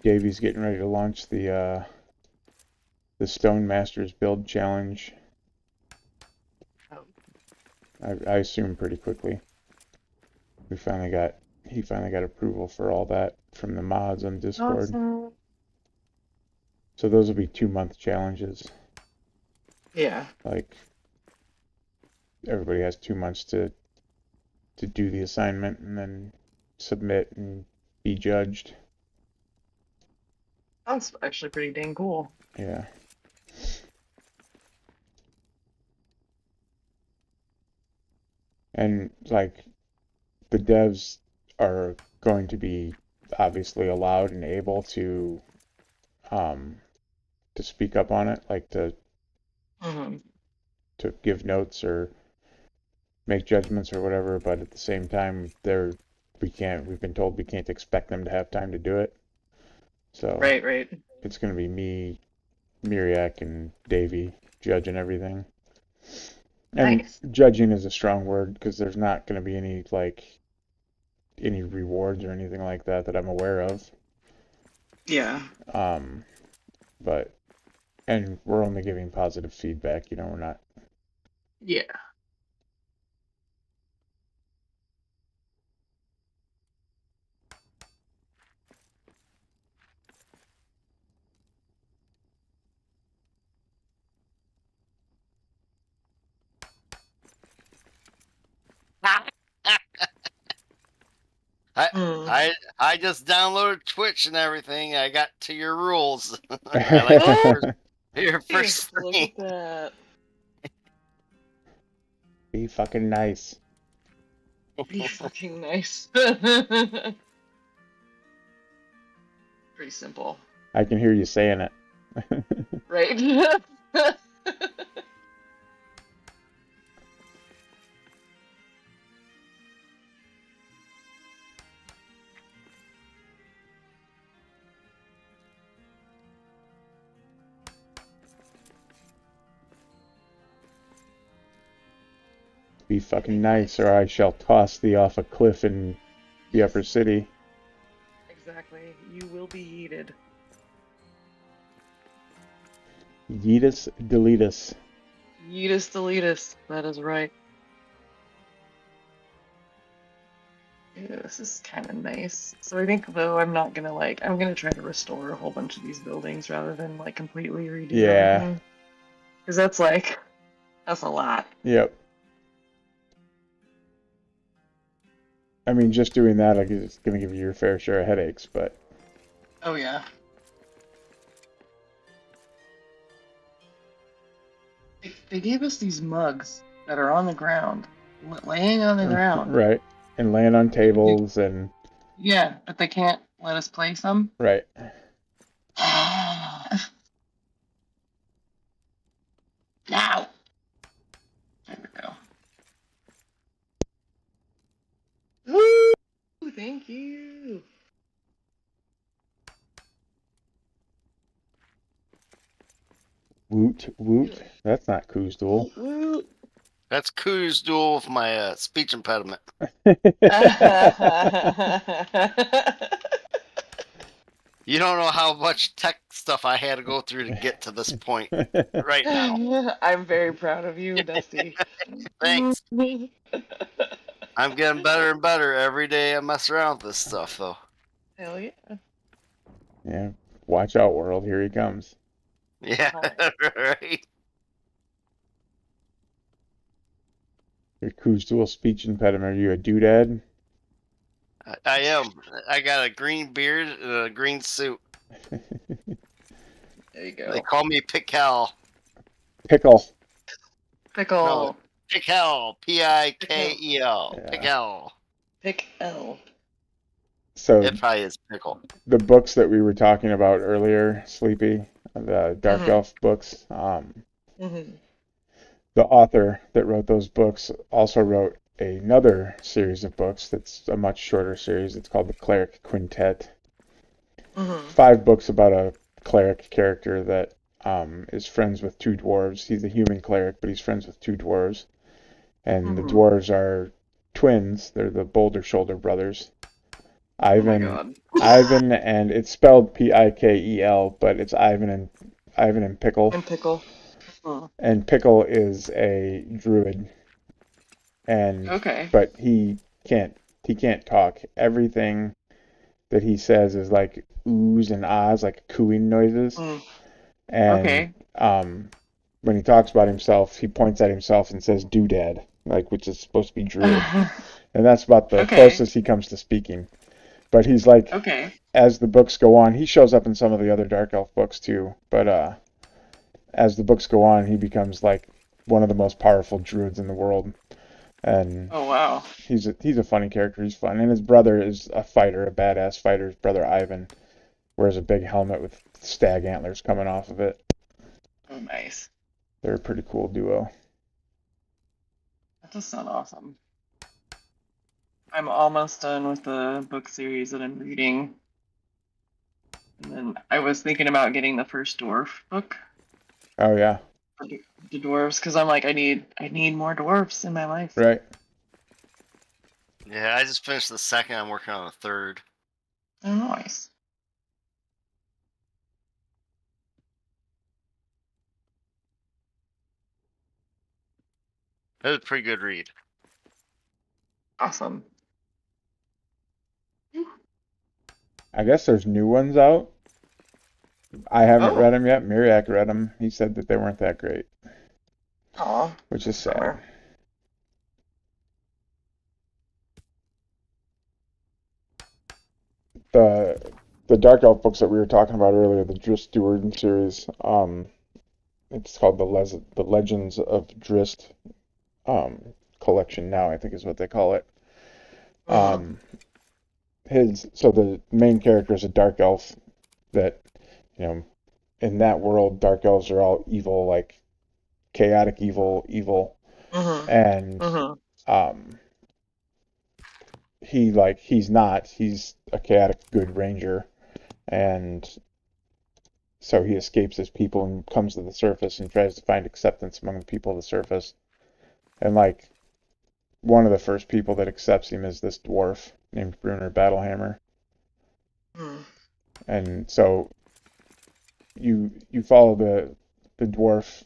Davies getting ready to launch the Stone Masters build challenge. Oh. I assume pretty quickly. He finally got approval for all that from the mods on Discord. Awesome. So those will be 2-month challenges. Yeah. Like everybody has 2 months to do the assignment and then submit and be judged. That's actually pretty dang cool. Yeah. And like the devs are going to be obviously allowed and able to speak up on it, like to give notes or make judgments or whatever, but at the same time we've been told we can't expect them to have time to do it. So Right. it's going to be me, Miriak, and Davey judging everything. And Nice. judging is a strong word because there's not going to be any rewards or anything like that I'm aware of. Yeah. But And we're only giving positive feedback, you know, we're not. Yeah. Hmm. I just downloaded Twitch and everything. I got to your rules. I like your first Look thing. at that. Be fucking nice. Be fucking nice. Pretty simple, I can hear you saying it. right? Be fucking nice, or I shall toss thee off a cliff in the upper city. Exactly. You will be yeeted. Yeetus deletus. Yeetus deletus. That is right. Yeah, this is kind of nice. So I think, though, I'm not gonna I'm gonna try to restore a whole bunch of these buildings rather than completely redo Yeah. everything. Because that's a lot. Yep. I mean, just doing that, it's gonna give you your fair share of headaches, but. Oh yeah. They gave us these mugs that are on the ground, laying on the ground. Right. And laying on tables and. Yeah, but they can't let us place them. Right. Now. There we go. Woo! Thank you. Woot woot. That's not Koo's duel. Woot. That's Ku's duel with my speech impediment. You don't know how much tech stuff I had to go through to get to this point right now. I'm very proud of you, Dusty. Thanks. I'm getting better and better every day I mess around with this stuff, though. Hell yeah. Yeah. Watch out, world. Here he comes. Yeah, right. Your Koo's duel speech impediment. Are you a doodad? I am. I got a green beard and a green suit. There you go. They call me Pickle. Pickle. Pickle. No. Pickle. Pikel. Yeah. Pickle. Pick L. So It probably is pickle. the books that we were talking about earlier, Sleepy, the Dark Elf books, Mm-hmm. the author that wrote those books also wrote another series of books that's a much shorter series. It's called the Cleric Quintet. Mm-hmm. 5 books about a cleric character that is friends with 2 dwarves. He's a human cleric, but he's friends with 2 dwarves. And the dwarves are twins. They're the Boulder Shoulder brothers. Ivan, Oh my God. Ivan, and it's spelled Pikel, but it's Ivan and Pickle. And Pickle. Oh. And Pickle is a druid, and Okay. but he can't talk. Everything that he says is like oohs and ahs, like cooing noises. And Okay. when he talks about himself, he points at himself and says doodad, which is supposed to be druid, and that's about the closest he comes to speaking. But he's like, Okay. as the books go on, he shows up in some of the other Dark Elf books too. But as the books go on, he becomes like one of the most powerful druids in the world. And oh wow, he's a funny character. He's fun, and his brother is a fighter, a badass fighter. His brother Ivan wears a big helmet with stag antlers coming off of it. Oh nice. They're a pretty cool duo. That does sound awesome. I'm almost done with the book series that I'm reading. And then I was thinking about getting the first dwarf book. Oh yeah. For the dwarves, because I'm like, I need more dwarves in my life. Right. Yeah, I just finished the second. I'm working on the third. Oh nice. It was a pretty good read. Awesome. I guess there's new ones out. I haven't Oh. read them yet. Miriak read them. He said that they weren't that great, Aw. which is sad. Bummer. The Dark Elf books that we were talking about earlier, the Drist Duerden series, it's called the Legends of Drist collection now, I think is what they call it. Mhm. So the main character is a dark elf that, in that world, dark elves are all evil, like chaotic evil, Mhm. and Mhm. he's a chaotic good ranger, and so he escapes his people and comes to the surface and tries to find acceptance among the people of the surface. And like one of the first people that accepts him is this dwarf named Bruner Battlehammer. Mhm. And so you follow the dwarf's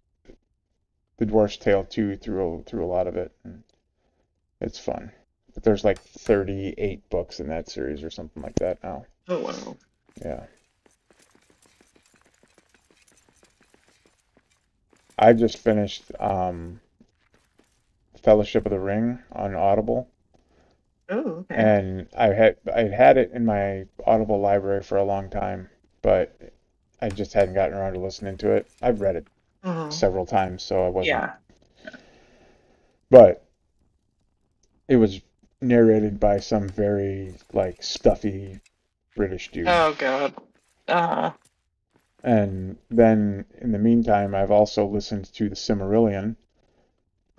tale too through a lot of it. And it's fun. But there's like 38 books in that series or something like that now. Oh wow. Yeah. I just finished Fellowship of the Ring on Audible. Oh, okay. And I'd had it in my Audible library for a long time, but I just hadn't gotten around to listening to it. I've read it Mhm. several times, so I wasn't. Yeah. But it was narrated by some very like stuffy British dude. Oh god. And then in the meantime, I've also listened to The Silmarillion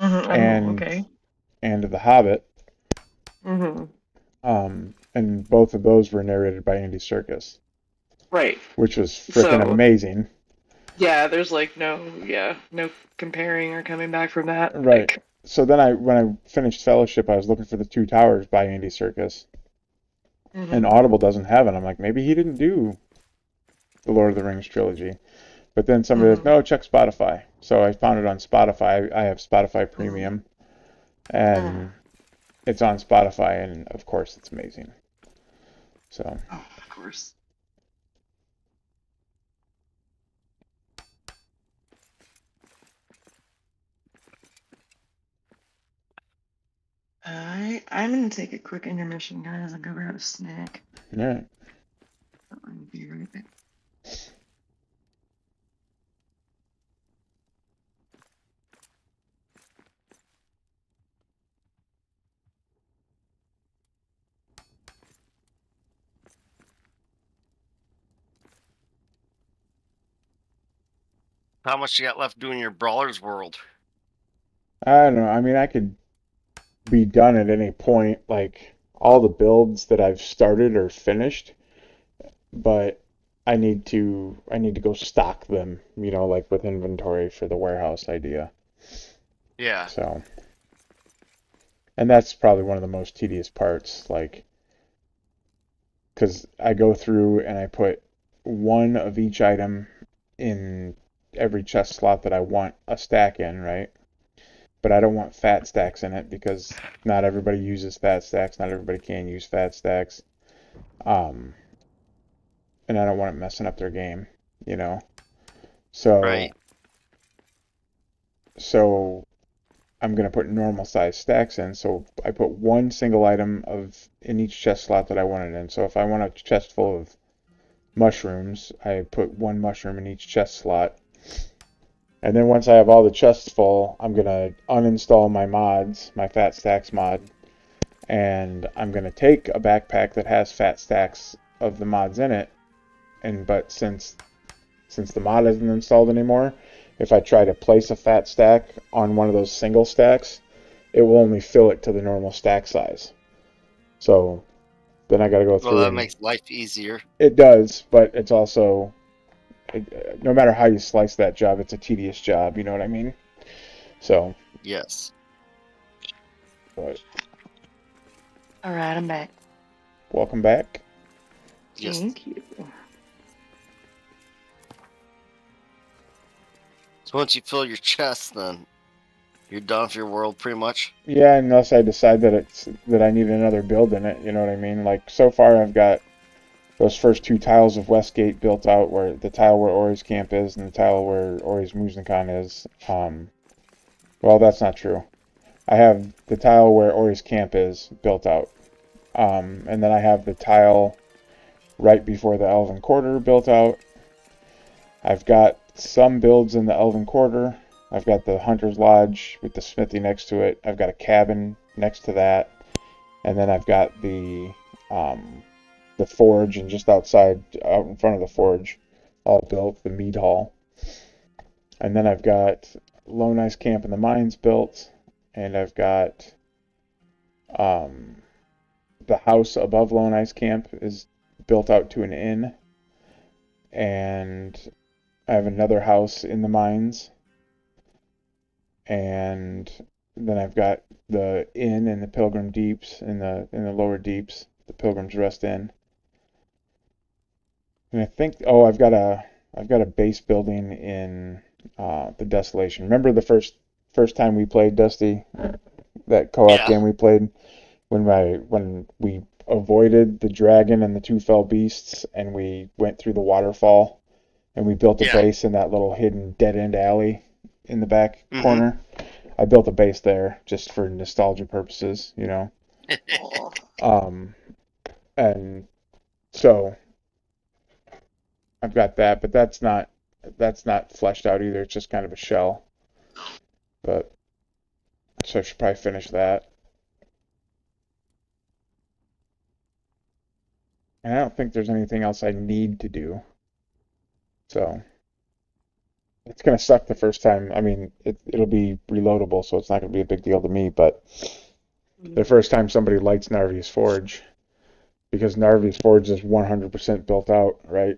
Mhm. Oh, and okay. The Hobbit. Mhm. And both of those were narrated by Andy Serkis, Right. which was freaking So amazing. yeah, there's like no comparing or coming back from that. Right. Like, So then when I finished Fellowship, I was looking for The Two Towers by Andy Serkis, and mhm. Audible doesn't have it. I'm like, maybe he didn't do the Lord of the Rings trilogy. But then somebody was like, Mhm. no, check Spotify. So I found it on Spotify. I have Spotify Mhm. Premium, Mhm. and it's on Spotify, and of course, it's amazing. So Oh, of course. I'm gonna take a quick intermission, guys. I'll go grab a snack. yeah. I'll be right back. How much you got left doing your Brawlers World? I don't know. I mean, I could be done at any point. Like all the builds that I've started are finished, but I need to go stock them, like with inventory for the warehouse idea. Yeah. So, and that's probably one of the most tedious parts, like, because I go through and I put one of each item in every chest slot that I want a stack in, right? But I don't want fat stacks in it because not everybody uses fat stacks. Not everybody can use fat stacks. Um, and I don't want it messing up their game, you know? So, Right. so I'm going to put normal size stacks in. So I put one single item in each chest slot that I want it in. So if I want a chest full of mushrooms, I put one mushroom in each chest slot. And then once I have all the chests full, I'm going to uninstall my mods, my fat stacks mod, and I'm going to take a backpack that has fat stacks of the mods in it. But since the mod isn't installed anymore, if I try to place a fat stack on one of those single stacks, it will only fill it to the normal stack size. So then I got to go Well, through that and makes life easier. it does, but it's also no matter how you slice that job, it's a tedious job. You know what I mean? So, Yes. but All right, I'm back. welcome back. Yes. Thank you. So once you fill your chest, then You're done with your world, pretty much. Yeah, unless I decide that I need another build in it. You know what I mean? Like so far, I've got those first 2 tiles of Westgate built out, where the tile where Ori's camp is and the tile where Ori's Musenkan is. Well, that's not true. I have the tile where Ori's camp is built out, and then I have the tile right before the Elven Quarter built out. I've got some builds in the Elven Quarter. I've got the Hunter's Lodge with the smithy next to it. I've got a cabin next to that, and then I've got the forge, and just outside, out in front of the forge, all built, the mead hall. And then I've got Lone Ice Camp in the mines built, and I've got the house above Lone Ice Camp is built out to an inn, and I have another house in the mines, and then I've got the inn in the Pilgrim Deeps, in the lower deeps, the Pilgrim's Rest Inn. And I think, oh, I've got a base building in the Desolation. Remember the first time we played, Dusty? That co-op game we played when we avoided the dragon and the 2 fell beasts, and we went through the waterfall, and we built a base in that little hidden dead end alley in the back corner. I built a base there just for nostalgia purposes, you know. And so I've got that, but that's not fleshed out either. It's just kind of a shell. But so I should probably finish that. And I don't think there's anything else I need to do. So it's gonna suck the first time. I mean, it'll be reloadable, so it's not gonna be a big deal to me. But the first time somebody lights Narvi's Forge, because Narvi's Forge is 100% built out, right?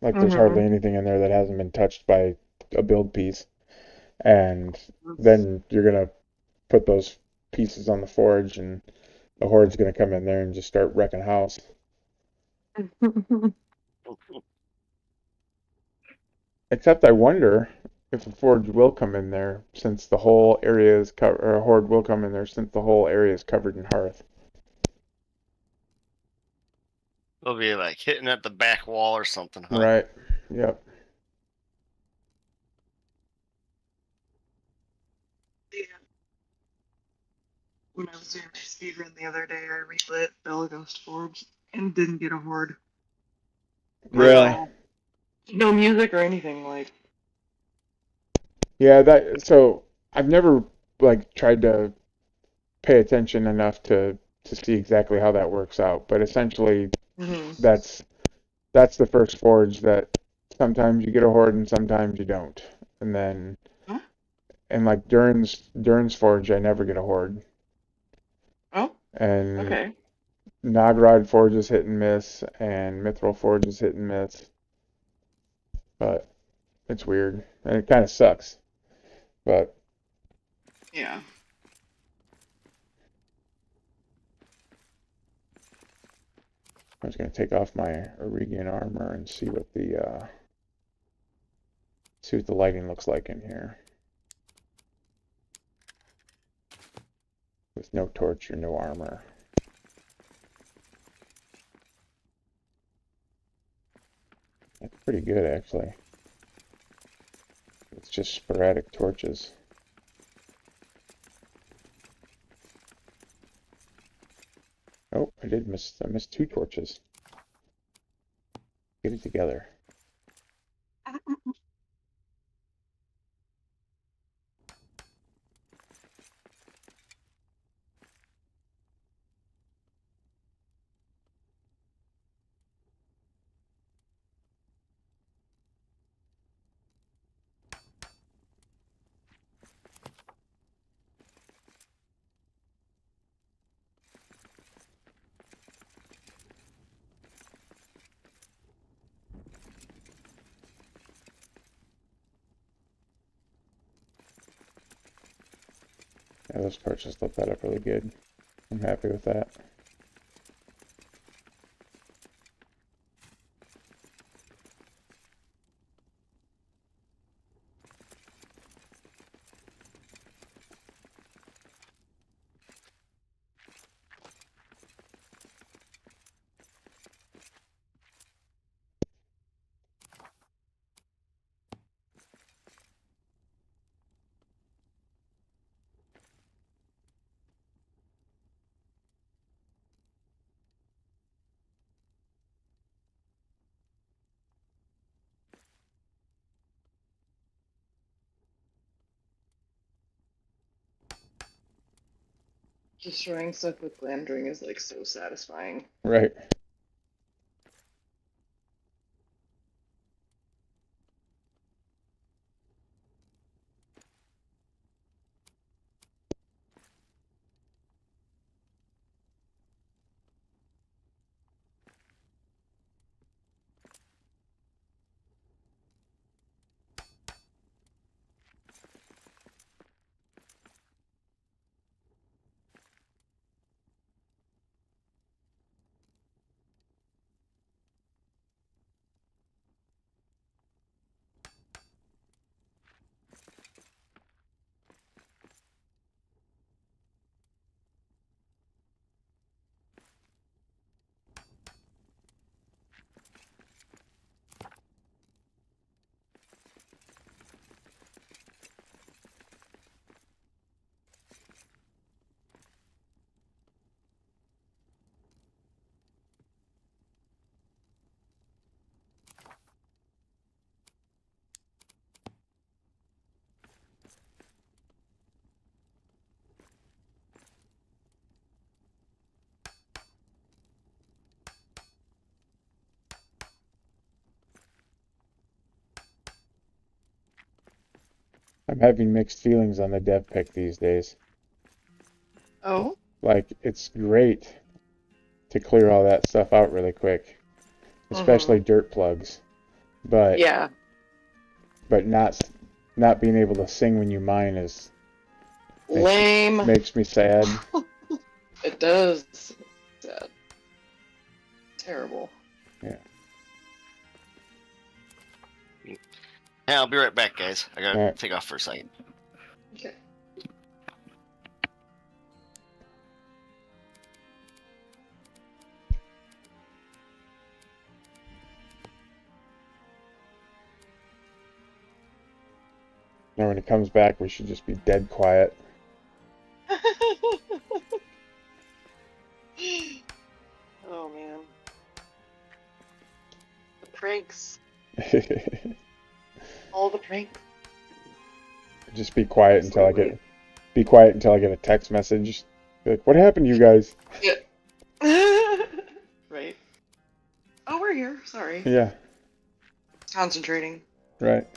Like there's hardly anything in there that hasn't been touched by a build piece. And then you're gonna put those pieces on the forge, and the horde's gonna come in there and just start wrecking house. Except I wonder if a forge will come in there since the whole area is covered, or a horde will come in there since the whole area is covered in hearth. They'll be like hitting at the back wall or something, huh? Right. Yep. Yeah. When I was doing my speedrun the other day, I relit Belaghost Forge and didn't get a horde. Yeah. No music or anything, like. Yeah, so I've never like tried to pay attention enough to see exactly how that works out, but essentially that's the first forge that sometimes you get a horde and sometimes you don't. And then and like Durn's Forge, I never get a horde. Oh. And Okay. Nagrod Forge is hit and miss, and Mithril Forge is hit and miss. But it's weird, and it kind of sucks. But Yeah. I was gonna take off my Auregian armor and see what the lighting looks like in here. With no torch or no armor. That's pretty good, actually. It's just sporadic torches. Oh, I missed 2 torches. Get it together. Yeah, those torches lit that up really good. I'm happy with that. Destroying stuff with glandering is like so satisfying. Right. I'm having mixed feelings on the dev pick these days. Oh? Like, it's great to clear all that stuff out really quick, especially dirt plugs. But Yeah. but not being able to sing when you mine is Lame. makes me sad. It does. Sad. Terrible. Yeah. Yeah, I'll be right back, guys. I gotta Alright. take off for a second. Okay. Now when he comes back, we should just be dead quiet. Oh man. The pranks. All the pranks. Just be quiet until I get a text message. Be like, what happened to you guys? Yeah. Right. Oh, we're here. Sorry. Yeah, Concentrating. right.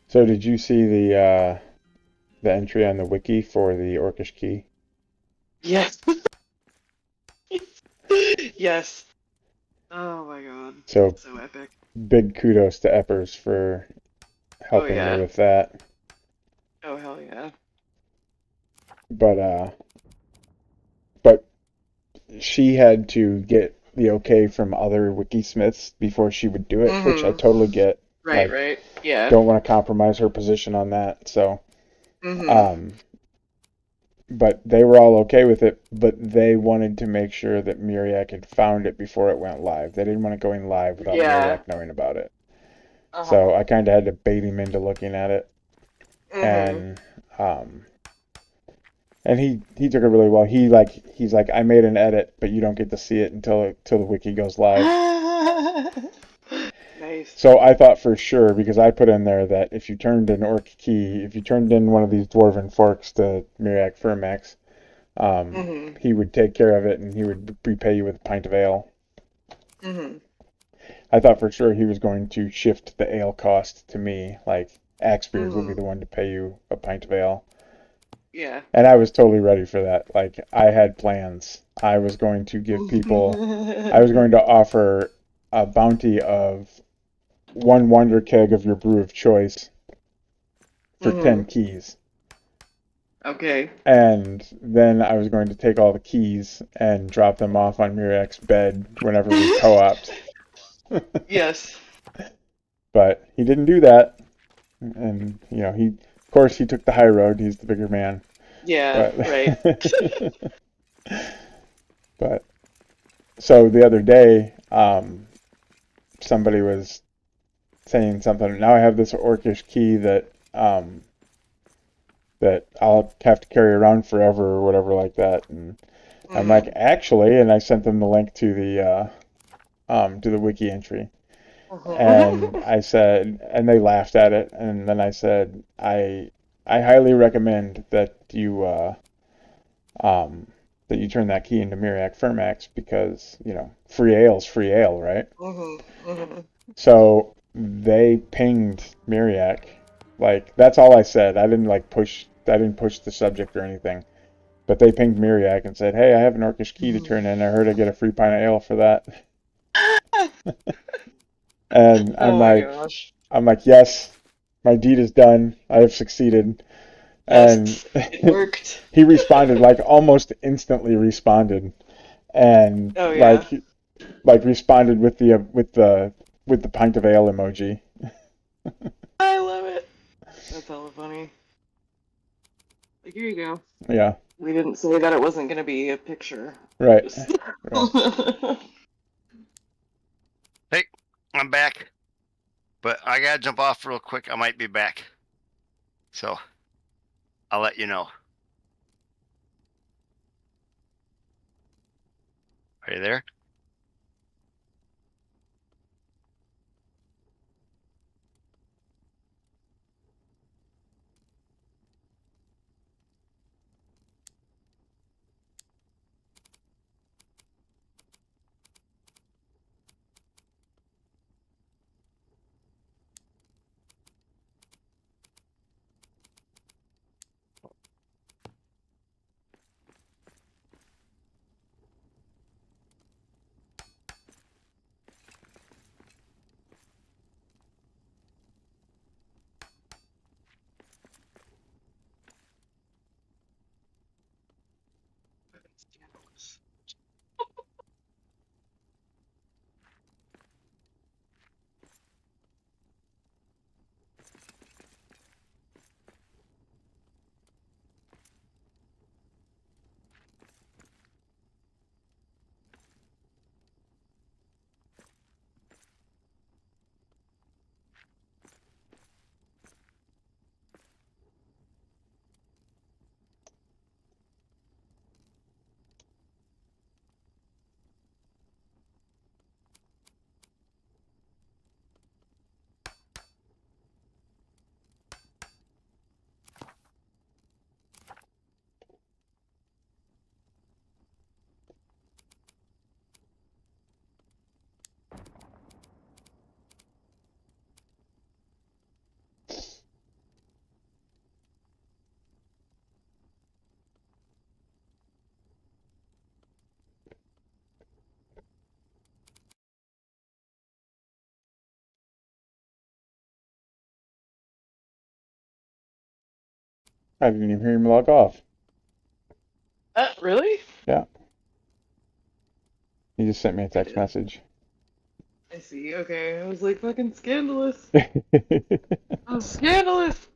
So did you see the entry on the wiki for the Orcish key? Yes. Yes. Oh my god. So So epic. big kudos to Eppers for helping yeah. me with that. Oh hell yeah. But she had to get the okay from other wikismiths before she would do it, which I totally get. Right, Like, right. Yeah. don't want to compromise her position on that. So, but they were all okay with it, but they wanted to make sure that Muriac had found it before it went live. They didn't want it going live without Yeah. Muriac knowing about it. Uh-huh. So I kind of had to bait him into looking at it, and he took it really well. He's like, I made an edit, but you don't get to see it until the wiki goes live. Nice. So I thought for sure, because I put in there that if you turned in if you turned in one of these dwarven forks to Miriac Firmax, he would take care of it and he would repay you with a pint of ale. I thought for sure he was going to shift the ale cost to me, like Axebeard would be the one to pay you a pint of ale. Yeah. And I was totally ready for that. Like, I had plans. I was going to give people, I was going to offer a bounty of 1 wonder keg of your brew of choice for 10 keys. Okay. And then I was going to take all the keys and drop them off on Miriac's bed whenever we co-opt. Yes. But he didn't do that. And of course, he took the high road. He's the bigger man. Yeah, right. But so the other day, somebody was saying something. Now I have this orcish key that I'll have to carry around forever or whatever like that. And I'm like, actually, and I sent them the link to the wiki entry. And I said, and they laughed at it. And then I said, I highly recommend that you turn that key into Miriac Fermax because free ale's free ale, right? So they pinged Miriac. Like, that's all I said. I didn't push the subject or anything. But they pinged Miriac and said, "Hey, I have an orcish key to turn in. I heard I get a free pint of ale for that." And Oh my gosh. I'm like, yes, my deed is done. I have succeeded. Yes, And it worked. he responded, almost instantly responded, and Oh yeah. responded with the pint of ale emoji. I love it. That's hella funny. Like, here you go. Yeah. We didn't say that it wasn't going to be a picture. Right. Just... Right. Hey, I'm back. But I gotta jump off real quick. I might be back. So I'll let you know. Are you there? I didn't even hear him log off. Really? Yeah. He just sent me a text message. I see. Okay. I was like, fucking scandalous. Oh, scandalous.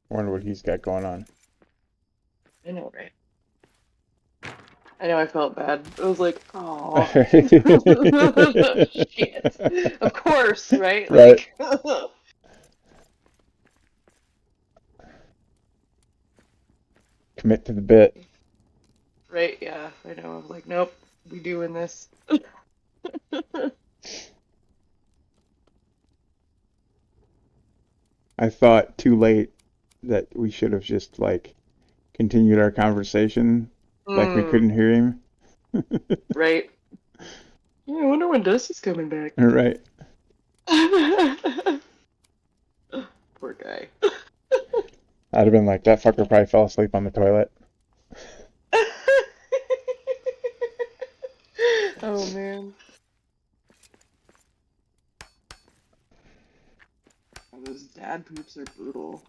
Wonder what he's got going on. I know, right? I know I felt bad. I was like, oh. Shit. Of course, right? Right. Like, Commit to the bit. right, yeah. I know. I was like, nope, we doing this. I thought too late that we should have just continued our conversation like we couldn't hear him. Right. Yeah, I wonder when Dusty's coming back. Right. Poor guy. I'd have been like, that fucker probably fell asleep on the toilet. Oh man. Oh, those dad poops are brutal.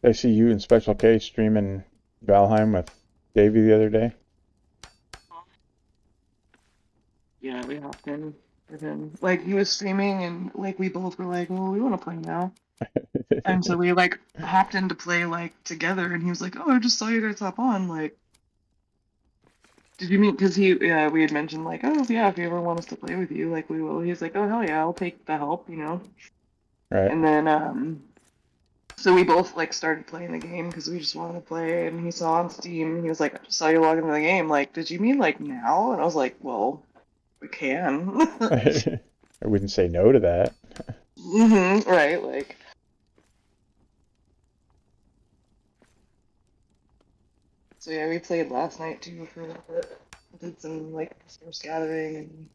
I see you and Special K streaming Valheim with Davey the other day. Yeah, we hopped in with him. Like he was streaming and like we both were like, well, we want to play now. And so we like hopped in to play like together and he was like, oh, I just saw you guys hop on. Like, did you mean, because we had mentioned like, oh yeah, if you ever want us to play with you, like we will. He's like, oh hell yeah, I'll take the help, you know. Right. And then so we both like started playing the game because we just wanted to play. And he saw on Steam, he was like, I just saw you log into the game. Like, did you mean like now? And I was like, well, we can. I wouldn't say no to that. Right, like. So yeah, we played last night too for a little bit. Did some like resource gathering and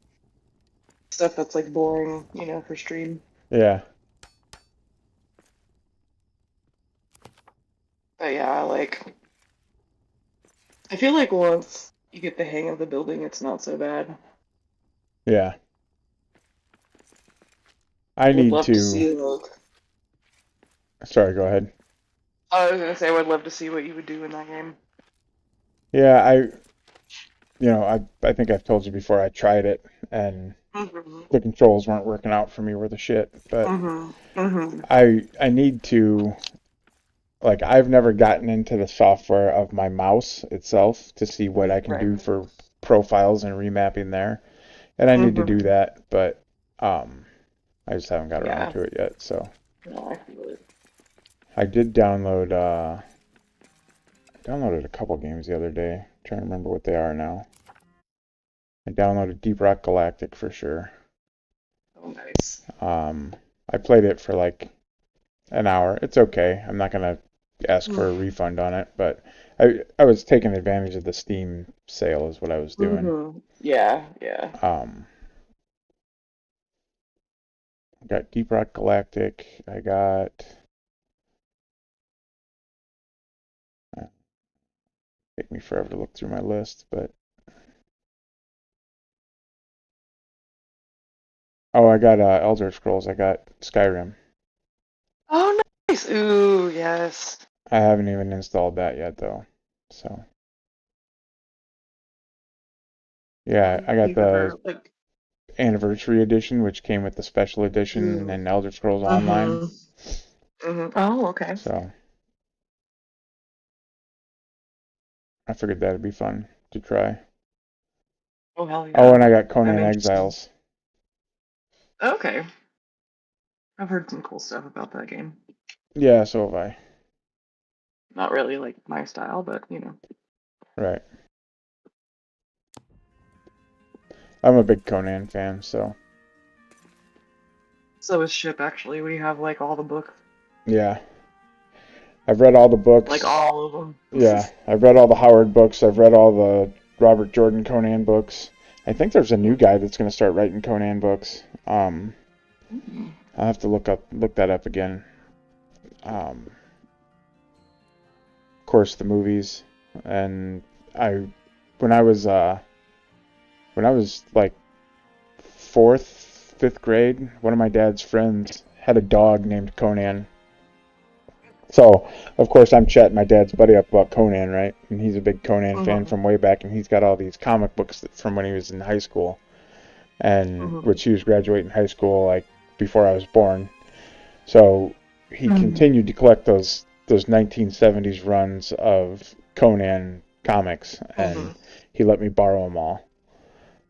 stuff that's like boring, you know, for stream. Yeah. But yeah, like I feel like once you get the hang of the building, it's not so bad. Yeah. I Would need love to to. see like. Sorry, go ahead. I was gonna say I would love to see what you would do in that game. Yeah, I think I've told you before I tried it and the controls weren't working out for me worth a shit. But I need to, like, I've never gotten into the software of my mouse itself to see what I can Right. do for profiles and remapping there. And I need to do that, but I just haven't got around Yeah. to it yet. So No, I feel it. I did download downloaded a couple games the other day. I'm trying to remember what they are now. I downloaded Deep Rock Galactic for sure. Oh, nice. I played it for like an hour. It's okay. I'm not gonna ask for a refund on it, but I was taking advantage of the Steam sale is what I was doing. Yeah, yeah. I got Deep Rock Galactic. I got take me forever to look through my list, but oh, I got Elder Scrolls. I got Skyrim. Oh, nice. Ooh, yes. I haven't even installed that yet though. So yeah, I got You the ever, like, Anniversary Edition, which came with the Special Edition and Elder Scrolls Online. Oh, okay. So I figured that'd be fun to try. Oh, hell yeah. Oh, and I got I'm Conan interested. Exiles. Okay. I've heard some cool stuff about that game. Yeah, so have I. Not really like my style, but you know. Right. I'm a big Conan fan, so So is Ship actually. We have like all the books. yeah. I've read all the books. Like all of them. Yeah, I've read all the Howard books. I've read all the Robert Jordan Conan books. I think there's a new guy that's going to start writing Conan books. I'll have to look that up again. Of course, the movies, and when I was like fifth grade, one of my dad's friends had a dog named Conan, So, of course, I'm chatting my dad's buddy up about Conan, right? And he's a big Conan fan Mhm. from way back, and he's got all these comic books from when he was in high school, and Mhm. which he was graduating high school like before I was born. So he continued to collect those 1970s runs of Conan comics, and Mhm. he let me borrow them all,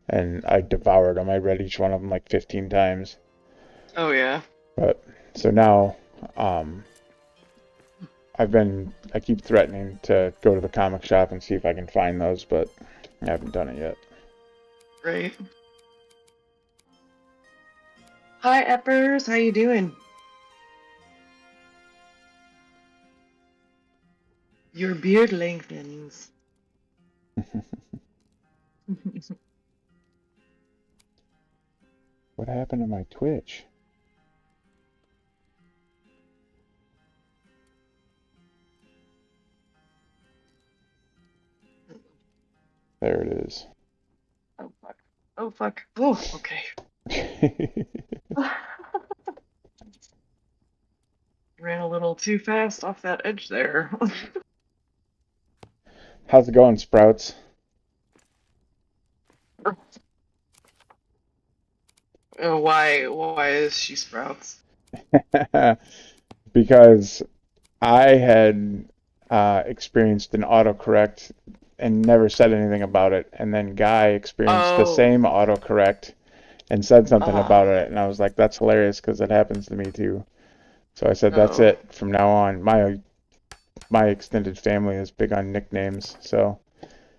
and I devoured them. I read each one of them like 15 times. Oh yeah. But so now, um, I keep threatening to go to the comic shop and see if I can find those, but I haven't done it yet. Right. Hi, Eppers. How you doing? Your beard lengthens. What happened to my Twitch? There it is. Oh fuck. Oh fuck. Oh, okay. Ran a little too fast off that edge there. How's it going, Sprouts? Why is she Sprouts? Because I had experienced an autocorrect and never said anything about it, and then Guy experienced the Oh. same autocorrect and said something Uh-huh. about it, and I was like, "That's hilarious because it happens to me too." So I said, "That's Oh. it from now on." My extended family is big on nicknames, so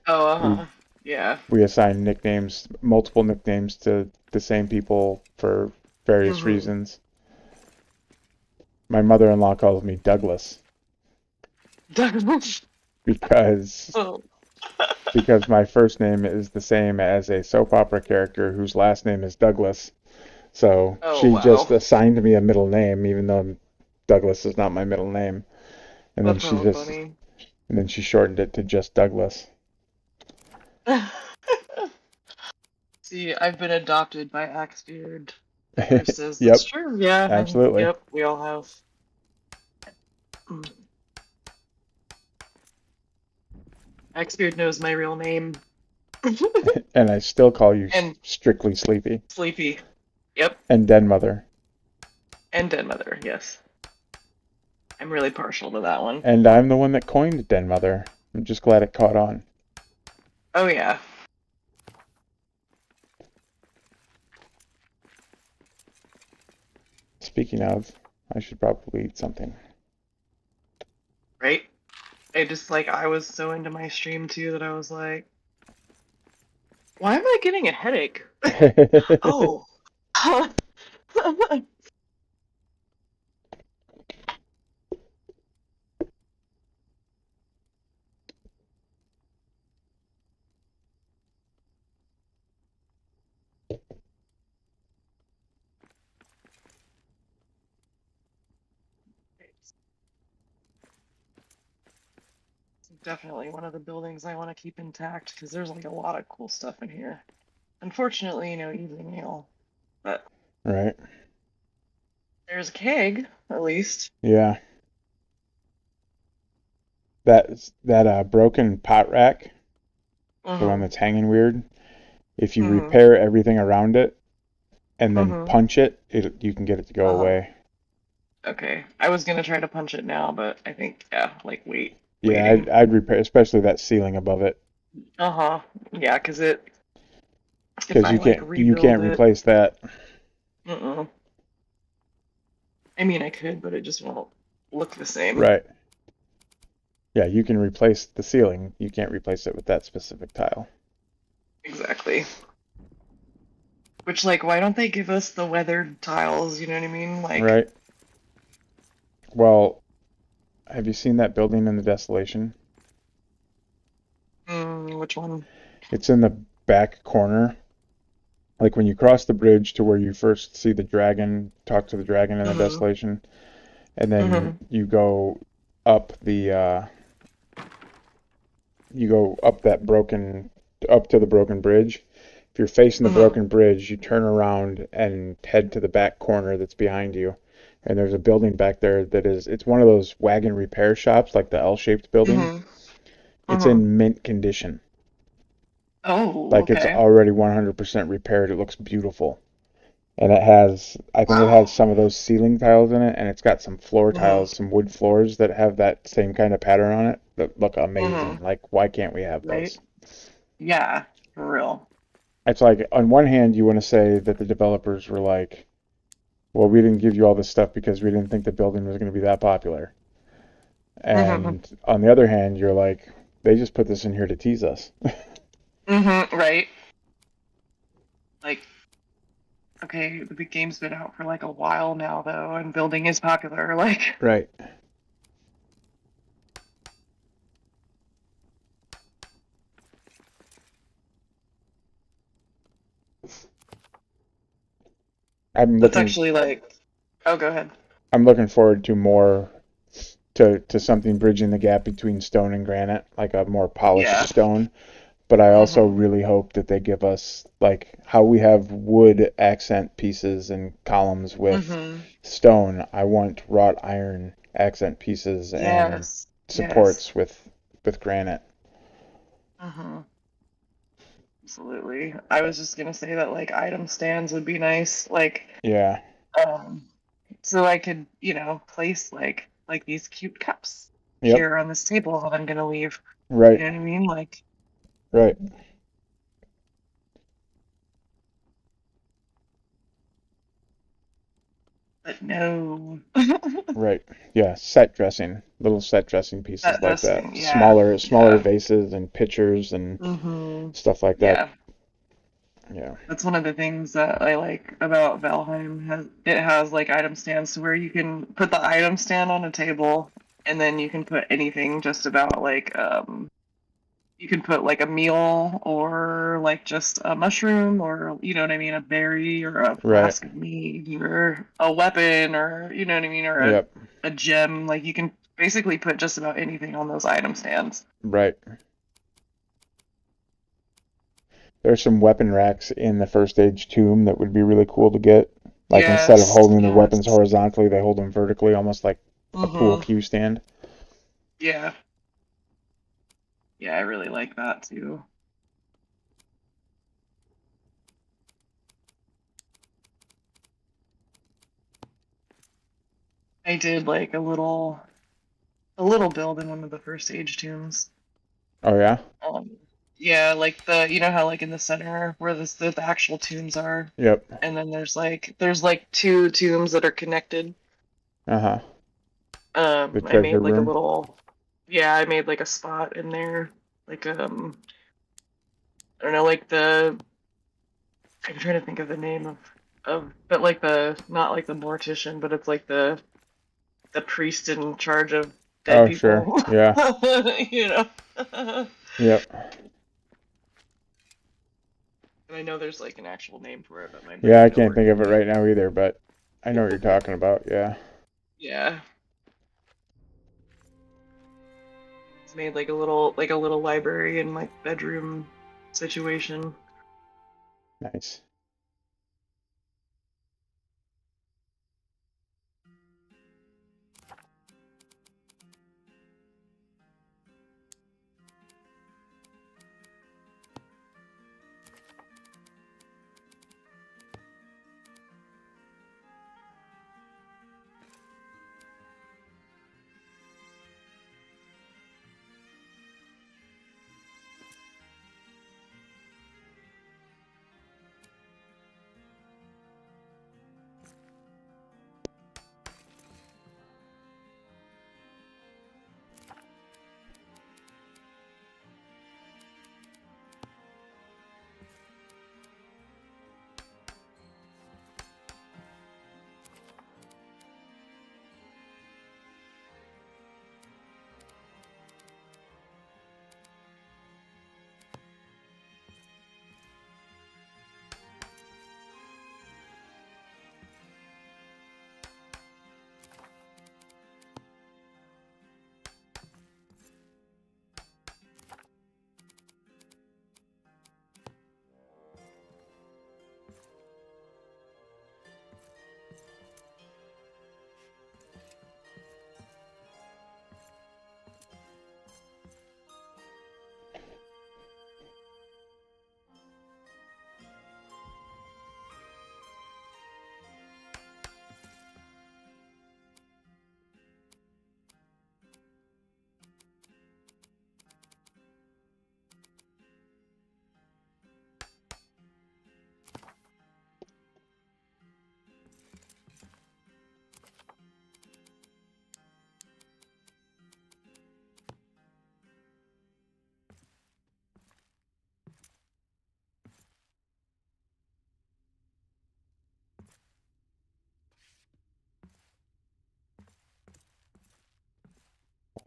Oh, we uh-huh. Yeah. we assign nicknames, multiple nicknames to the same people for various Mm-hmm. reasons. My mother-in-law calls me Douglas because Oh. because my first name is the same as a soap opera character whose last name is Douglas. So Oh, she just wow. assigned me a middle name, even though Douglas is not my middle name. And then That's she so just funny. and then she shortened it to just Douglas. See, I've been adopted by Axbeard. Bruce says that's Yep, true. Yeah. absolutely. Yep, we all have. Mm. Axbeard knows my real name. And I still call you And strictly Sleepy Sleepy. Yep. and Den Mother. And Den Mother, yes. I'm really partial to that one. And I'm the one that coined Den Mother. I'm just glad it caught on. Oh, yeah. Speaking of, I should probably eat something. Right? I was so into my stream too that I was like, why am I getting a headache? Oh. Definitely one of the buildings I want to keep intact because there's like a lot of cool stuff in here. Unfortunately, no easy meal, but Right. there's a keg at least. Yeah. That broken pot rack, the one Mhm. that's hanging weird, if you Mhm. repair everything around it and then Mhm. punch it, you can get it to go Uh-huh. away. Okay. I was gonna try to punch it now, but I think yeah, like Yeah, waiting. I'd repair, especially that ceiling above it, Uh-huh. Yeah, because if because I like you rebuild can't it, replace that. uh-uh. I mean I could, but it just won't look the same. Right. Yeah, you can replace the ceiling. You can't replace it with that specific tile. Exactly. Which like why don't they give us the weathered tiles, you know what I mean? Like Right. Well, have you seen that building in the Desolation? which one? It's in the back corner. Like when you cross the bridge to where you first see the dragon, talk to the dragon in the Mhm. Desolation, and then Mhm. you go up you go up that broken up to the broken bridge. If you're facing the Mhm. broken bridge, you turn around and head to the back corner that's behind you, and there's a building back there that it's one of those wagon repair shops, like the L-shaped building. Mhm. It's Mhm. in mint condition. Oh, Like it's okay. already 100% repaired. It looks beautiful. And I think it Wow. has some of those ceiling tiles in it, and it's got some floor Mhm. tiles, some wood floors that have that same kind of pattern on it that look amazing. Mhm. Like, why can't we have Right? those? Yeah, for real. It's like, on one hand, you want to say that the developers were like, well, we didn't give you all this stuff because we didn't think the building was going to be that popular. Mhm. And on the other hand, you're like, they just put this in here to tease us. Mhm. Right. Like, okay, the big game's been out for like a while now, though, and building is popular. Like, Right. I'm that's looking actually like. Oh, go ahead. I'm looking forward to more to something bridging the gap between stone and granite, like a more polished Yeah. stone. But I also Mhm. really hope that they give us like how we have wood accent pieces and columns with Mhm. stone. I want wrought iron accent pieces and Yes. Yes. supports with granite. Mhm. Absolutely. I was just gonna say that like item stands would be nice. Like, Yeah. um, so I could, place like these cute cups Yep. here on this table that I'm gonna leave. You Right. know what I mean? Like, Right. but no. Right. Yeah. Set dressing. Little set dressing pieces That like that. dressing, yeah. Smaller Yeah. vases and pitchers and Mm-hmm. stuff like that. Yeah. Yeah. That's one of the things that I like about Valheim. It has like item stands to where you can put the item stand on a table and then you can put anything just about like you can put like a meal or like just a mushroom or you know what I mean, a berry or a Right. flask of mead or a weapon or you know what I mean, or a, Yep. a gem. Like you can basically put just about anything on those item stands. Right. There's some weapon racks in the first age tomb that would be really cool to get. Like instead of Yes, holding the weapons yes. horizontally, they hold them vertically, almost like a pool Mm-hmm. cue stand. Yeah. Yeah, I really like that too. I did like a little build in one of the first age tombs. Oh yeah? Um, yeah, like how like in the center where the actual tombs are, Yep. and then there's like two tombs that are connected. Uh-huh. The I treasure made like a room. little, yeah, I made like a spot in there, like I don't know, like I'm trying to think of the name but like the not like the mortician, but it's like the priest in charge of dead Oh sure. people, Yeah. you know. Yep. And I know there's like an actual name for it, but my Yeah, brain I don't can't work think of with it me. right now either, but I know what you're talking about. Yeah. Yeah, it's made like a little library and like bedroom situation. Nice.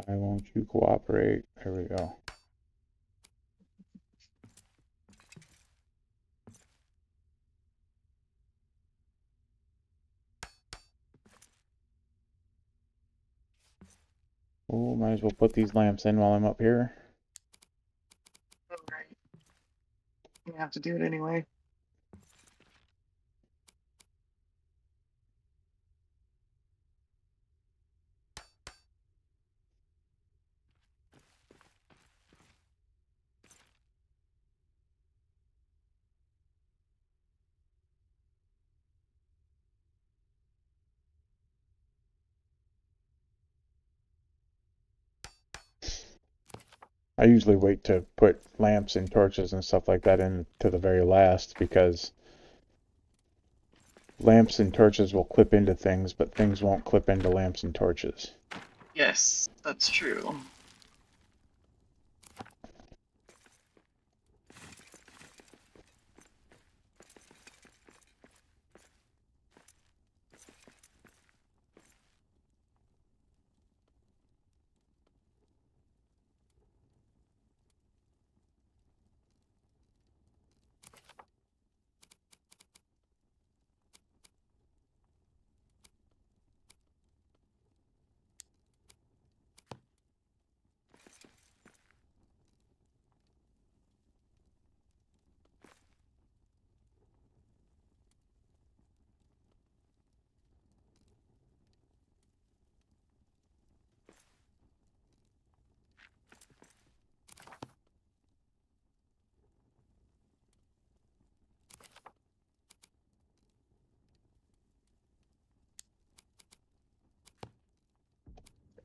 Why won't you cooperate? There we go. Oh, might as well put these lamps in while I'm up here. All right. You have to do it anyway. I usually wait to put lamps and torches and stuff like that in to the very last because lamps and torches will clip into things, but things won't clip into lamps and torches. Yes, that's true.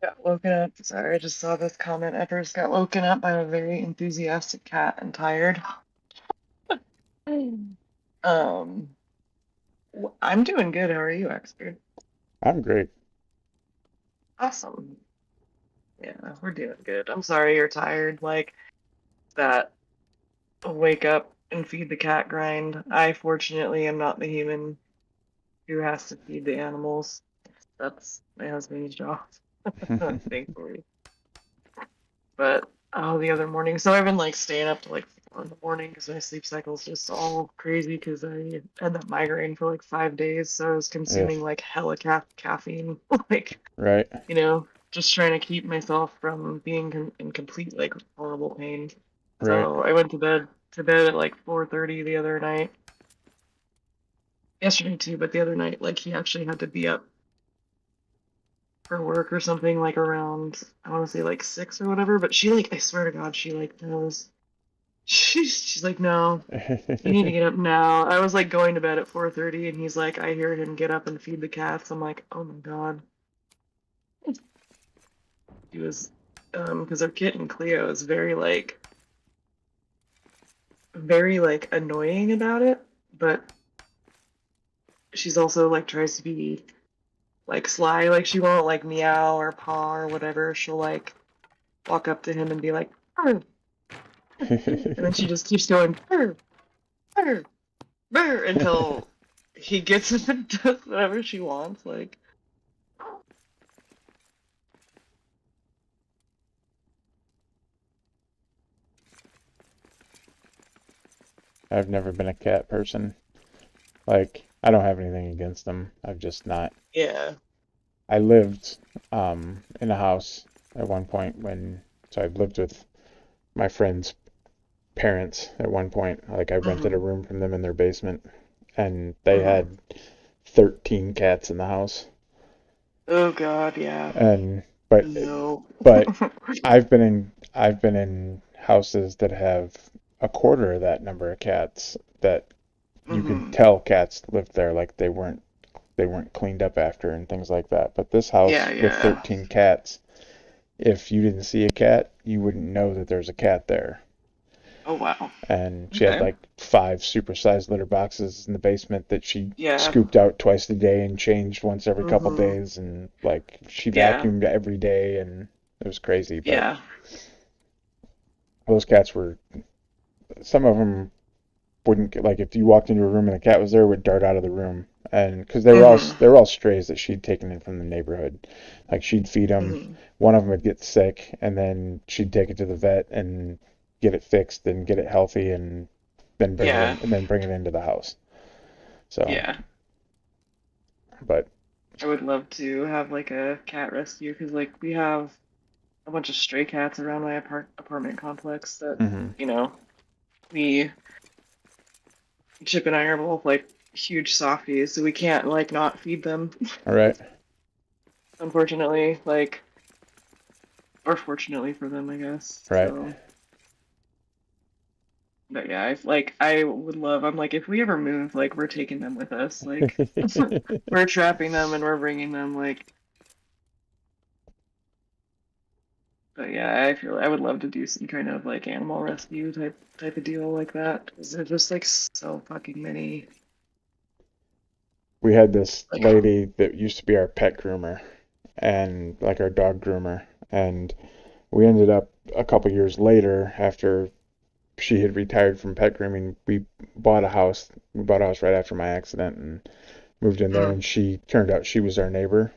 Got woken up. Sorry, I just saw this comment. I first got woken up by a very enthusiastic cat and tired. Um, I'm doing good. How are you, expert? I'm great. Awesome. Yeah, we're doing good. I'm sorry you're tired. Like that wake up and feed the cat grind. I fortunately am not the human who has to feed the animals. That's my husband's job, thankfully. But oh, the other morning, so I've been like staying up to like 4 in the morning because my sleep cycle's just all crazy because I had that migraine for like 5 days, so I was Ugh, consuming like hella caffeine, like right? just trying to keep myself from being in complete like horrible pain. Right. So I went to bed at like 4:30 the other night. Yesterday too, but the other night like he actually had to be up for work or something like around I want to say like 6 or whatever, but she like I swear to God she like knows. She's like, no, you need to get up now. I was like going to bed at 4:30 and he's like, I hear him get up and feed the cats. I'm like, oh my God. He was because our kitten Cleo is very like annoying about it, but she's also like tries to be like sly, like she won't like meow or paw or whatever. She'll like walk up to him and be like, "Arr," and then she just keeps going, "Arr, arr, arr," until he gets up and does whatever she wants. Like, I've never been a cat person. Like, I don't have anything against them. I've just not. yeah. I lived in a house at one point so I lived with my friend's parents at one point. Like, I rented a Hmm. room from them in their basement, and they Hmm. had 13 cats in the house. Oh God, yeah. And but No. but I've been in houses that have a quarter of that number of cats that you could Hmm. tell cats lived there, like they weren't cleaned up after and things like that. But this Yeah, house with yeah. 13 cats, if you didn't see a cat, you wouldn't know that there's a cat there. Oh wow. And she had Okay. like 5 supersized litter boxes in the basement that she Yeah. scooped out twice a day and changed once every couple Hmm. days, and like she Yeah. vacuumed every day, and it was crazy. But Yeah. those cats were, some of them wouldn't like if you walked into a room and the cat was there, it would dart out of the room. And because they were all strays that she'd taken in from the neighborhood, like she'd feed them. One of them would get sick, and then she'd take it to the vet and get it fixed and get it healthy, and then bring it Yeah. in, and then bring it into the house. So, Yeah. but I would love to have like a cat rescue because like we have a bunch of stray cats around my apartment complex that mhm. you know we Chip and I are both like huge softies, so we can't like not feed them. All right, Unfortunately, like or fortunately for them, I guess. right. So, but yeah, I would love. I'm like, if we ever move, like we're taking them with us. Like we're trapping them and we're bringing them. Like, but yeah, I feel I would love to do some kind of like animal rescue type of deal like that because there's just like so fucking many. We had this Like, lady that used to be our pet groomer and like our dog groomer, and we ended up a couple years later after she had retired from pet grooming. We bought a house. We bought a house right after my accident and moved in there, and she turned out she was our neighbor.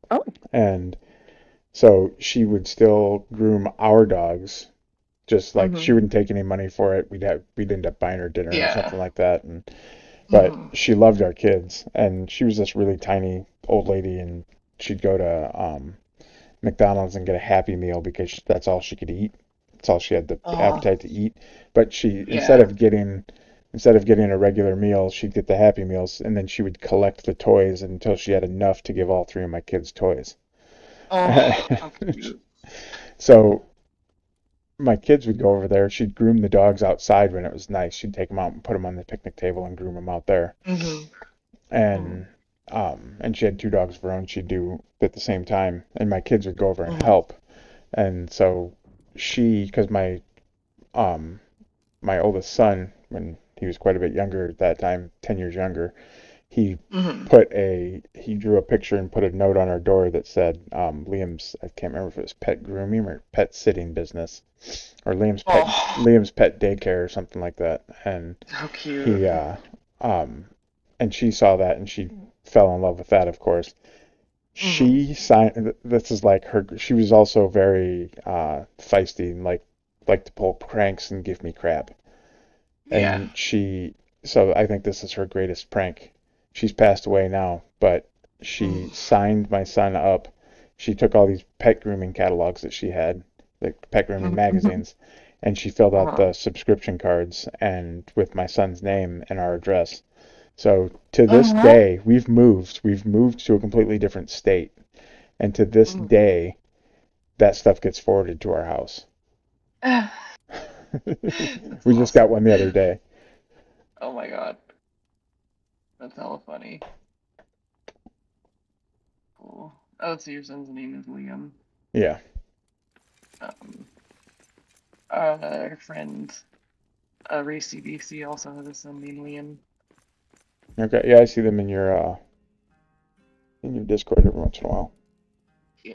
Oh. And so she would still groom our dogs, just like she wouldn't take any money for it. We'd end up buying her dinner or something like that. And but she loved our kids, and she was this really tiny old lady, and she'd go to McDonald's and get a Happy Meal because that's all she could eat. That's all she had the appetite to eat. But she instead of getting a regular meal, she'd get the Happy Meals, and then she would collect the toys until she had enough to give all three of my kids toys. Oh, how cute. So my kids would go over there. She'd groom the dogs outside when it was nice. She'd take them out and put them on the picnic table and groom them out there. And and she had two dogs of her own she'd do at the same time. And my kids would go over and help. And so because my oldest son, when he was quite a bit younger at that time, 10 years younger, he he drew a picture and put a note on our door that said Liam's, I can't remember if it was pet grooming or pet sitting business, or Liam's pet daycare or something like that. And How cute. he and she saw that and she fell in love with that, of course. She signed, this is like her, she was also very feisty and like to pull pranks and give me crap. And so I think this is her greatest prank. She's passed away now, but she signed my son up. She took all these pet grooming catalogs that she had, like pet grooming magazines, and she filled out the subscription cards and with my son's name and our address. So to this day, we've moved to a completely different state. And to this day, that stuff gets forwarded to our house. We just got one the other day. Oh my god. That's hella funny. Cool. Oh, so your son's name is Liam. Yeah. Our friend, Ray CBC also has a son named Liam. Okay. Yeah, I see them in your Discord every once in a while. Yeah.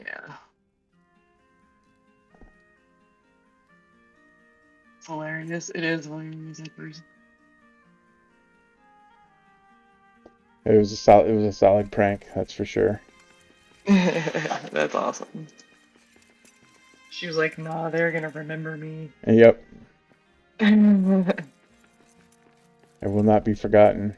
It's hilarious. It is hilarious at first. It was a solid prank, that's for sure. That's awesome. She was like, nah, they're gonna remember me. Yep. It will not be forgotten.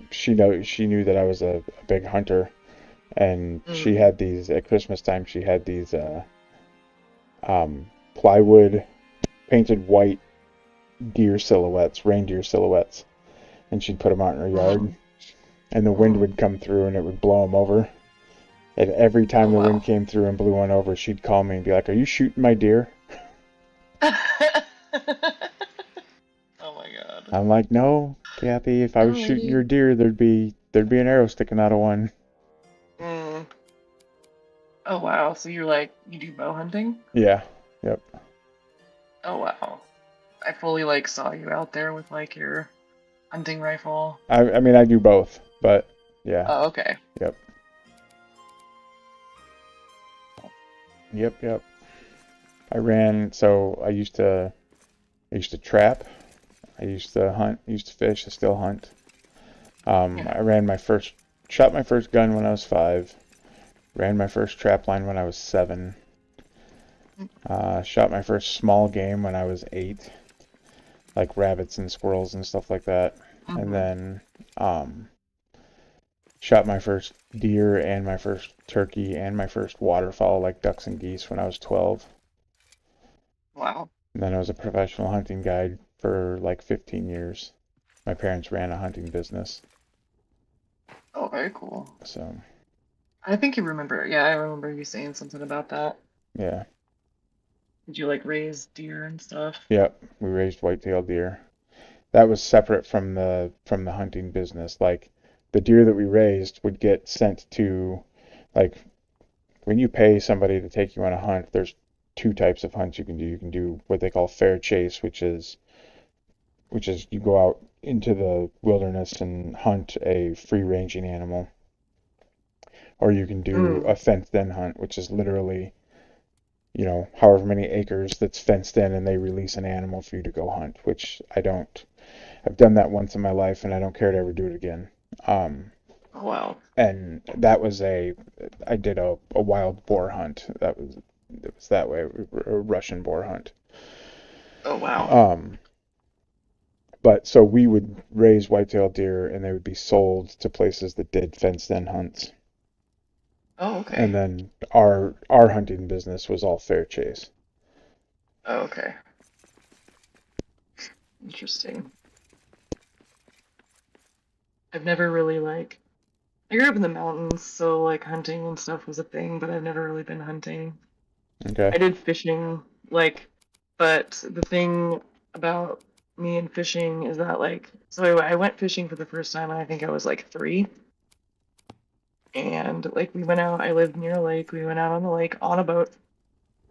She knew that I was a big hunter, and she had these at Christmas time. She had these plywood painted white reindeer silhouettes, and she'd put them out in her yard, and the wind would come through and it would blow them over. And every time the wind came through and blew one over, she'd call me and be like, "Are you shooting my deer?" Oh my god. I'm like, "No, Kathy. If I was shooting your deer, there'd be an arrow sticking out of one." Oh wow. So you do bow hunting? Yeah. Yep. Oh wow. I fully saw you out there with your hunting rifle. I mean, I do both, but yeah. Oh, okay. Yep. Yep. I ran, so I used to trap. I used to hunt, used to fish, I still hunt. Yeah. Shot my first gun when I was 5. Ran my first trap line when I was 7. Shot my first small game when I was 8, like rabbits and squirrels and stuff like that. And then shot my first deer and my first turkey and my first waterfowl, like ducks and geese, when I was 12. Wow. And then I was a professional hunting guide for like 15 years. My parents ran a hunting business. Oh, very cool. So, I think you remember. Yeah, I remember you saying something about that. yeah. Did you like raise deer and stuff? Yep, we raised white-tailed deer. That was separate from the hunting business. Like the deer that we raised would get sent to, like, when you pay somebody to take you on a hunt, there's 2 types of hunts you can do. You can do what they call fair chase, which is you go out into the wilderness and hunt a free-ranging animal. Or you can do a fenced-in hunt, which is literally, however many acres that's fenced in, and they release an animal for you to go hunt, which I don't. I've done that once in my life, and I don't care to ever do it again. Oh, wow. And that was I did a wild boar hunt. It was that way, a Russian boar hunt. Oh, wow. But so we would raise white-tailed deer, and they would be sold to places that did fenced-in hunts. Oh, okay. And then our hunting business was all fair chase. Oh, okay. Interesting. I've never really I grew up in the mountains, so like hunting and stuff was a thing, but I've never really been hunting. Okay. I did fishing, but the thing about me and fishing is that so I went fishing for the first time, and I think I was like 3. And we went out, I lived near a lake, we went out on the lake on a boat,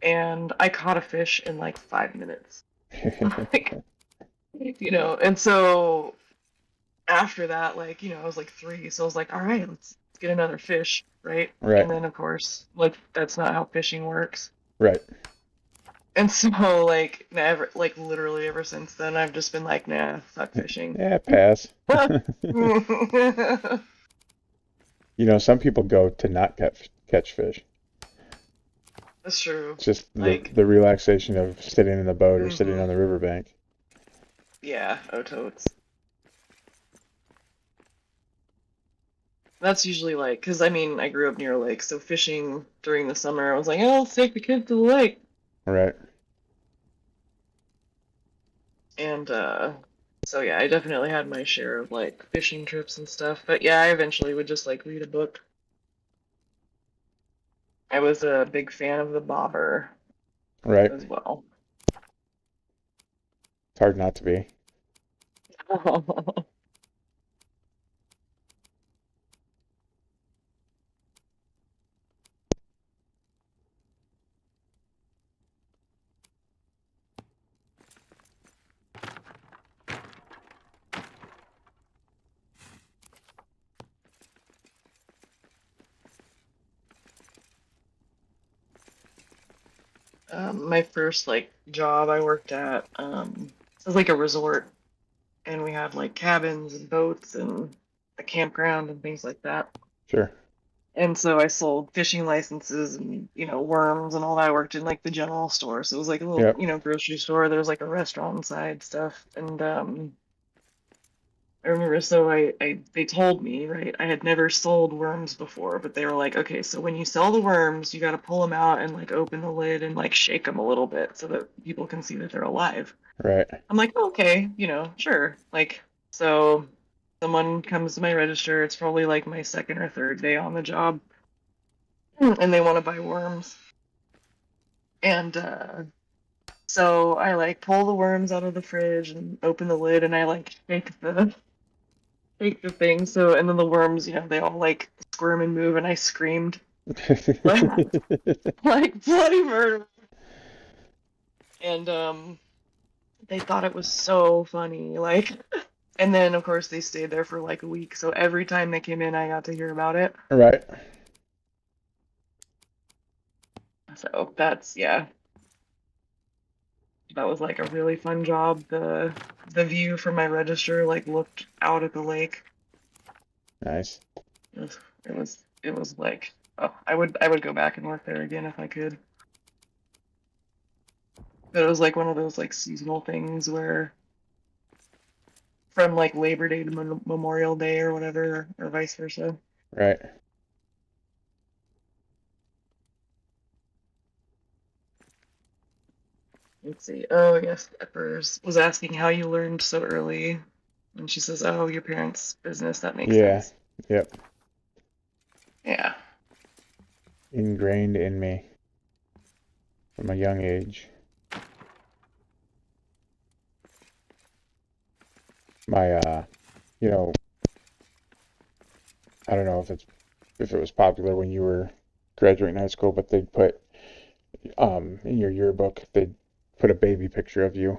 and I caught a fish in like 5 minutes. And so after that, I was like 3, so I was like, all right, let's get another fish, right? Right. And then of course, that's not how fishing works. Right. And so never, literally ever since then, I've just been like, nah, fuck fishing. Yeah, pass. Some people go to not catch fish. That's true. It's just the relaxation of sitting in the boat or sitting on the riverbank. Yeah, totes. That's usually because I grew up near a lake, so fishing during the summer, I was like, oh, let's take the kids to the lake. Right. And so yeah, I definitely had my share of fishing trips and stuff. But yeah, I eventually would just read a book. I was a big fan of the bobber. Right. As well. It's hard not to be. My first job I worked at it was a resort, and we had cabins and boats and a campground and things like that. Sure. And so I sold fishing licenses and worms and all that. I worked in the general store, so it was a little grocery store. There was a restaurant inside stuff, and I remember, so they told me, right, I had never sold worms before, but they were like, okay, so when you sell the worms, you got to pull them out and open the lid and shake them a little bit so that people can see that they're alive. Right. I'm like, okay, sure. So someone comes to my register, it's probably my second or third day on the job, and they want to buy worms. And so I pull the worms out of the fridge and open the lid, and I shake the thing, so, and then the worms, they all squirm and move, and I screamed like bloody murder. And they thought it was so funny, and then of course they stayed there for a week, so every time they came in I got to hear about it. Right. So that's, yeah. That was like a really fun job. The view from my register like looked out at the lake. Nice. It was like, oh, I would go back and work there again if I could. But it was like one of those like seasonal things where from like Labor Day to Memorial Day or whatever, or vice versa. Right. Let's see. Oh yes, Peppers was asking how you learned so early, and she says, "Oh, your parents' business. That makes Yeah. sense." Yep. Yeah. Ingrained in me from a young age. My you know, I don't know if it was popular when you were graduating high school, but they'd put in your yearbook, they'd put a baby picture of you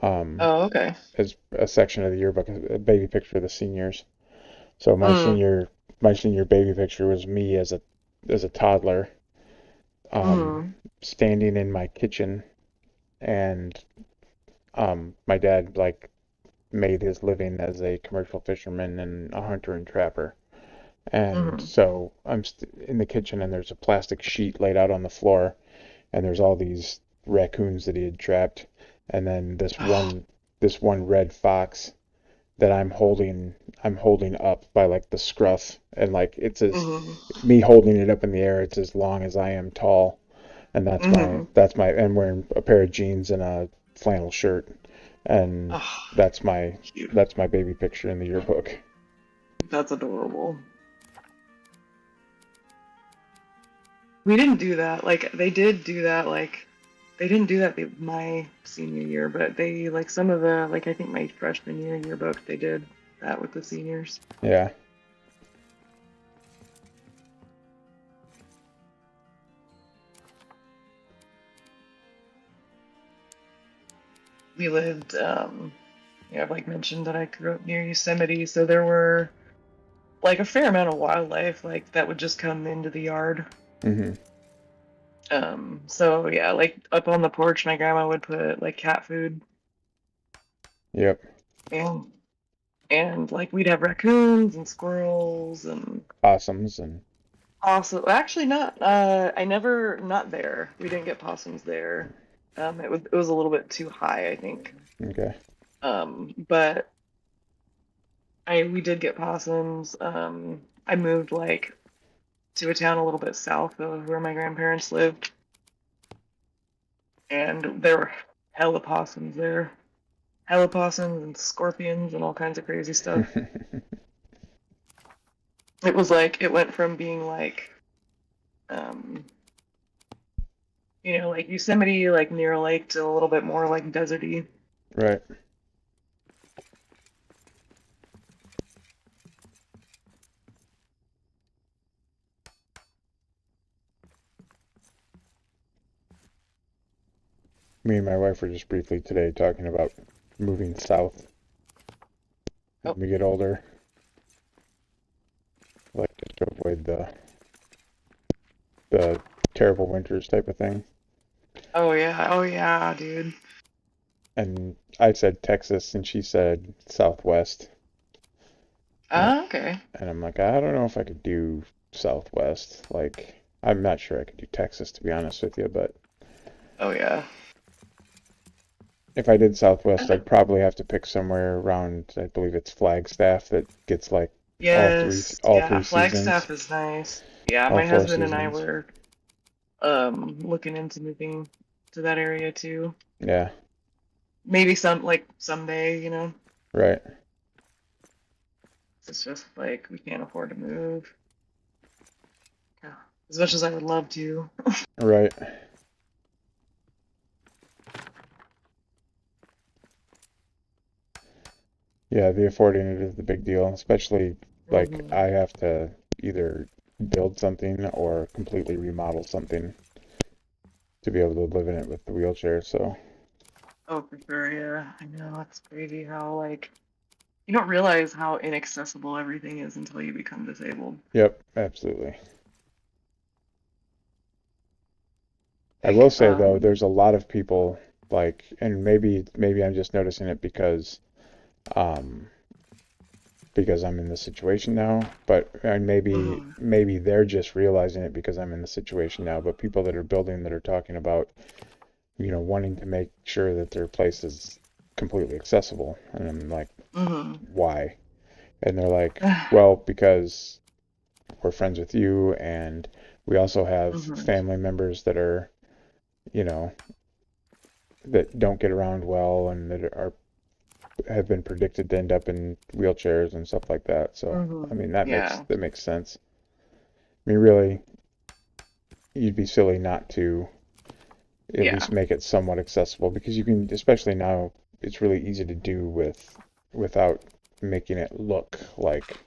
Oh, okay. as a section of the yearbook, a baby picture of the seniors. So Mm. my senior baby picture was me as a toddler, Mm. standing in my kitchen, and my dad like made his living as a commercial fisherman and a hunter and trapper. And Mm. so I'm in the kitchen, and there's a plastic sheet laid out on the floor, and there's all these raccoons that he had trapped, and then Oh. this one red fox that I'm holding up by like the scruff, and like it's as Mm. me holding it up in the air, it's as long as I am tall, and Mm. and wearing a pair of jeans and a flannel shirt, and Oh, that's my cute. that's my baby picture in the yearbook. That's adorable. We didn't do that. Like they did do that. Like they didn't do that my senior year, but they like some of the like I think my freshman year yearbook they did that with the seniors. Yeah. We lived, yeah, I've like mentioned that I grew up near Yosemite, so there were like a fair amount of wildlife like that would just come into the yard. Hmm. So yeah, like up on the porch, my grandma would put like cat food Yep. and like we'd have raccoons and squirrels and Possums and also actually not I never not there. We didn't get possums there. It was a little bit too high, I think. okay. But we did get possums. I moved like to a town a little bit south of where my grandparents lived, and there were hella possums there. Hella possums and scorpions and all kinds of crazy stuff. It was like it went from being like um like Yosemite, like near a lake, to a little bit more like deserty. Right. Me and my wife were just briefly today talking about moving south as Oh, we get older, like just to avoid the terrible winters type of thing. oh yeah, dude. And I said Texas, and she said Southwest. Okay. And I'm like, I don't know if I could do Southwest. Like, I'm not sure I could do Texas, to be honest with you. But Oh yeah. if I did Southwest, I'd probably have to pick somewhere around, I believe it's Flagstaff, that gets like Yes, all yeah, three seasons, Flagstaff is nice. Yeah, all my four husband and I seasons. were looking into moving to that area too. Yeah, Maybe someday. right. It's just like we can't afford to move. Yeah. As much as I would love to. Right. Yeah, the affording it is the big deal, especially like Hmm. I have to either build something or completely remodel something to be able to live in it with the wheelchair. So, Oh, for sure, yeah. I know, it's crazy how like you don't realize how inaccessible everything is until you become disabled. yep, absolutely. I will say though, Um, there's a lot of people like, and maybe I'm just noticing it um, because I'm in this situation now, but and mhm, maybe they're just realizing it because I'm in the situation now. But people that are building that are talking about, wanting to make sure that their place is completely accessible, and I'm like, mhm. why? And they're like, well, because we're friends with you, and we also have Mhm, family members that are, you know, that don't get around well and that are have been predicted to end up in wheelchairs and stuff like that. So, I mhm. mean, Yeah, that makes sense. I mean, really, you'd be silly not to at yeah. least make it somewhat accessible because you can, especially now, it's really easy to do without making it look like,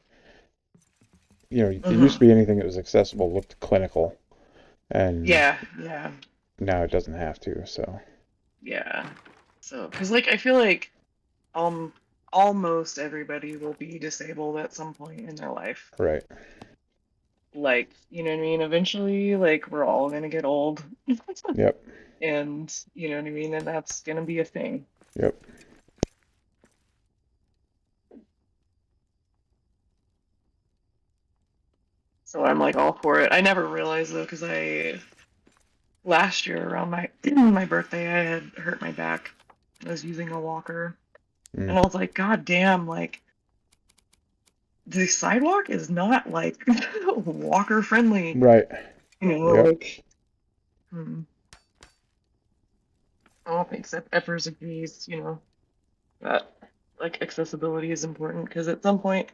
it used to Mhm. be anything that was accessible looked clinical, and Yeah, yeah, now it doesn't have to. So, yeah. So, because like I feel like um almost everybody will be disabled at some point in their life. right. Like, you know what I mean? Eventually, like we're all gonna get old, Yep. and you know what I mean, and that's gonna be a thing. Yep. So I'm like all for it. I never realized though, because I last year around my my birthday, I had hurt my back. I was using a walker, Mm. and I was like, God damn, like the sidewalk is not like walker friendly. Right. You know, Yep. like hmm, I don't think Evers agrees. You know that like accessibility is important because at some point,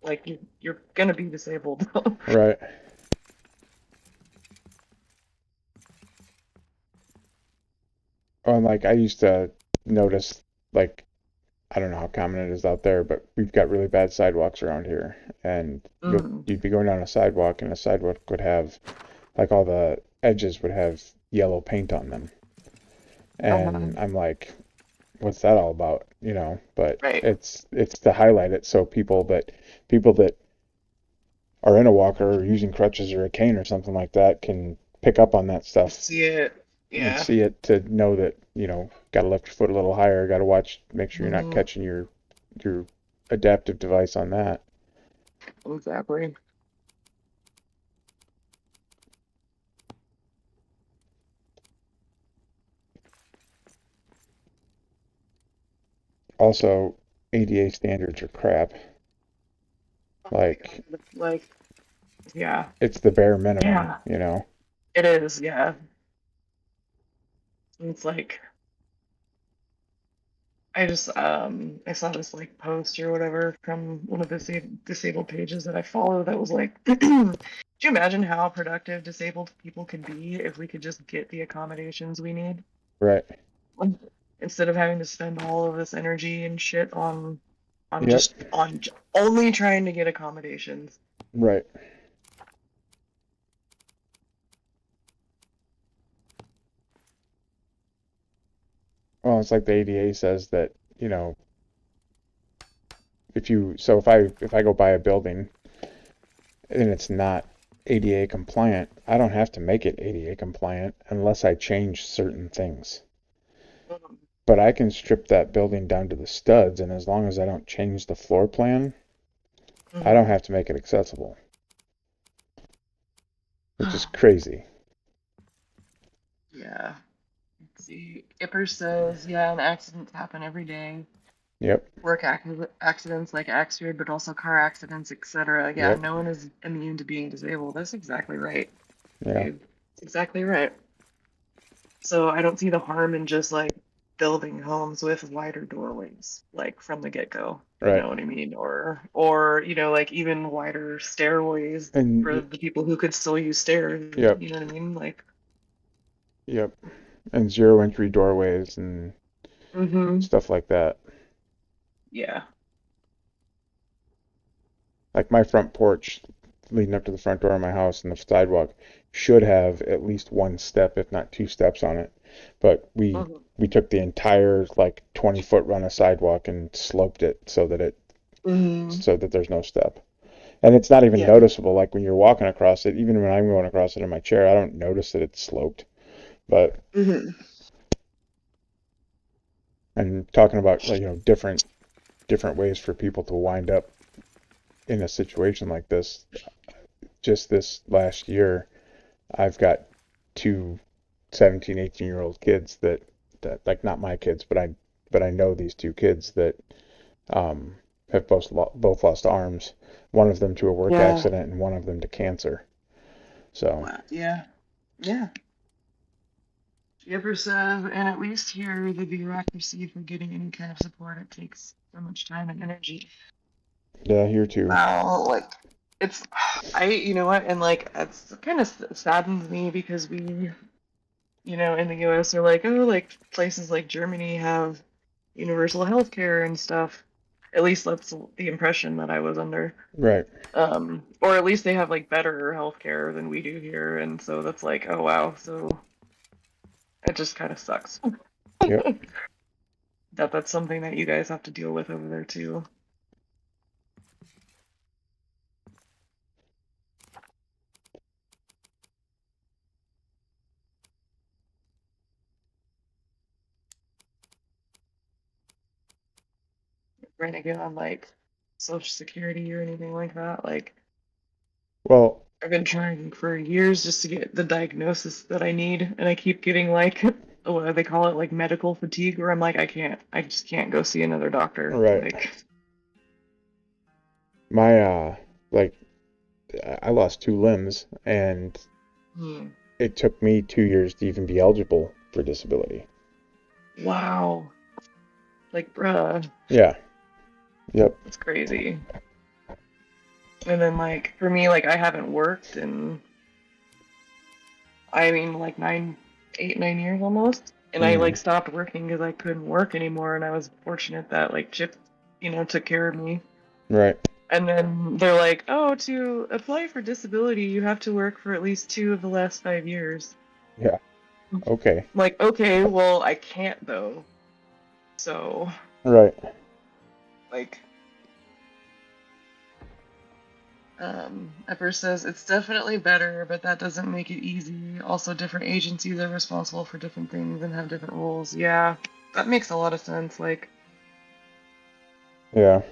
like you're gonna be disabled. Right. Oh, and like I used to notice, like, I don't know how common it is out there, but we've got really bad sidewalks around here, and Mm. you'd be going down a sidewalk, and a sidewalk would have like all the edges would have yellow paint on them, and I'm like, what's that all about? But Right. it's to highlight it so people that are in a walker or using crutches or a cane or something like that can pick up on that stuff See it. and Yeah. see it to know that, got to lift your foot a little higher, got to make sure you're not Hmm. catching your adaptive device on that. Exactly. Also, ADA standards are crap. Oh my Like, God. Like, yeah. it's the bare minimum, Yeah. you know? It is. Yeah. It's like I saw this like post or whatever from one of the disabled pages that I follow that was like, do you imagine how productive disabled people could be if we could just get the accommodations we need? Right. Like, instead of having to spend all of this energy and shit on Yep. just on only trying to get accommodations. Right. Well, it's like the ADA says that, you know, if I go buy a building and it's not ADA compliant, I don't have to make it ADA compliant unless I change certain things. Um, But I can strip that building down to the studs, and as long as I don't change the floor plan, I don't mhm. have to make it accessible, which is crazy. Yeah. Let's see. Ipper says, yeah, and accidents happen every day. Yep, Work accidents like accident, but also car accidents, etc. Yeah, yep, no one is immune to being disabled. That's exactly right, yeah, Dave. That's exactly right. So I don't see the harm in just like building homes with wider doorways, like from the get-go. You right. know what I mean? Or like even wider stairways for And the people who could still use stairs. yep, You know what I mean? Like, yep. And zero entry doorways and mm-hmm. stuff like that. Yeah. Like my front porch leading up to the front door of my house and the sidewalk should have at least one step, if not two steps on it. But Mm-hmm. we took the entire like 20-foot run of sidewalk and sloped it Mm-hmm. so that there's no step. And it's not even Yeah. noticeable. Like when you're walking across it, even when I'm going across it in my chair, I don't notice that it's sloped. But Mm-hmm. and talking about like, different ways for people to wind up in a situation like this. Just this last year, I've got two 17, 18-year-old kids that like not my kids, but I know these two kids that have both lost arms. One of them to a work Yeah. accident and one of them to cancer. So Wow. Yeah. Yeah. Skipper says, and at least here, the bureaucracy for getting any kind of support, it takes so much time and energy. yeah, here too. Wow, like it's, you know what, and like it's kind of saddens me because we, in the U.S. are like, oh, like places like Germany have universal health care and stuff. At least that's the impression that I was under. Right. Or at least they have like better health care than we do here, and so that's like, oh wow, so it just kind of sucks. Yep. That's something that you guys have to deal with over there too. Trying to get on like Social Security or anything like that. Like Well, I've been trying for years just to get the diagnosis that I need, and I keep getting like what do they call it, like medical fatigue, where I'm like, I just can't go see another doctor. right. Like, My like I lost 2 limbs and hmm. it took me 2 years to even be eligible for disability. Wow. Like, bruh, Yeah. Yep. that's crazy. And then like for me, like I haven't worked in like 8, 9 years almost. And I like stopped working because I couldn't work anymore, and I was fortunate that like Chip, took care of me. Right. And then they're like, oh, to apply for disability, you have to work for at least 2 of the last 5 years. Yeah. Okay. I'm like, okay, well, I can't though. So, Right. like, Epper says it's definitely better, but that doesn't make it easy. Also, different agencies are responsible for different things and have different rules. Yeah, that makes a lot of sense. Like, Yeah.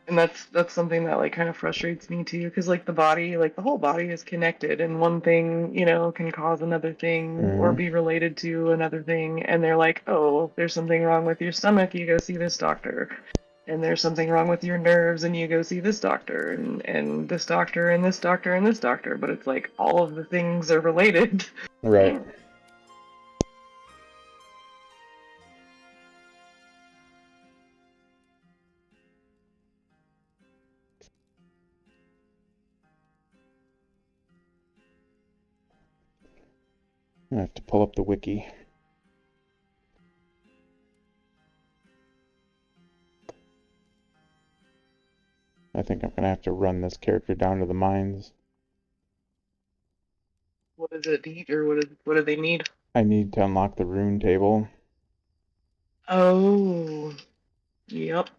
and that's something that like kind of frustrates me too, because like the body, like the whole body is connected, and one thing, can cause another thing or be related to another thing. And they're like, oh, if there's something wrong with your stomach, you go see this doctor. And there's something wrong with your nerves, and you go see this doctor, and this doctor, and this doctor, and this doctor. But it's like all of the things are related. Right. I have to pull up the wiki. I think I'm gonna have to run this character down to the mines. What does it need, or what do they need? I need to unlock the rune table. Oh, yep.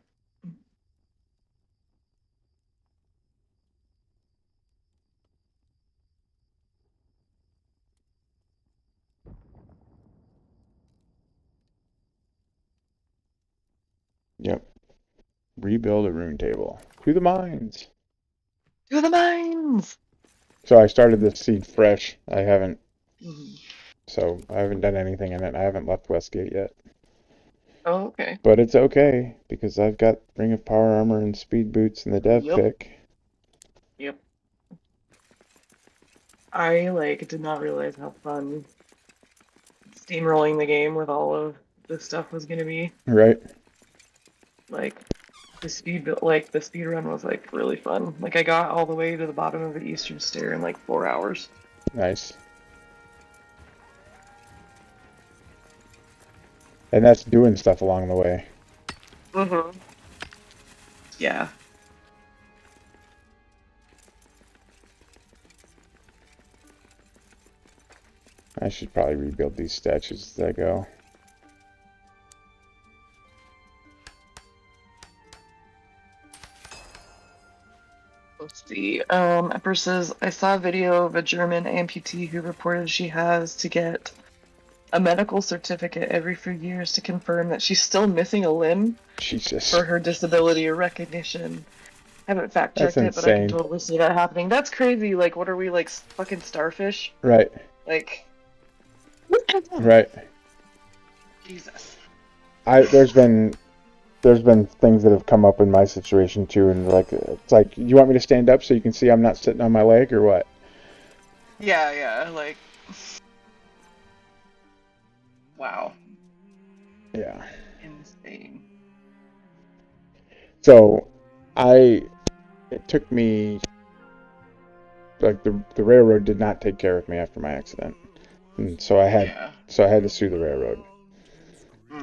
Yep. Rebuild a rune table. To the mines. To the mines. So I started this seed fresh. I haven't Mhm. So I haven't done anything in it. I haven't left Westgate yet. Oh, okay. But it's okay because I've got Ring of Power Armor and Speed Boots and the dev Yep. pick. Yep. I like did not realize how fun steamrolling the game with all of this stuff was gonna be. Right. Like the speed run was like really fun. Like I got all the way to the bottom of the Eastern Stair in like 4 hours. Nice. And that's doing stuff along the way. Mm-hmm. Yeah. I should probably rebuild these statues as I go. Let's See, Emperor says, I saw a video of a German amputee who reported she has to get a medical certificate every few years to confirm that she's still missing a limb Jesus. for her disability recognition. Haven't fact That's checked it, but I can insane. totally see that happening. That's crazy. Like, what are we, like, fucking starfish? Right. Like, Right. Jesus. There's been things that have come up in my situation too, and like it's like, you want me to stand up so you can see I'm not sitting on my leg or what? Yeah, like, wow, Yeah. insane. So it took me, like, the railroad did not take care of me after my accident, and so I had to sue the railroad,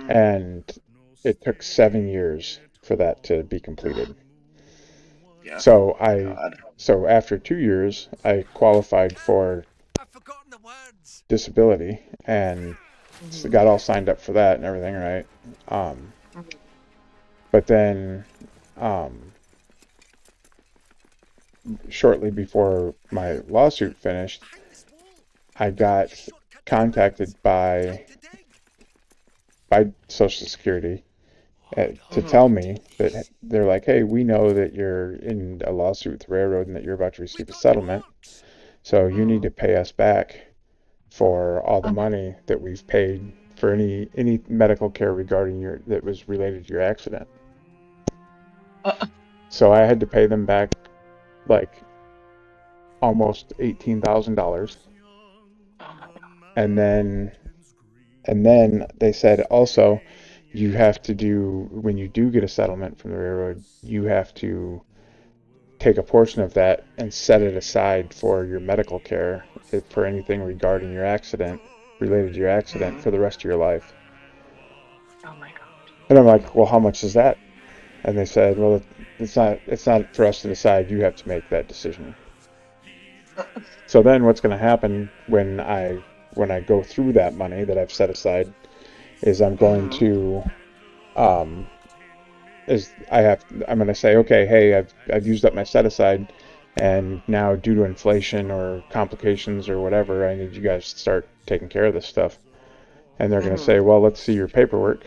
and it took 7 years for that to be completed. Yeah. So God. so after 2 years, I qualified for I've forgotten the words. disability and got all signed up for that and everything, right? But then, shortly before my lawsuit finished, I got contacted by Social Security to tell me that they're like, hey, we know that you're in a lawsuit with the railroad and that you're about to receive a settlement, so you need to pay us back for all the money that we've paid for any medical care regarding that was related to your accident. So I had to pay them back like almost $18,000, and then they said also, you have to do, when you do get a settlement from the railroad, you have to take a portion of that and set it aside for your medical care, for anything regarding your accident, related to your accident, for the rest of your life. Oh my God. And I'm like, well, how much is that? And they said, well, it's not for us to decide. You have to make that decision. So then what's going to happen when I go through that money that I've set aside is I'm going to I'm going to say, okay, hey, I've used up my set aside, and now due to inflation or complications or whatever, I need you guys to start taking care of this stuff. And they're going to say, well, let's see your paperwork.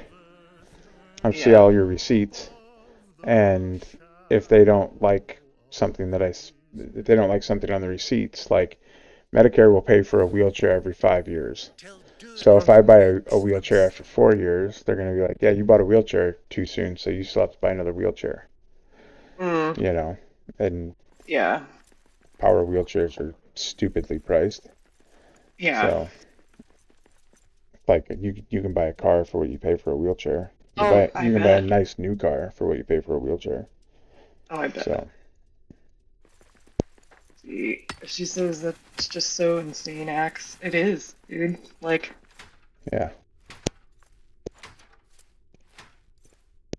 Let's see all your receipts. And if they don't like something if they don't like something on the receipts, like Medicare will pay for a wheelchair every 5 years. So if I buy a wheelchair after 4 years, they're going to be like, yeah, you bought a wheelchair too soon, so you still have to buy another wheelchair. You know, and power wheelchairs are stupidly priced. Yeah. So, like, you can buy a car for what you pay for a wheelchair. You can buy a nice new car for what you pay for a wheelchair. Oh, I bet. So. She says that's just so insane, Axe. It is, dude. Like. Yeah.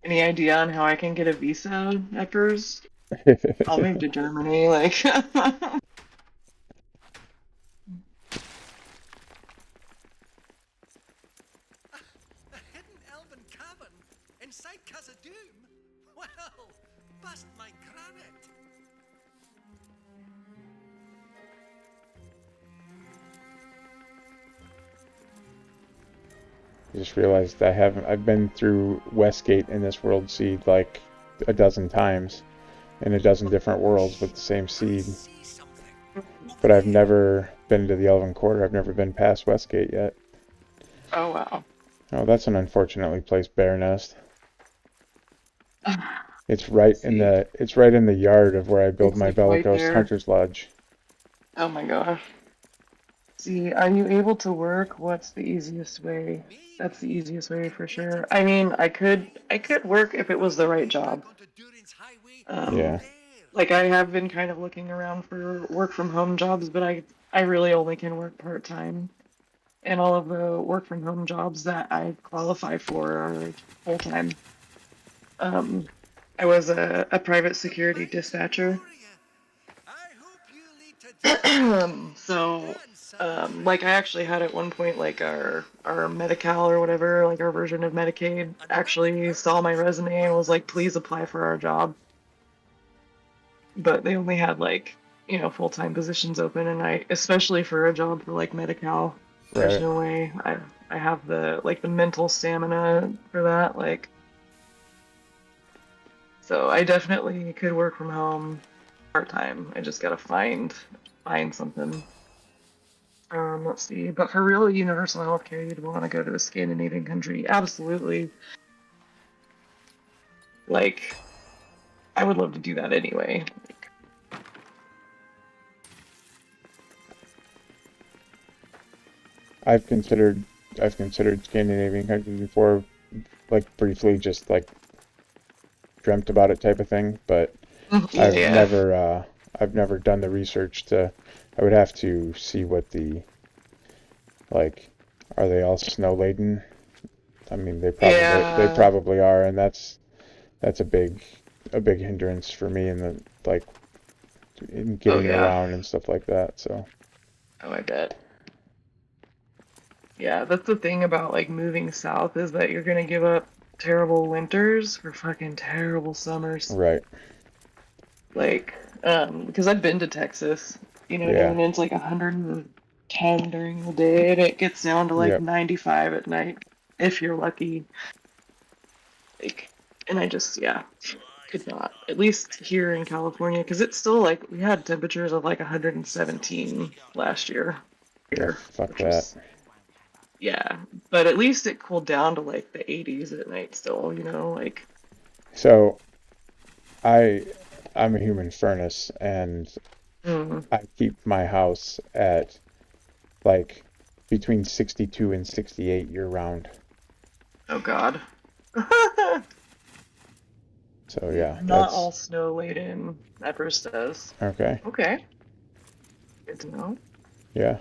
Any idea on how I can get a visa, Eckers? I'll move to Germany, like. A hidden elven cavern inside Khazad-dûm? Well, bust my granite. I just realized I've been through Westgate in this world seed like a dozen times in a dozen different worlds with the same seed. But I've never been to the Elven Quarter. I've never been past Westgate yet. Oh wow. Oh, that's an unfortunately placed bear nest. It's right in the yard of where I build my Bellicose Hunter's Lodge. Oh my gosh. See, are you able to work? What's the easiest way? That's the easiest way for sure. I mean, I could work if it was the right job. Yeah. Like I have been kind of looking around for work from home jobs, but I really only can work part-time. And all of the work from home jobs that I qualify for are full-time. I was a private security dispatcher. So, like I actually had at one point like our Medi-Cal or whatever, like our version of Medicaid, actually saw my resume and was like, please apply for our job. but they only had like, full-time positions open, and especially for a job for like Medi-Cal, there's Right. no way I have the mental stamina for that, like, so I definitely could work from home part-time. I just gotta find something. Let's see. But for real universal healthcare, you'd want to go to a Scandinavian country. Absolutely. Like, I would love to do that anyway. I've considered Scandinavian countries before, like briefly, just like dreamt about it type of thing, but Yeah. I've never done the research to. I would have to see what the like. Are they all snow laden? I mean, they Yeah. probably are, and that's a big hindrance for me in the like in Oh, getting yeah. around and stuff like that. So Oh, I bet. Yeah, that's the thing about like moving south is that you're gonna give up terrible winters for fucking terrible summers. right, Like, because I've been to Texas, yeah, and it's like 110 during the day, and it gets down to like yep, 95 at night, if you're lucky. Like, and I just, yeah, could not. At least here in California, because it's still like we had temperatures of like 117 last year yeah. here, Fuck which that. was, yeah, but at least it cooled down to like the 80s at night still, like. So I I'm a human furnace, and Mm. I keep my house at like between 62 and 68 year round. Oh God. So yeah, Not that's all snow laden. Everest does. okay. Okay, good to know. Yeah.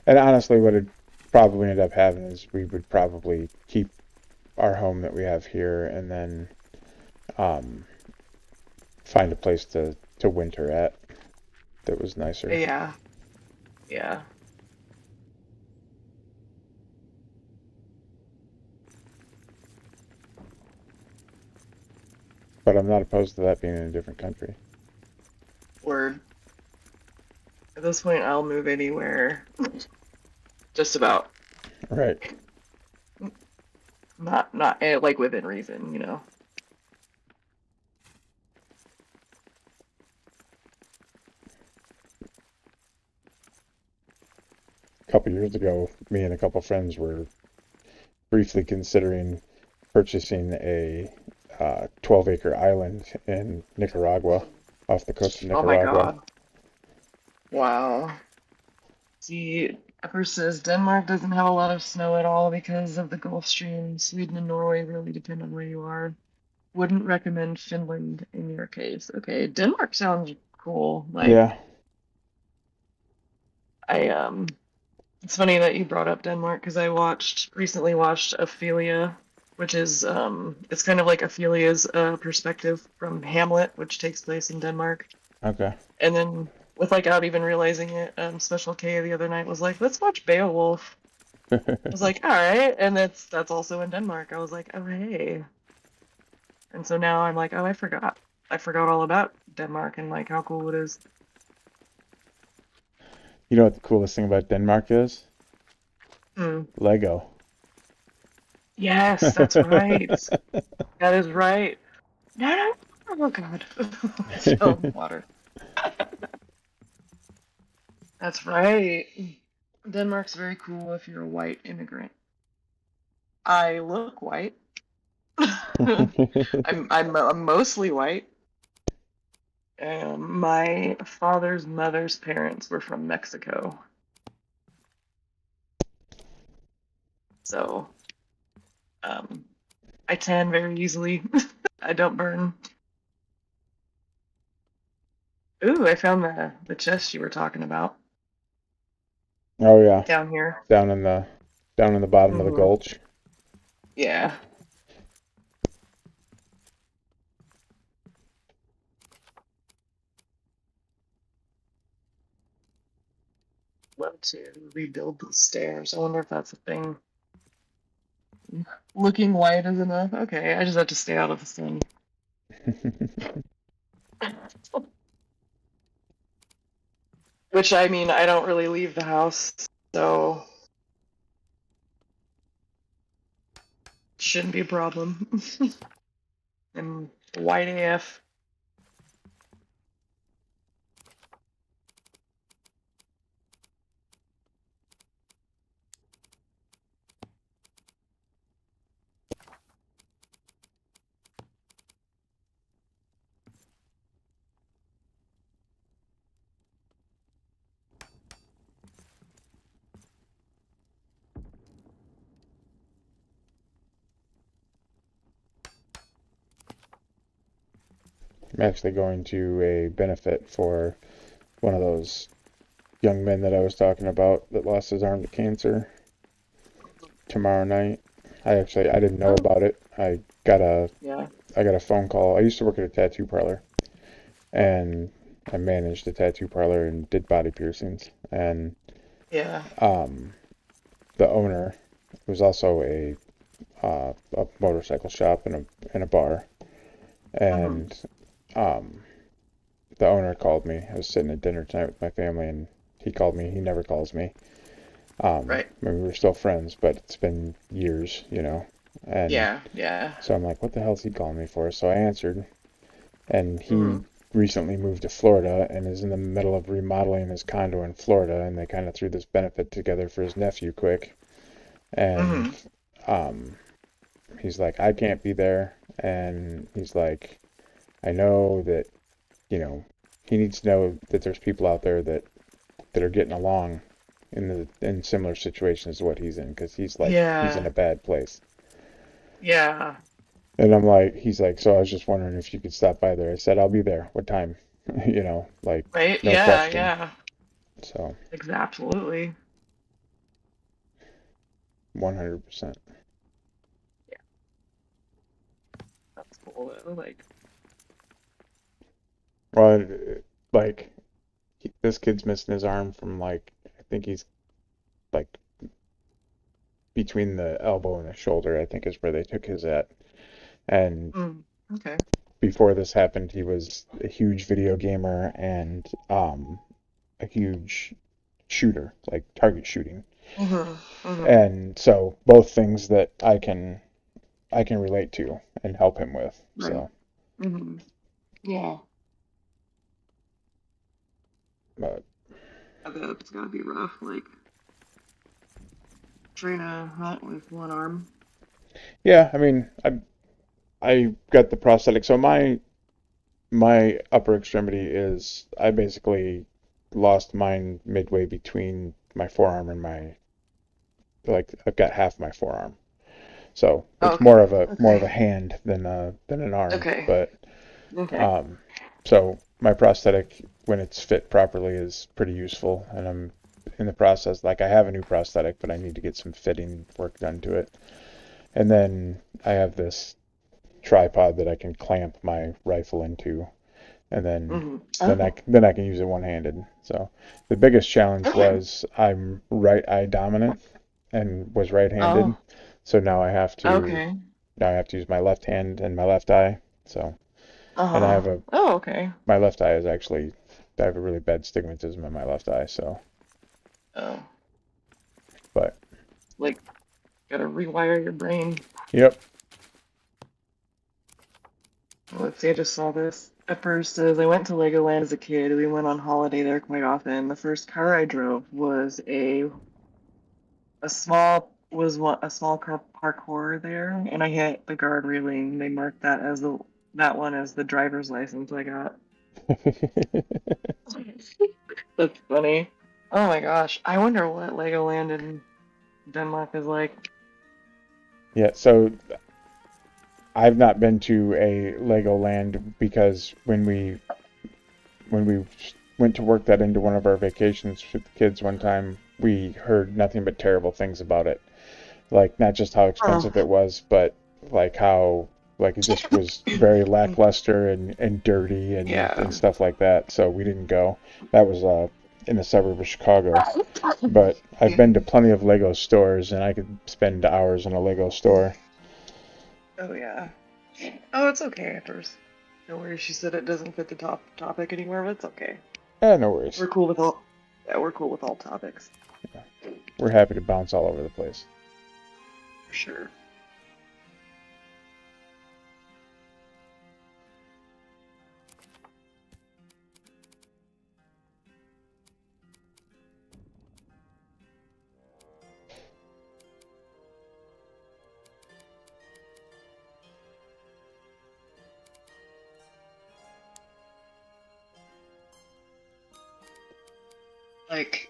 And honestly, what it probably end up having is we would probably keep our home that we have here and then um, find a place to winter at that was nicer. Yeah, yeah. But I'm not opposed to that being in a different country. Word. At this point, I'll move anywhere. Just about. Right. Not like within reason. A couple years ago, me and a couple friends were briefly considering purchasing a 12-acre island in Nicaragua, off the coast of Oh my Nicaragua. God. Wow. See, Pepper says Denmark doesn't have a lot of snow at all because of the Gulf Stream. Sweden and Norway really depend on where you are. Wouldn't recommend Finland in your case. Okay, Denmark sounds cool. Like, Yeah. I. It's funny that you brought up Denmark because I recently watched Ophelia, which is it's kind of like Ophelia's perspective from Hamlet, which takes place in Denmark. Okay. And then without even realizing it, Special K the other night was like, "Let's watch Beowulf." I was like, "All right," and that's also in Denmark. I was like, "Oh hey," and so now I'm like, "Oh, I forgot all about Denmark and like how cool it is." You know what the coolest thing about Denmark is? Hmm. Lego. Yes, that's right. That is right. No, no. Oh God. Spill water. That's right. Denmark's very cool if you're a white immigrant. I look white. I'm mostly white. My father's mother's parents were from Mexico, so I tan very easily. I don't burn. Ooh, I found the chest you were talking about Oh yeah, down here. down in the bottom of the Hmm. gulch. Yeah. Love to rebuild the stairs. I wonder if that's a thing. Looking white is enough. Okay, I just have to stay out of the sun. Which, I mean, I don't really leave the house, so shouldn't be a problem. And white AF. I'm actually going to a benefit for one of those young men that I was talking about that lost his arm to cancer tomorrow night. I didn't know about it. I got a phone call. I used to work at a tattoo parlor, and I managed a tattoo parlor and did body piercings. And Yeah. the owner was also a motorcycle shop and a bar, and the owner called me. I was sitting at dinner tonight with my family, and he called me. He never calls me. Right. I mean, we were still friends, but it's been years, you know. And Yeah. so I'm like, what the hell is he calling me for? So I answered, and he recently moved to Florida and is in the middle of remodeling his condo in Florida, and they kind of threw this benefit together for his nephew quick. And he's like, I can't be there, and he's like, I know that, you know, he needs to know that there's people out there that are getting along in similar situations to what he's in, because he's like, he's in a bad place. Yeah. And I'm like, he's like, so I was just wondering if you could stop by there. I said, I'll be there. What time? You know, like, Right? no Yeah, question. yeah. So, Absolutely. 100%. Yeah. That's cool though. Like, Well, like, this kid's missing his arm from, like, I think he's like between the elbow and the shoulder, I think is where they took his at. And okay. before this happened, he was a huge video gamer and a huge shooter, like target shooting. And so both things that I can relate to and help him with. Right. So Yeah. but I bet it's gotta be rough, like trying to hunt with one arm. yeah, I mean, I got the prosthetic. So my upper extremity is, I basically lost mine midway between my forearm and my, like, I've got half my forearm. So it's more of a hand than an arm. Okay. But so my prosthetic, when it's fit properly, is pretty useful, and I'm in the process. Like, I have a new prosthetic, but I need to get some fitting work done to it. And then I have this tripod that I can clamp my rifle into, and then then I can use it one-handed. So the biggest challenge was I'm right eye dominant and was right-handed. So now I have to use my left hand and my left eye. So and I have my left eye is actually, I have a really bad stigmatism in my left eye. So but like, gotta rewire your brain. Yep. Let's see, I just saw this. At first, as I went to Legoland as a kid, we went on holiday there quite often. The first car I drove was a small car parkour there, and I hit the guard railing. They marked that as that one as the driver's license I got. That's funny. Oh my gosh, I wonder what Legoland in Denmark is like. Yeah, so I've not been to a Legoland because when we went to work that into one of our vacations with the kids one time, we heard nothing but terrible things about it. Like, not just how expensive it was, but like how, like, it just was very lackluster and dirty and stuff like that. So we didn't go. That was in a suburb of Chicago. But I've been to plenty of Lego stores, and I could spend hours in a Lego store. Oh yeah. Oh, it's okay afterwards. No worries. She said it doesn't fit the topic anymore, but it's okay. No worries. We're cool with all. Yeah, we're cool with all topics. We're happy to bounce all over the place. For sure. Like,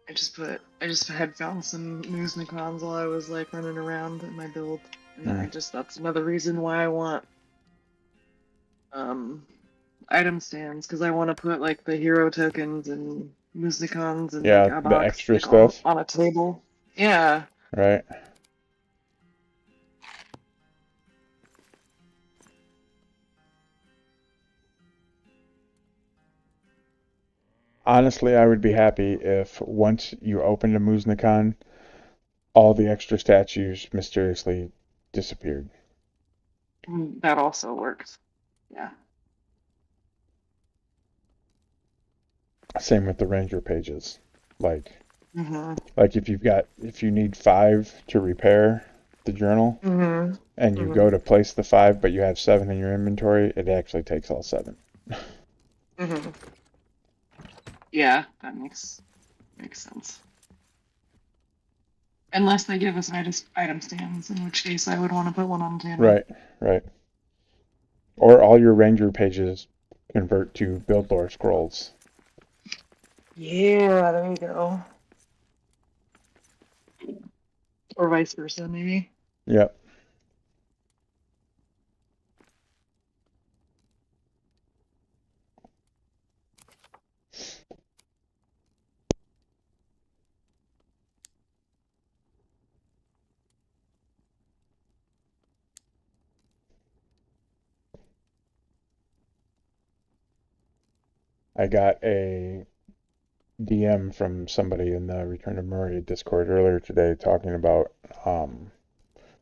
I just had found some Muthzak while I was like running around in my build, and that's another reason why I want item stands, because I want to put like the hero tokens and Muthzak and Yeah, like a the box extra like stuff. on a table. Yeah. Right. Honestly, I would be happy if once you opened a Muthzak, all the extra statues mysteriously disappeared. That also works. Yeah. Same with the ranger pages. Like Mm-hmm. if you need 5 to repair the journal, Mm-hmm. and you go to place the 5, but you have 7 in your inventory, it actually takes all 7. Mm-hmm. Yeah, that makes sense. Unless they give us item stands, in which case I would want to put one on the table. Right, right. Or all your ranger pages convert to build lore scrolls. Yeah, there you go. Or vice versa, maybe. Yep. I got a DM from somebody in the Return of Moria Discord earlier today talking about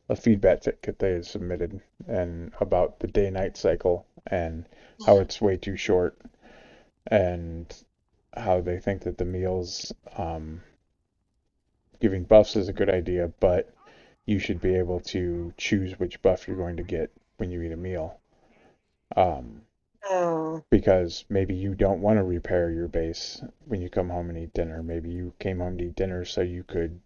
a feedback ticket they had submitted and about the day-night cycle and how it's way too short and how they think that the meals giving buffs is a good idea, but you should be able to choose which buff you're going to get when you eat a meal. Because maybe you don't want to repair your base when you come home and eat dinner. Maybe you came home to eat dinner so you could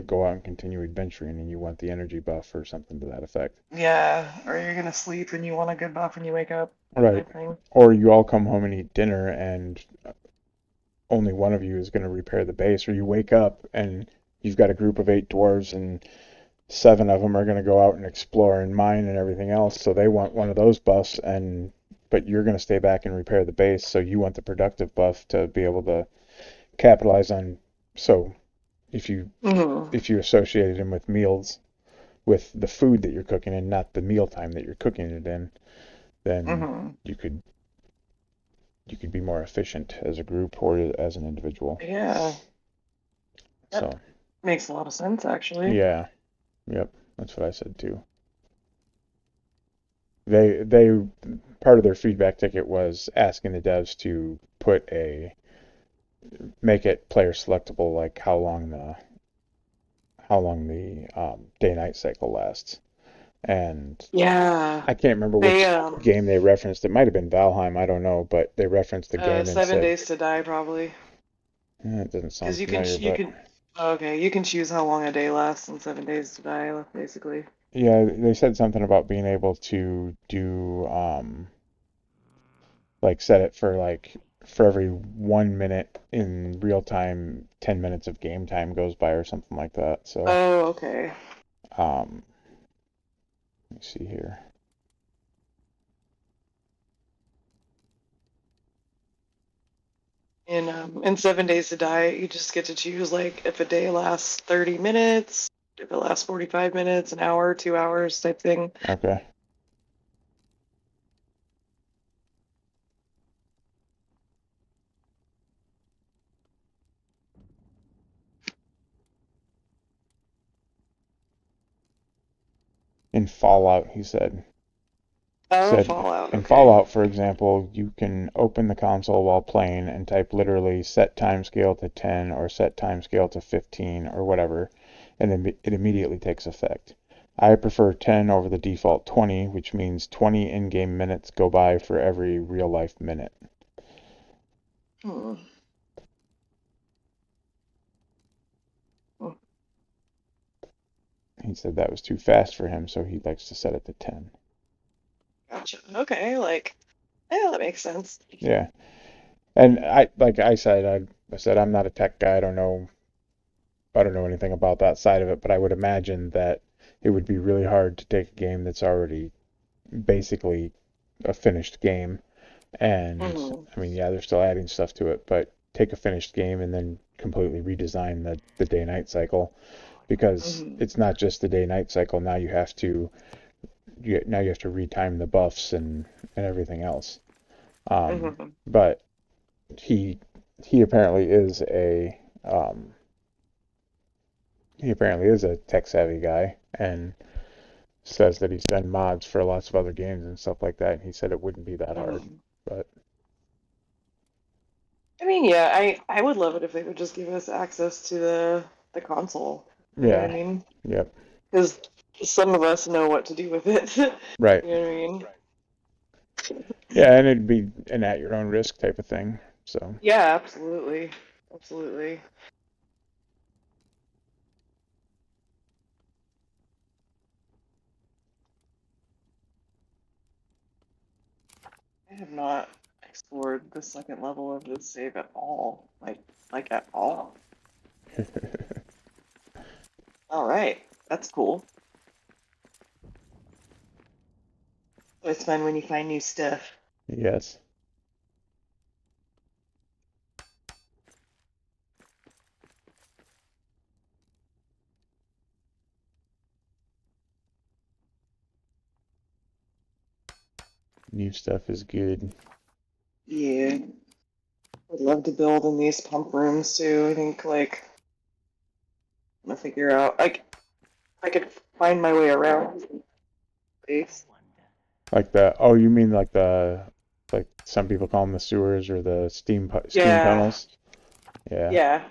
go out and continue adventuring and you want the energy buff or something to that effect. Yeah, or you're gonna sleep and you want a good buff when you wake up. Right. Or you all come home and eat dinner and only one of you is going to repair the base, or you wake up and you've got a group of 8 dwarves and 7 of them are going to go out and explore and mine and everything else, so they want one of those buffs, but you're going to stay back and repair the base, so you want the productive buff to be able to capitalize on. So if you associated him with meals, with the food that you're cooking and not the meal time that you're cooking it in, then you could be more efficient as a group or as an individual. Yeah. So That makes a lot of sense, actually. yeah. Yep, that's what I said too. They part of their feedback ticket was asking the devs to make it player selectable, like how long the day-night cycle lasts. And yeah, I can't remember which game they referenced. It might have been Valheim, I don't know, but they referenced the game and 7 said Days to Die, probably. it doesn't sound Because familiar, you can choose how long a day lasts in 7 Days to Die, basically. yeah, they said something about being able to do like set it for like for every 1 minute in real time, 10 minutes of game time goes by or something like that. So okay. let me see here. In 7 Days to Die, you just get to choose like if a day lasts 30 minutes, if it lasts 45 minutes, an hour, 2 hours type thing. Okay. in Fallout, he said. Oh, Said Fallout. in Okay. Fallout, for example, you can open the console while playing and type literally set timescale to 10 or set timescale to 15 or whatever, and then it immediately takes effect. I prefer 10 over the default 20, which means 20 in-game minutes go by for every real-life minute. Hmm. He said that was too fast for him, so he likes to set it to 10. Gotcha. Okay, like, yeah, that makes sense. Yeah. And I said I'm not a tech guy. I don't know anything about that side of it, but I would imagine that it would be really hard to take a game that's already basically a finished game. And Mhm. I mean, yeah, they're still adding stuff to it, but take a finished game and then completely redesign the day-night cycle, because Mhm. it's not just the day-night cycle. Now you have to retime the buffs and everything else. Mhm. But he he apparently is a um, he apparently is a tech savvy guy, and says that he's done mods for lots of other games and stuff like that. And he said it wouldn't be that hard, Mhm. but I mean, yeah, I would love it if they would just give us access to the console. You know what I yeah, mean? yep, Because some of us know what to do with it. right, You know what I mean? yeah, and it'd be an at your own risk type of thing. So Yeah, absolutely. Absolutely. I have not explored the second level of this save at all. Like at all. All right. That's cool. It's fun when you find new stuff. yes, new stuff is good. Yeah. I'd love to build in these pump rooms too. I think like I'm gonna figure out like I could find my way around space. Like you mean like some people call them the sewers or the steam Yeah. tunnels? Yeah. Yeah.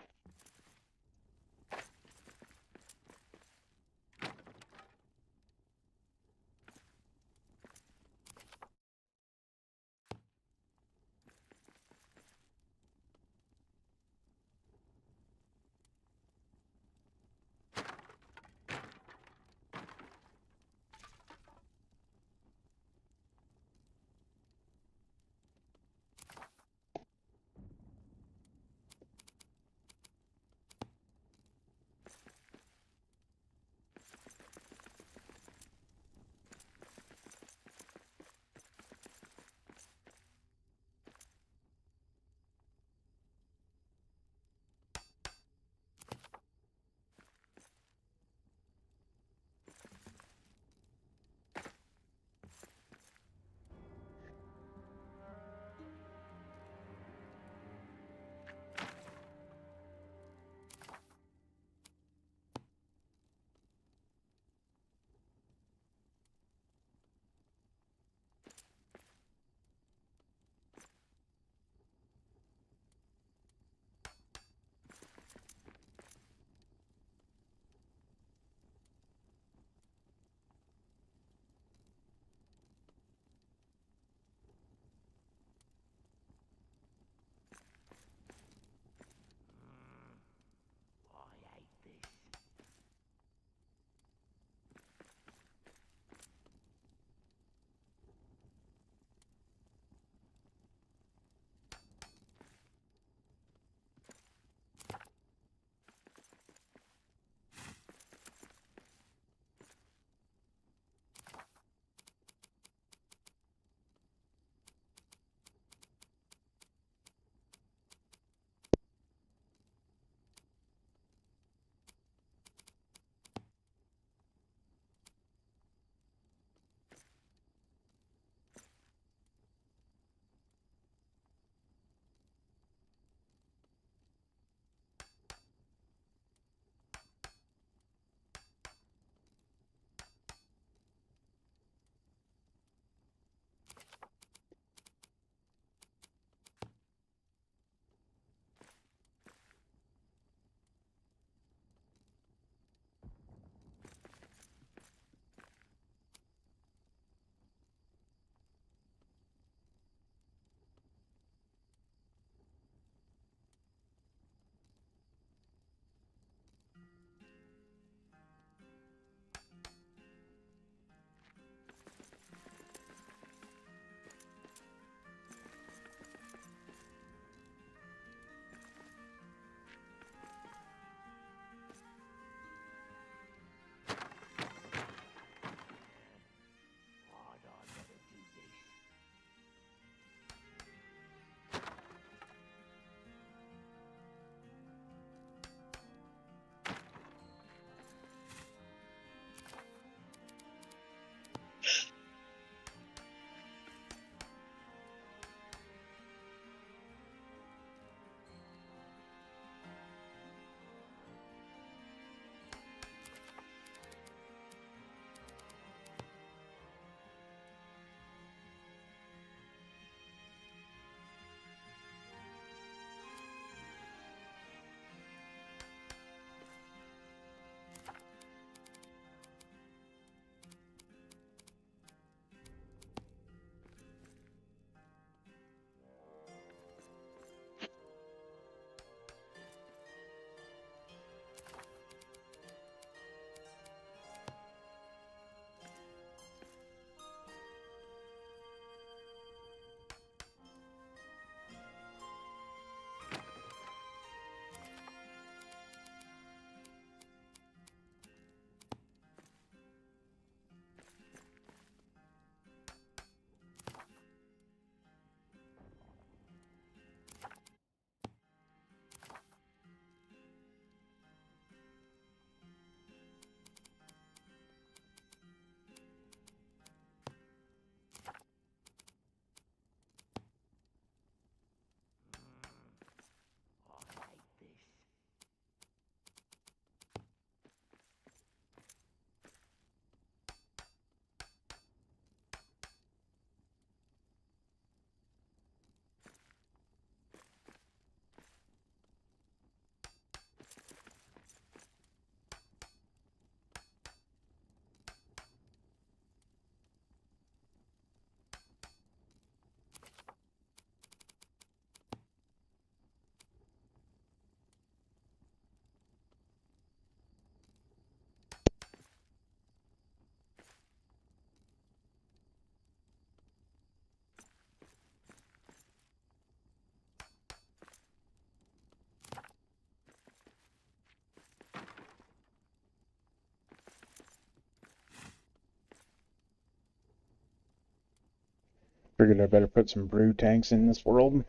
figured I better put some brew tanks in this world.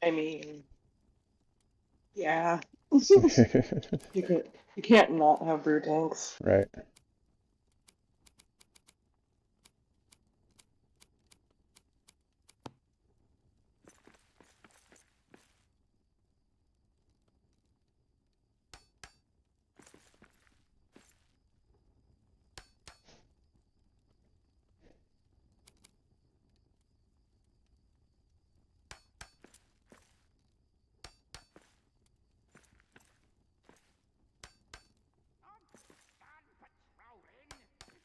I mean, yeah. You can't not have brew tanks. Right. Done patrolling.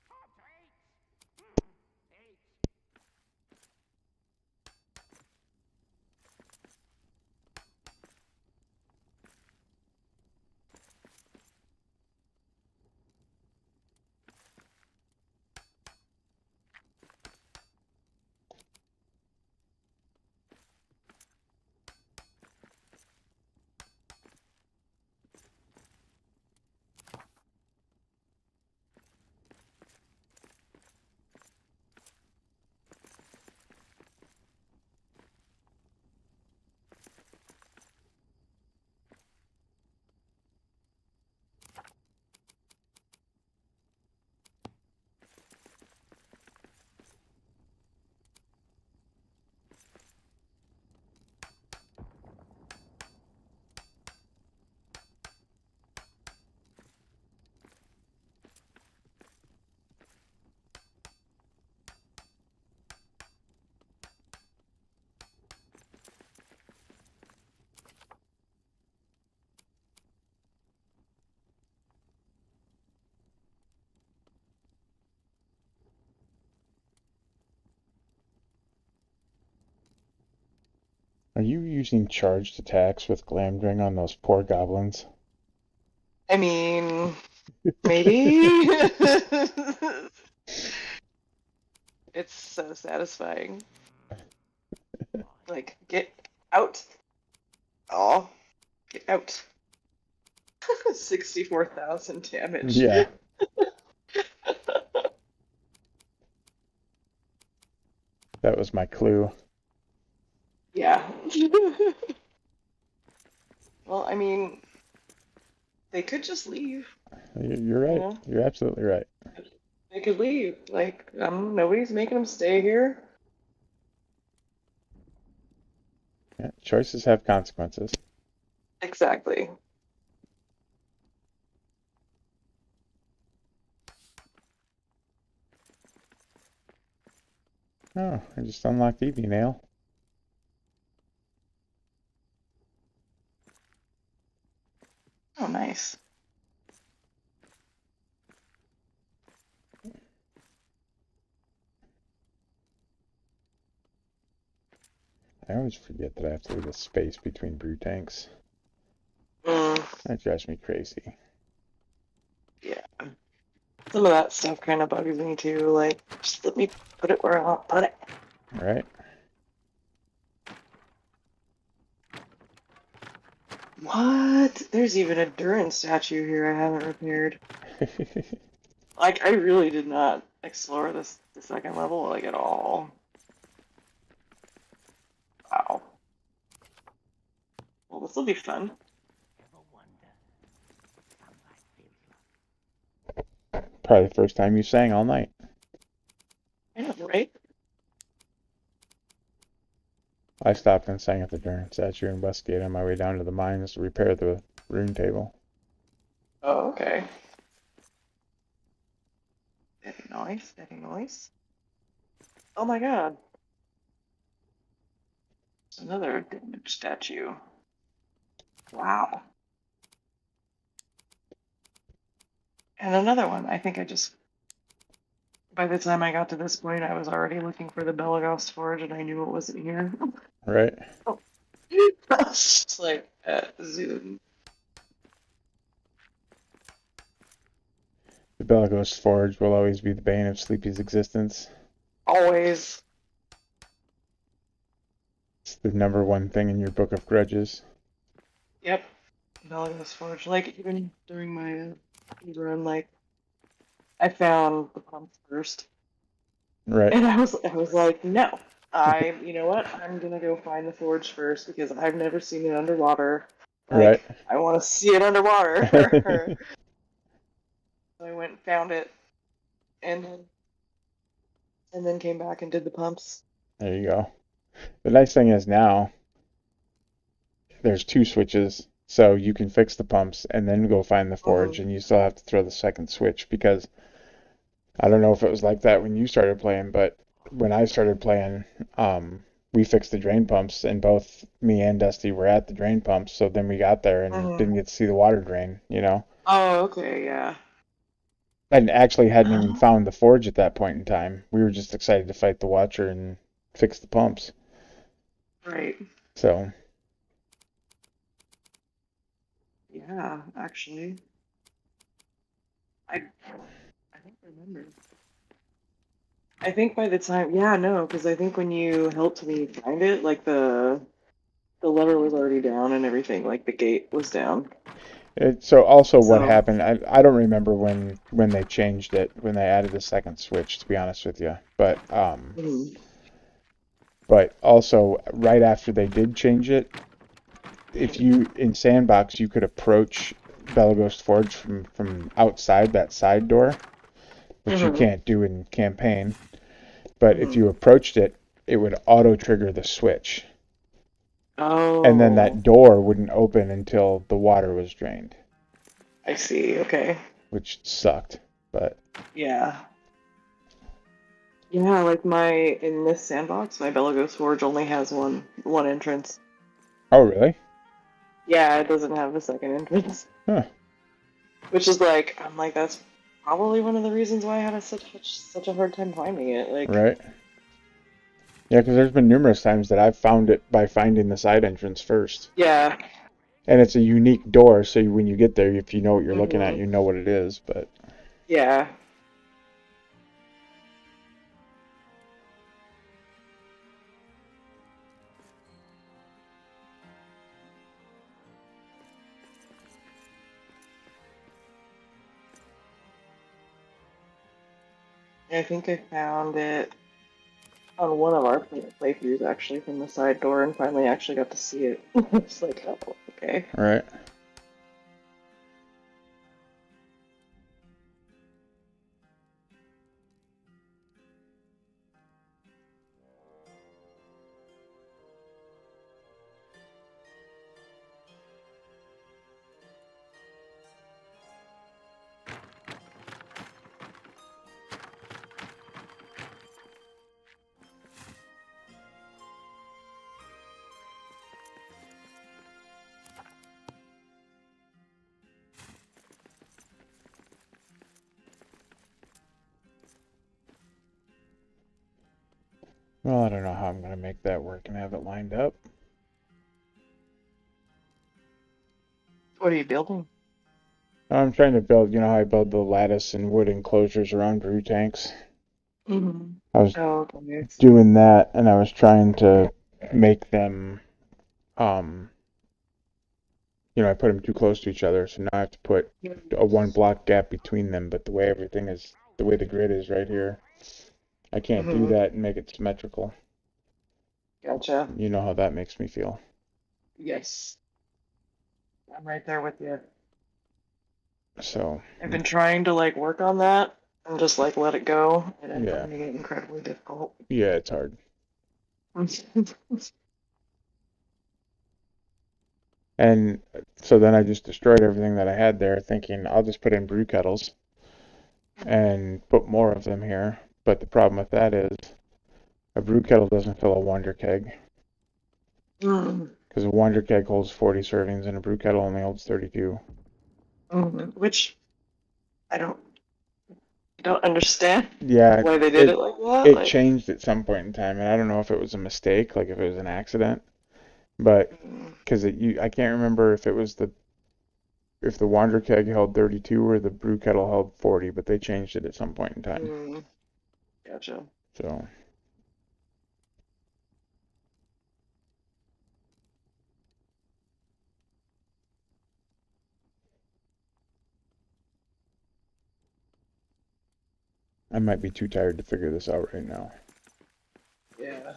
Top eight. Eight. Are you using charged attacks with Glamdring on those poor goblins? I mean, maybe. It's so satisfying. Like, get out. Oh, get out. 64,000 damage. Yeah. That was my clue. Yeah. Well, I mean, they could just leave. You're right. Yeah. You're absolutely right. They could leave. Like, nobody's making them stay here. Yeah, choices have consequences. Exactly. Oh, I just unlocked Evening Ale. Oh, nice. I always forget that I have to leave a space between brew tanks. Mm, That drives me crazy. yeah. Some of that stuff kind of bugs me too. Like, just let me put it where I want to put it. Right? What? There's even a Durin statue here I haven't repaired. Like, I really did not explore the second level, like, at all. Wow. Well, this will be fun. Ever wonder? Sunlight feels like. Probably the first time you sang all night. I know, right? I stopped and sang at the Durant statue in Westgate on my way down to the mines to repair the rune table. Oh, okay. Very nice, very nice. Oh my god. Another damaged statue. Wow. And another one. I think I just... By the time I got to this point, I was already looking for the Belagos Forge and I knew it wasn't here. Right? It's like, zoom. The Belagos Forge will always be the bane of Sleepy's existence. Always. It's the number one thing in your book of grudges. Yep. Belagos Forge. Like, even during my run, like, I found the pump first. Right. And I was like, no, You know what? I'm gonna go find the forge first because I've never seen it underwater. Right. Like, I want to see it underwater. So I went and found it, and then came back and did the pumps. There you go. The nice thing is now there's 2 switches, so you can fix the pumps and then go find the forge, and you still have to throw the second switch because I don't know if it was like that when you started playing, but when I started playing, we fixed the drain pumps, and both me and Dusty were at the drain pumps. So then we got there and didn't get to see the water drain, you know, Oh, okay, yeah. and actually hadn't even found the forge at that point in time. We were just excited to fight the Watcher and fix the pumps. Right. So Yeah, actually, I don't remember. I think by the time, yeah, no, because I think when you helped me find it, like the lever was already down and everything, like the gate was down. so also what So, happened, I don't remember when they changed it, when they added the second switch, to be honest with you. mhm. But also right after they did change it, if you in Sandbox you could approach Belagos Forge from outside that side door, which you Mhm. can't do in campaign. But if Mhm. you approached it, it would auto trigger the switch, and then Oh, that door wouldn't open until the water was drained, I see. Okay. which sucked. But Yeah. Yeah, like in this sandbox, my Belagos Forge only has one entrance. oh really? Yeah, it doesn't have a second entrance. Huh. Which is like, I'm like, that's probably one of the reasons why I had such a hard time finding it. Like, Right. Yeah, because there's been numerous times that I've found it by finding the side entrance first. yeah. And it's a unique door, so when you get there, if you know what you're looking at, Mhm. you know what it is. But Yeah. I think I found it on one of our playthroughs actually from the side door and finally actually got to see it. It's like, oh, okay. right. Well, I don't know how I'm going to make that work and have it lined up. What are you building? I'm trying to build, you know how I build the lattice and wood enclosures around brew tanks? Mm-hmm. I was Oh, okay. doing that, and I was trying to make them, I put them too close to each other, so now I have to put a 1 block gap between them, but the way the grid is right here, I can't do Mm-hmm. that and make it symmetrical. Gotcha. You know how that makes me feel. Yes. I'm right there with you. So, I've been trying to like work on that and just like let it go, and I'm yeah. finding it incredibly difficult. Yeah, it's hard. And so then I just destroyed everything that I had there, thinking I'll just put in brew kettles and put more of them here. But the problem with that is a brew kettle doesn't fill a Wonder Keg, Mm, because a Wonder Keg holds 40 servings and a brew kettle only holds 32. which I don't understand Yeah, why they did it it like that. it Like, changed at some point in time, and I don't know if it was a mistake, like if it was an accident, but because I can't remember if the Wander Keg held 32 or the brew kettle held 40, but they changed it at some point in time. gotcha. So I might be too tired to figure this out right now. Yeah.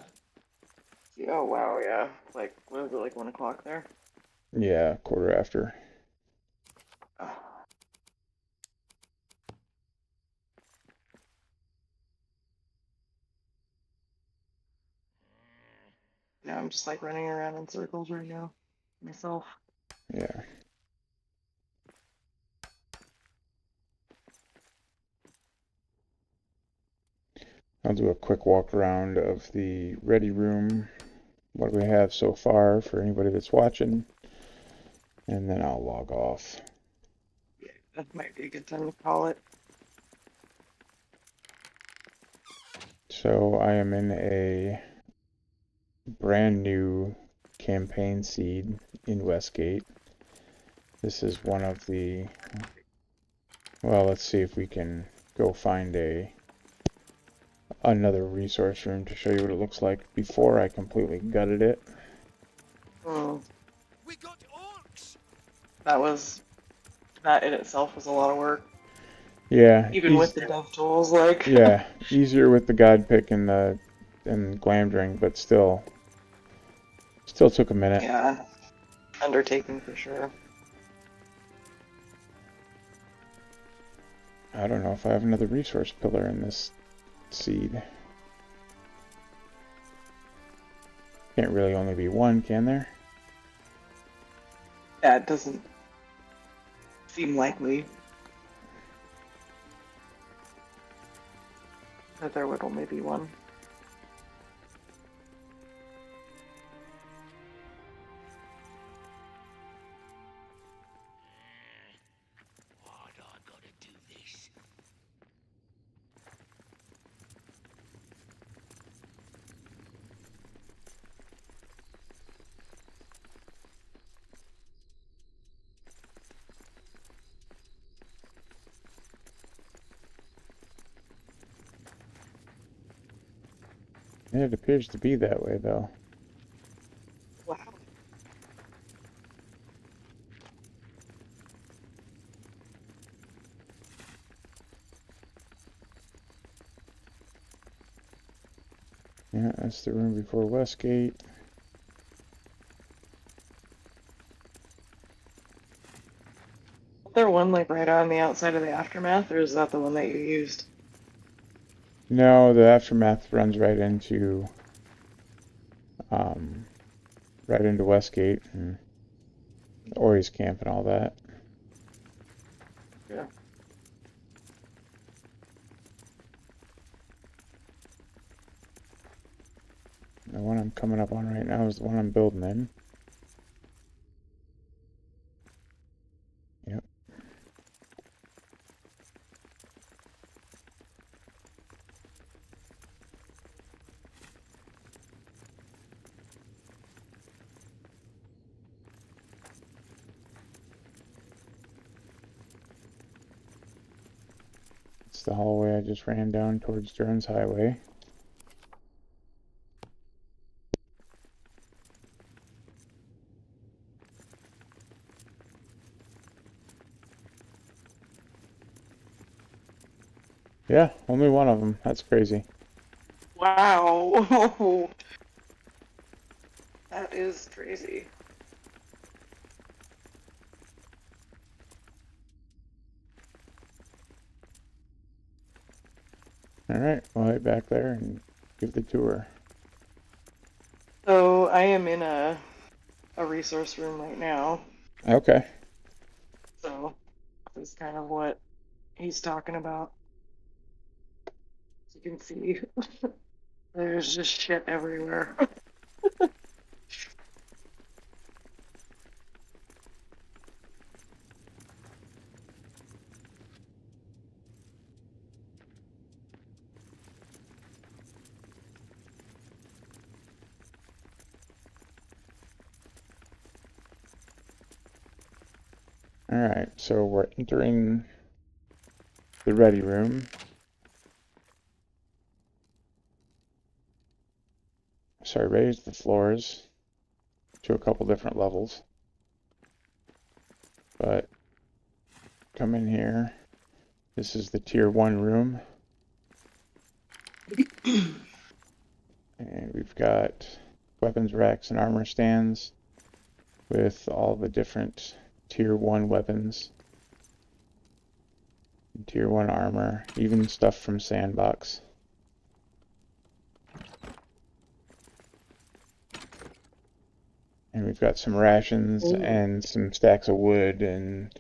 Oh wow, yeah. Like what was it, like 1 o'clock there? Yeah, quarter after. Oh. Yeah, I'm just like running around in circles right now, myself. Yeah. I'll do a quick walk around of the ready room, what we have so far for anybody that's watching, and then I'll log off. Yeah, that might be a good time to call it. So I am in a brand new campaign seed in Westgate. This is one of the, well, let's see if we can go find another resource room to show you what it looks like before I completely gutted it. We got orcs. That in itself was a lot of work. Yeah, Even with the dev tools, like yeah, easier with the God pick and the Glamdring, but still took a minute. yeah, undertaking for sure. I don't know if I have another resource pillar in this seed. Can't really only be one, can there? Yeah, it doesn't seem likely that there would only be one. Why'd I gotta do this? It appears to be that way, though. Wow. Yeah, that's the room before Westgate. Is there one like right on the outside of the aftermath, or is that the one that you used? No, the aftermath runs right into Westgate and Ori's camp and all that. Yeah. The one I'm coming up on right now is the one I'm building in. Yep. It's the hallway I just ran down towards Jones Highway. Yeah, only one of them. That's crazy. Wow. That is crazy. Alright, we'll head back there and give the tour. So I am in a resource room right now. Okay. So this is kind of what he's talking about. As you can see, there's just shit everywhere. Alright, so we're entering the ready room. So I raised the floors to a couple different levels. But come in here. This is the tier 1 room. And we've got weapons racks and armor stands with all the different tier 1 weapons, tier 1 armor, even stuff from Sandbox. And we've got some rations and some stacks of wood and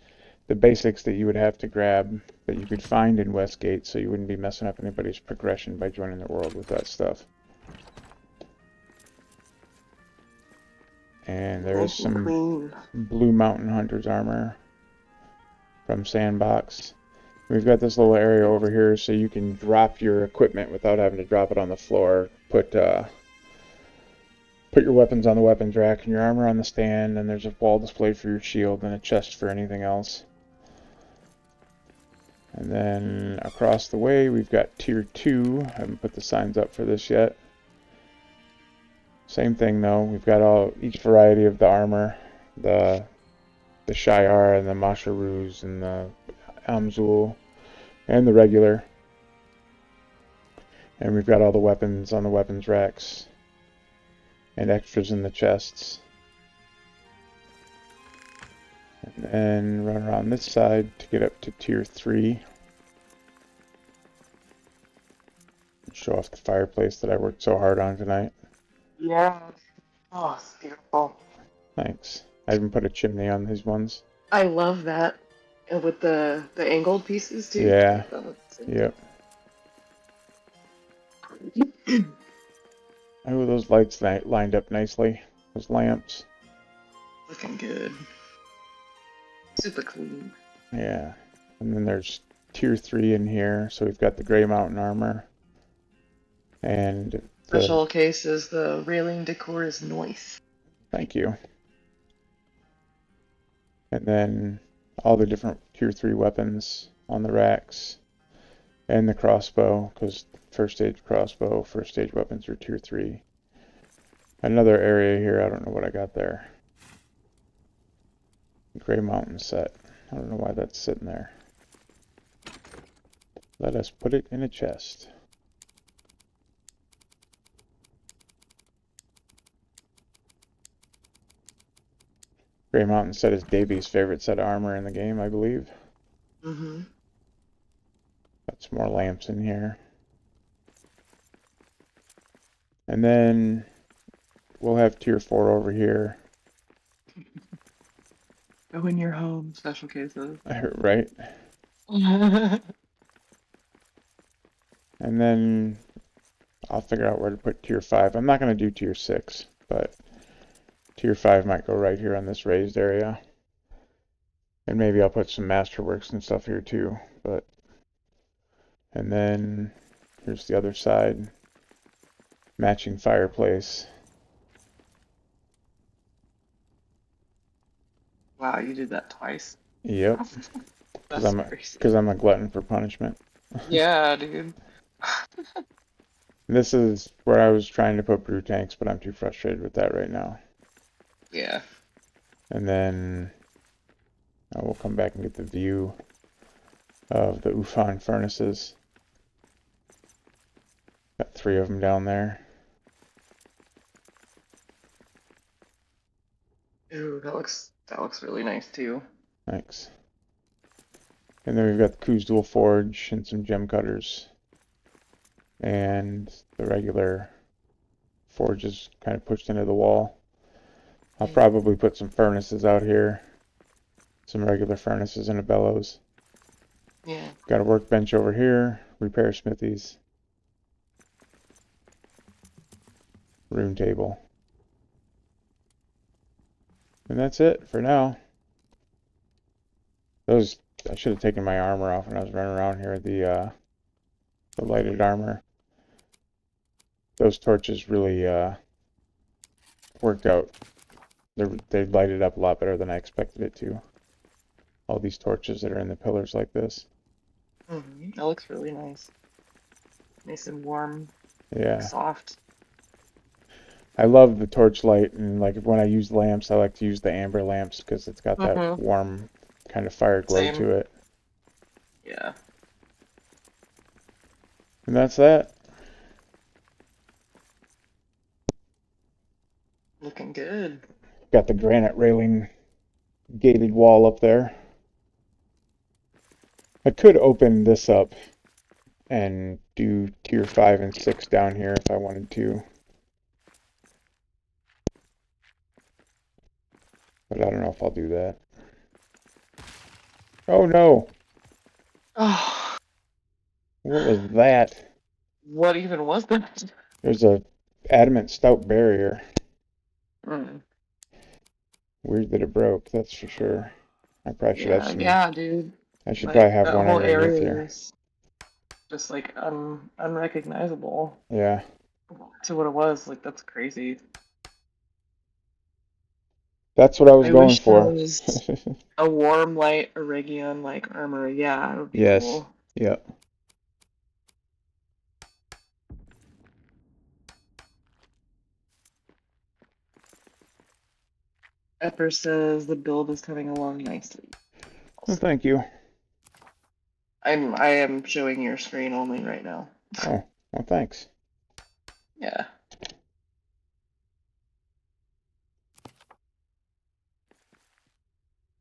the basics that you would have to grab that you could find in Westgate, so you wouldn't be messing up anybody's progression by joining the world with that stuff. And there's some Blue Mountain Hunter's armor from Sandbox. We've got this little area over here so you can drop your equipment without having to drop it on the floor. Put your weapons on the weapons rack and your armor on the stand, and there's a wall display for your shield and a chest for anything else. And then across the way we've got tier 2. I haven't put the signs up for this yet. Same thing though, we've got each variety of the armor, the Shiar and the Masharus and the Amzul and the regular. And we've got all the weapons on the weapons racks and extras in the chests. And then run around this side to get up to tier 3. Show off the fireplace that I worked so hard on tonight. Yeah. Oh, it's beautiful. Thanks. I even put a chimney on these ones. I love that. And with the angled pieces too. Yeah. Yep. Oh, those lights lined up nicely. Those lamps. Looking good. Super clean. Yeah. And then there's tier 3 in here. So we've got the Grey Mountain armor. And special case is the railing decor is nice. Thank you. And then all the different tier 3 weapons on the racks. And the crossbow, because first stage crossbow, first stage weapons are tier 3. Another area here, I don't know what I got there. Grey Mountain set. I don't know why that's sitting there. Let us put it in a chest. Grey Mountain set is Davy's favorite set of armor in the game, I believe. Mm-hmm. Got some more lamps in here. And then we'll have tier 4 over here. Go in your home, special cases. Right? And then I'll figure out where to put tier 5. I'm not going to do tier 6, but tier 5 might go right here on this raised area. And maybe I'll put some masterworks and stuff here too. And then here's the other side. Matching fireplace. Wow, you did that twice. Yep. That's Because I'm a glutton for punishment. Yeah, dude. This is where I was trying to put brew tanks, but I'm too frustrated with that right now. Yeah. And then we'll come back and get the view of the Ufan furnaces. Got 3 of them down there. Ooh, that looks really nice too. Thanks. And then we've got the Kuzdul forge and some gem cutters. And the regular forge is kind of pushed into the wall. I'll probably put some furnaces out here. Some regular furnaces and a bellows. Yeah. Got a workbench over here. Repair smithies. Room table. And that's it for now. I should have taken my armor off when I was running around here. The lighted armor. Those torches really worked out. They lighted up a lot better than I expected it to. All these torches that are in the pillars like this. Mm-hmm. That looks really nice. Nice and warm. Yeah. Soft. I love the torch light, and like when I use lamps, I like to use the amber lamps because it's got that warm kind of fire glow to it. Yeah. And that's that. Looking good. Got the granite railing gated wall up there. I could open this up and do tier 5 and 6 down here if I wanted to. But I don't know if I'll do that. Oh no! Oh, What was that? what even was that? There's a adamant stout barrier. Mm. Weird that it broke, that's for sure. I probably should have some. Yeah, dude. I should Like, probably have that one whole underneath area here. is just like unrecognizable Yeah. to what it was. Like, that's crazy. That's what I was I going wish there for. was a warm light Eregion like armor. Yeah, it would be Yes. cool. Yep. Epper says the build is coming along nicely. Well, thank you. I am showing your screen only right now. Oh, well, thanks. Yeah.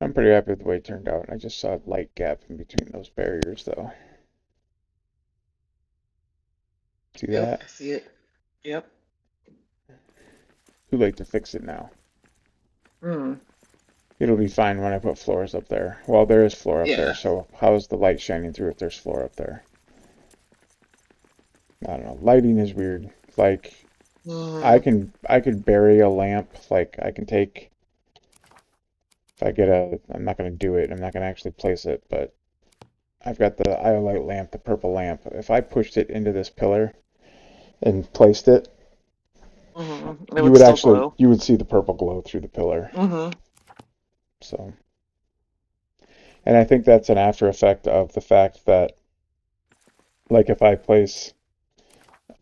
I'm pretty happy with the way it turned out. I just saw a light gap in between those barriers, though. See Yep, that? I see it. Yep. Too late to fix it now. Hmm. It'll be fine when I put floors up there. Well, there is floor up Yeah. there, so how is the light shining through if there's floor up there? I don't know. Lighting is weird. Like, I could bury a lamp. Like, I can take, if I get I'm not going to do it. I'm not going to actually place it, but I've got the iolite lamp, the purple lamp. If I pushed it into this pillar and placed it, Mm-hmm. you would actually, you would see the purple glow through the pillar. Mm-hmm. So, and I think that's an after effect of the fact that, like, if I place,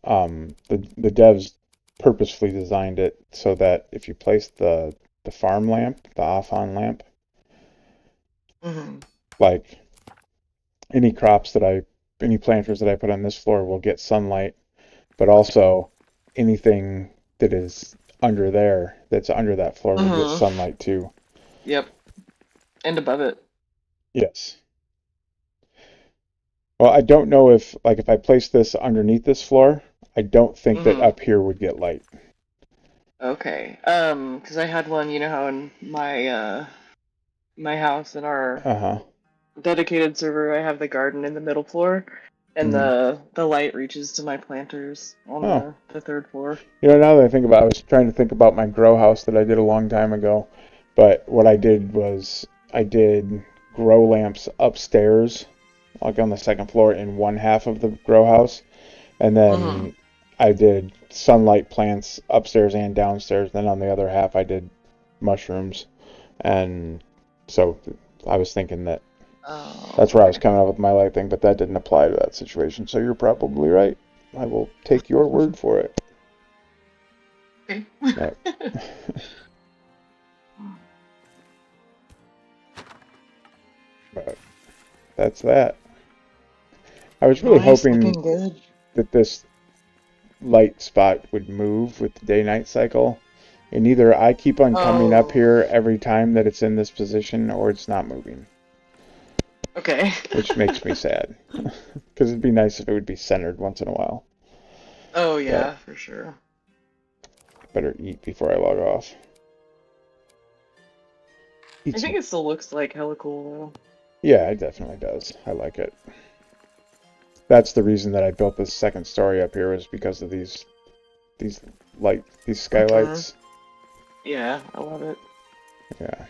the devs purposefully designed it so that if you place the farm lamp, the off-on lamp, Mm-hmm. like any planters that I put on this floor will get sunlight, but also anything that is under there, that's under that floor will get sunlight too. Yep. And above it. Yes. Well, I don't know if I place this underneath this floor, I don't think that up here would get light. Okay. Because I had one, you know how in my house in our dedicated server I have the garden in the middle floor, and the light reaches to my planters on the third floor. You know, now that I think about it, I was trying to think about my grow house that I did a long time ago, but what I did was I did grow lamps upstairs, like on the second floor in one half of the grow house, and then I did sunlight plants upstairs and downstairs. Then on the other half I did mushrooms, and so I was thinking that that's where I was coming up with my light thing, but that didn't apply to that situation. So you're probably right. I will take your word for it. Okay. Right. But that's that. I was really hoping that this light spot would move with the day-night cycle, and either I keep on coming up here every time that it's in this position, or it's not moving. Okay. Which makes me sad, because it'd be nice if it would be centered once in a while. Oh yeah, for sure. Better eat before I log off. I think it still looks like hella cool though. Yeah, it definitely does. I like it. That's the reason that I built this second story up here, was because of these skylights. Yeah, I love it. Yeah.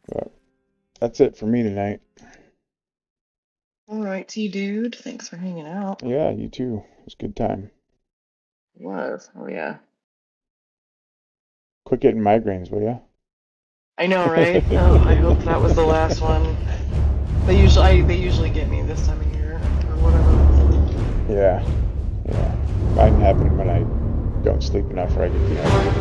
But that's it for me tonight. Alright, T-Dude. Thanks for hanging out. Yeah, you too. It was a good time. It was. Oh, yeah. Quit getting migraines, will ya? I know, right? Oh, I hope that was the last one. They usually get me this time of year, or whatever. Yeah. Yeah. Mine happen when I don't sleep enough or I get dehydrated.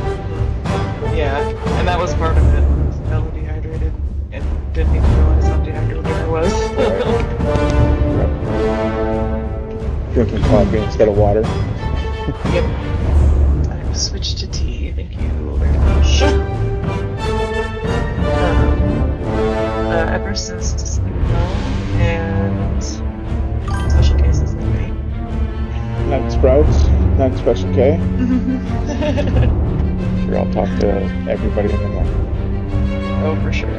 Yeah, and that was part of it. I was hella dehydrated and didn't even realize how dehydrated I was. Right. Drinking coffee instead of water. Yep. I've switched to tea. Thank you very much. Everest is to sleep well, and special cases at night. Nut Sprouts, Nut Special K. Sure, I'll talk to everybody in the morning. Oh, for sure.